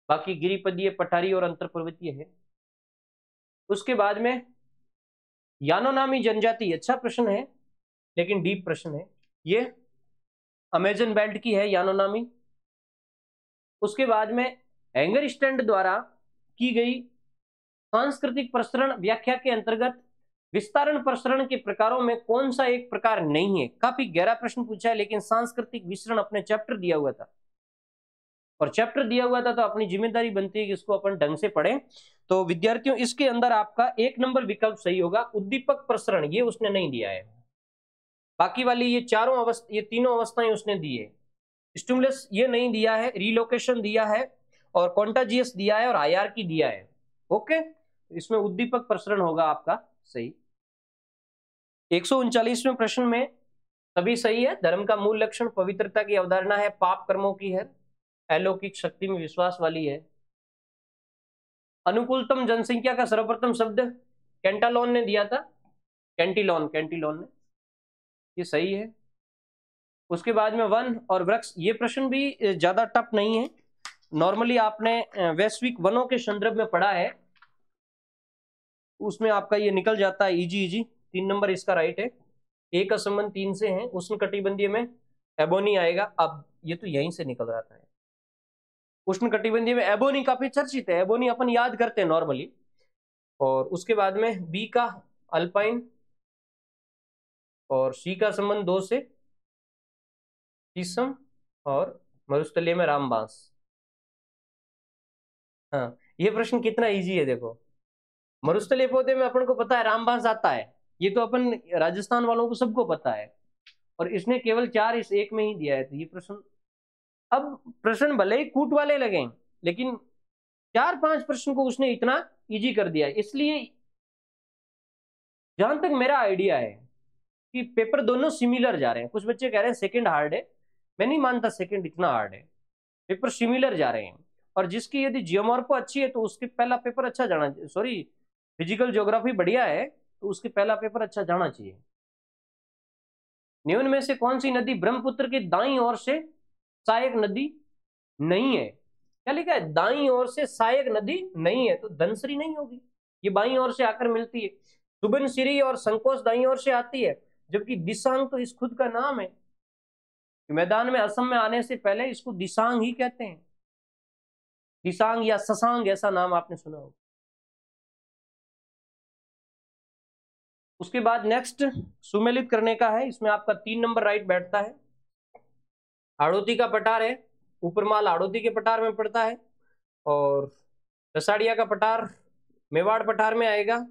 बाकी गिरिपदीय, पठारी और अंतर पर्वतीय है। उसके बाद में यानोनामी जनजाति, अच्छा प्रश्न है लेकिन डीप प्रश्न है, ये अमेजन बेल्ट की है यानोनामी। उसके बाद में हैंगर स्टैंड द्वारा की गई सांस्कृतिक प्रसरण व्याख्या के अंतर्गत विस्तारण प्रसरण के प्रकारों में कौन सा एक प्रकार नहीं है? काफी गहरा प्रश्न पूछा है, लेकिन सांस्कृतिक विसरण अपने चैप्टर दिया हुआ था, और चैप्टर दिया हुआ था तो अपनी जिम्मेदारी बनती है कि इसको अपन ढंग से पढ़ें। तो विद्यार्थियों, इसके अंदर आपका 1 नंबर विकल्प सही होगा, उद्दीपक प्रसरण, ये उसने नहीं दिया है। बाकी वाली ये तीनों अवस्थाएं उसने दी है। स्टिमुलस ये नहीं दिया है, रिलोकेशन दिया है, और कॉन्टाजियस दिया है, और हायरार्की दिया है। ओके, इसमें उद्दीपक प्रसरण होगा आपका सही। 139वें प्रश्न में सभी सही है। धर्म का मूल लक्षण पवित्रता की अवधारणा है, पाप कर्मों की है, अलौकिक शक्ति में विश्वास वाली है। अनुकूलतम जनसंख्या का सर्वप्रथम शब्द कैंटालोन ने दिया था, कैंटिलोन ने, ये सही है। उसके बाद में वन और वृक्ष, ये प्रश्न भी ज्यादा टफ नहीं है, नॉर्मली आपने वैश्विक वनों के संदर्भ में पढ़ा है, उसमें आपका ये निकल जाता है इजी। 3 नंबर इसका राइट है। एक का संबंध 3 से है। उष्णकटिबंधीय में एबोनी आएगा। अब ये तो यहीं से निकल रहा था। उष्ण कटिबंधीय में एबोनी काफी चर्चित है, एबोनी अपन याद करते हैं नॉर्मली। और उसके बाद में बी का अल्पाइन, और सी का संबंध 2 से शीशम, और मरुस्थलीय में रामबांस। हाँ, ये प्रश्न कितना इजी है देखो। मरुस्थलीय पौधे में अपन को पता है रामबांस आता है, ये तो अपन राजस्थान वालों को सबको पता है, और इसने केवल 4 इस एक में ही दिया है। तो ये प्रश्न, अब प्रश्न भले ही कूट वाले लगे, लेकिन 4-5 प्रश्न को उसने इतना इजी कर दिया। इसलिए जहां तक मेरा आइडिया है कि पेपर दोनों सिमिलर जा रहे हैं। कुछ बच्चे कह रहे हैं सेकंड हार्ड है, मैं नहीं मानता सेकंड इतना हार्ड है। पेपर सिमिलर जा रहे हैं, और जिसकी यदि जियोमॉर्फो अच्छी है तो उसके पहला पेपर अच्छा जाना, सॉरी फिजिकल ज्योग्राफी बढ़िया है तो उसके पहला पेपर अच्छा जाना चाहिए। निम्न में से कौन सी नदी ब्रह्मपुत्र के दाईं ओर से सहायक नदी नहीं है? क्या लिखा है? दाईं ओर से सहायक नदी नहीं है, तो धनसरी नहीं होगी, ये बाईं ओर से आकर मिलती है। सुबनसिरी और संकोच दाईं ओर से आती है, जबकि दिसांग तो इस खुद का नाम है। मैदान में असम में आने से पहले इसको दिसांग ही कहते हैं, दिसांग या ससांग, ऐसा नाम आपने सुना होगा। उसके बाद नेक्स्ट सुमेलित करने का है, इसमें आपका 3 नंबर राइट बैठता है। हाड़ौती का पठार है, ऊपरमाल हाड़ौती के पठार में पड़ता है, और रसाड़िया का पठार मेवाड़ पठार में आएगा।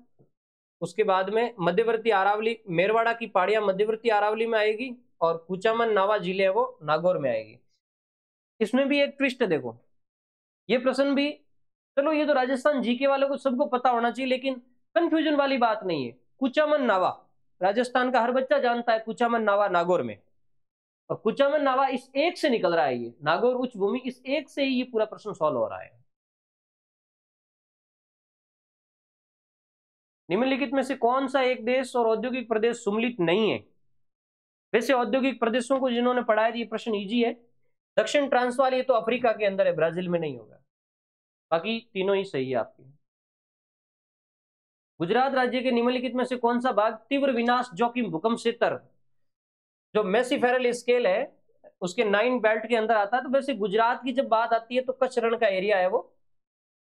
उसके बाद में मध्यवर्ती अरावली, मेरवाड़ा की पहाड़ियां मध्यवर्ती अरावली में आएगी, और कुचामन नावा जिले है वो नागौर में आएगी। इसमें भी एक ट्विस्ट है देखो, ये प्रश्न भी, चलो ये तो राजस्थान जीके वालों को सबको पता होना चाहिए, लेकिन कंफ्यूजन वाली बात नहीं है। कुचामन नावा राजस्थान का हर बच्चा जानता है, कुचामन नावा नागौर में, और कुचामन नावा इस एक से निकल रहा है, ये नागौर उच्च भूमि, इस एक से ही ये पूरा प्रश्न सॉल्व हो रहा है। निम्नलिखित में से कौन सा एक देश और औद्योगिक प्रदेश सुमेलित नहीं है? वैसे औद्योगिक प्रदेशों को जिन्होंने पढ़ा है ये प्रश्न इजी है। दक्षिण ट्रांसवाल, ये तो अफ्रीका के अंदर है, ब्राजील में नहीं होगा। बाकी तीनों ही सही है आपकी। गुजरात राज्य के निम्नलिखित में से कौन सा भाग तीव्र विनाश जोखिम भूकंप क्षेत्र, जो मैसीफेरल स्केल है उसके 9 बेल्ट के अंदर आता है? तो वैसे गुजरात की जब बात आती है तो कच्छ रण का एरिया है वो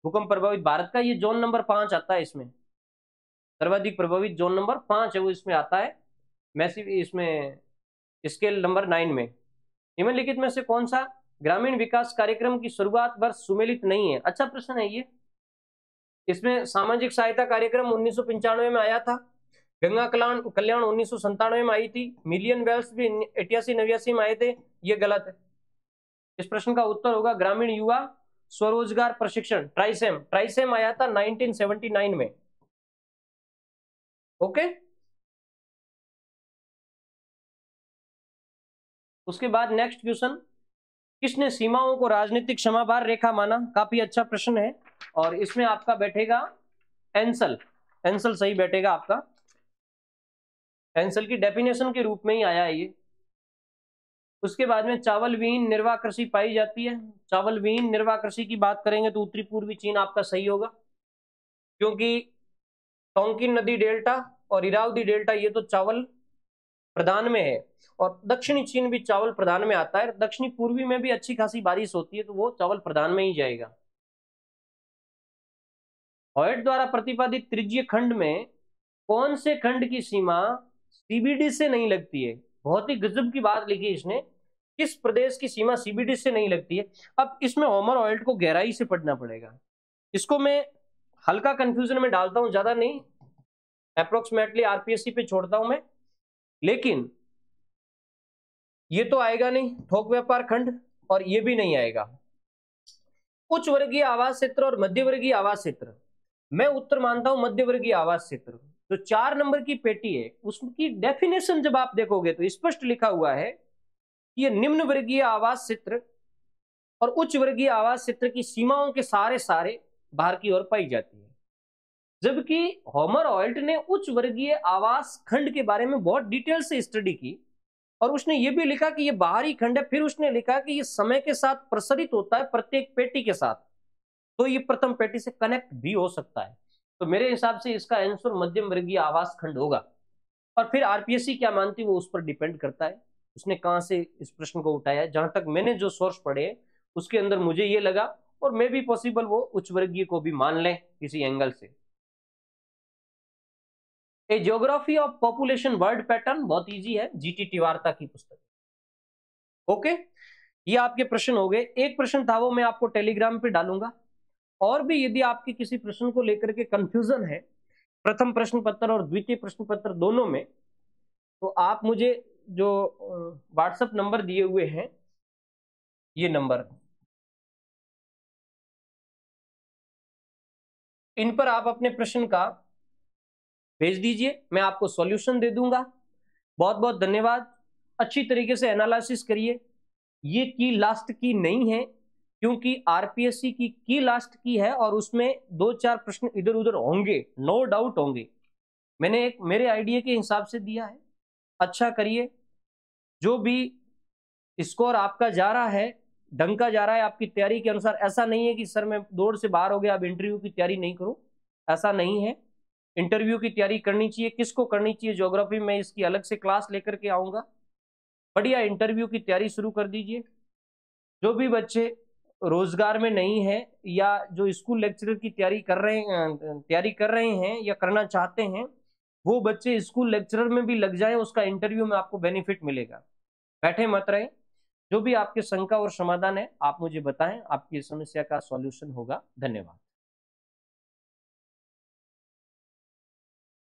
भूकंप प्रभावित भारत का, ये जोन नंबर 5 आता है। इसमें सर्वाधिक प्रभावित जोन नंबर 5 है वो इसमें आता है, मैसिव इसमें स्केल नंबर 9 में। निम्नलिखित में से कौन सा ग्रामीण विकास कार्यक्रम की शुरुआत वर्ष सुमेलित नहीं है? अच्छा प्रश्न है ये। इसमें सामाजिक सहायता कार्यक्रम 1995 में आया था, गंगा कल्याण 1997 में आई थी, मिलियन वेल्स भी 88-89 में आए थे, ये गलत है। इस प्रश्न का उत्तर होगा ग्रामीण युवा स्वरोजगार प्रशिक्षण, ट्राइसेम। ट्राइसेम आया था 1979 में। ओके, उसके बाद नेक्स्ट क्वेश्चन, किसने सीमाओं को राजनीतिक क्षमाभार रेखा माना? काफी अच्छा प्रश्न है, और इसमें आपका बैठेगा एंसल। एंसल सही बैठेगा आपका, एंसल की डेफिनेशन के रूप में ही आया है ये। उसके बाद में चावल विहीन निर्वाह कृषि पाई जाती है। चावल विहीन निर्वाह कृषि की बात करेंगे तो उत्तरी पूर्वी चीन आपका सही होगा, क्योंकि टोंकिन नदी डेल्टा और इरावदी डेल्टा ये तो चावल प्रधान में है, और दक्षिणी चीन भी चावल प्रधान में आता है। दक्षिणी पूर्वी में भी अच्छी खासी बारिश होती है, तो वो चावल प्रधान में ही जाएगा। हॉयट द्वारा प्रतिपादित त्रिज्यीय खंड में कौन से खंड की सीमा सीबीडी से नहीं लगती है? बहुत ही गजब की बात लिखी इसने, किस प्रदेश की सीमा सीबीडी से नहीं लगती है? अब इसमें होमर हॉयट को गहराई से पढ़ना पड़ेगा। इसको मैं हल्का कंफ्यूजन में डालता हूं, ज्यादा नहीं, अप्रोक्सीमेटली आरपीएससी पे छोड़ता हूं मैं। लेकिन ये तो आएगा नहीं थोक व्यापार खंड, और ये भी नहीं आएगा। उच्च वर्गीय आवास क्षेत्र और मध्य वर्गीय आवास क्षेत्र, मैं उत्तर मानता हूं मध्य वर्गीय आवास क्षेत्र। जो 4 नंबर की पेटी है उसकी डेफिनेशन जब आप देखोगे तो स्पष्ट लिखा हुआ है कि ये निम्न वर्गीय आवास क्षेत्र और उच्च वर्गीय आवास क्षेत्र की सीमाओं के सारे बाहर की ओर पाई जाती है। जबकि होमर हॉयट ने उच्च वर्गीय आवास खंड के बारे में बहुत डिटेल से स्टडी की, और उसने ये भी लिखा कि ये बाहरी खंड है। फिर उसने लिखा कि ये समय के साथ प्रसारित होता है प्रत्येक पेटी के साथ, तो ये प्रथम पेटी से कनेक्ट भी हो सकता है। तो मेरे हिसाब से इसका आंसर मध्यम वर्गीय आवास खंड होगा। और फिर आरपीएससी क्या मानती है वो उस पर डिपेंड करता है। उसने कहां से इस प्रश्न को उठाया है। जहां तक मैंने जो सोर्स पढ़े उसके अंदर मुझे ये लगा, और मे भी पॉसिबल वो उच्च वर्गीय को भी मान लें किसी एंगल से। A geography of population world pattern बहुत इजी है, जीटी तिवारता की पुस्तक। ओके, ये आपके प्रश्न हो गए। एक प्रश्न था वो मैं आपको टेलीग्राम पे डालूंगा। और भी यदि आपके किसी प्रश्न को लेकर के कंफ्यूजन है प्रथम प्रश्न पत्र और द्वितीय प्रश्न पत्र दोनों में, तो आप मुझे जो व्हाट्सएप नंबर दिए हुए हैं, ये नंबर, इन पर आप अपने प्रश्न का भेज दीजिए, मैं आपको सॉल्यूशन दे दूंगा। बहुत बहुत धन्यवाद। अच्छी तरीके से एनालिसिस करिए। ये की लास्ट की नहीं है, क्योंकि आरपीएससी की लास्ट की है और उसमें 2-4 प्रश्न इधर उधर होंगे, नो डाउट होंगे। मैंने एक मेरे आइडिया के हिसाब से दिया है। अच्छा करिए, जो भी स्कोर आपका जा रहा है ढंग का जा रहा है आपकी तैयारी के अनुसार। ऐसा नहीं है कि सर मैं दौड़ से बाहर हो गया अब इंटरव्यू की तैयारी नहीं करूं, ऐसा नहीं है। इंटरव्यू की तैयारी करनी चाहिए। किसको करनी चाहिए ज्योग्राफी में, इसकी अलग से क्लास लेकर के आऊंगा। बढ़िया इंटरव्यू की तैयारी शुरू कर दीजिए। जो भी बच्चे रोजगार में नहीं है या जो स्कूल लेक्चरर की तैयारी कर रहे हैं या करना चाहते हैं, वो बच्चे स्कूल लेक्चरर में भी लग जाएं, उसका इंटरव्यू में आपको बेनिफिट मिलेगा। बैठे मत रहे। जो भी आपके शंका और समाधान है आप मुझे बताएं, आपकी समस्या का सॉल्यूशन होगा। धन्यवाद।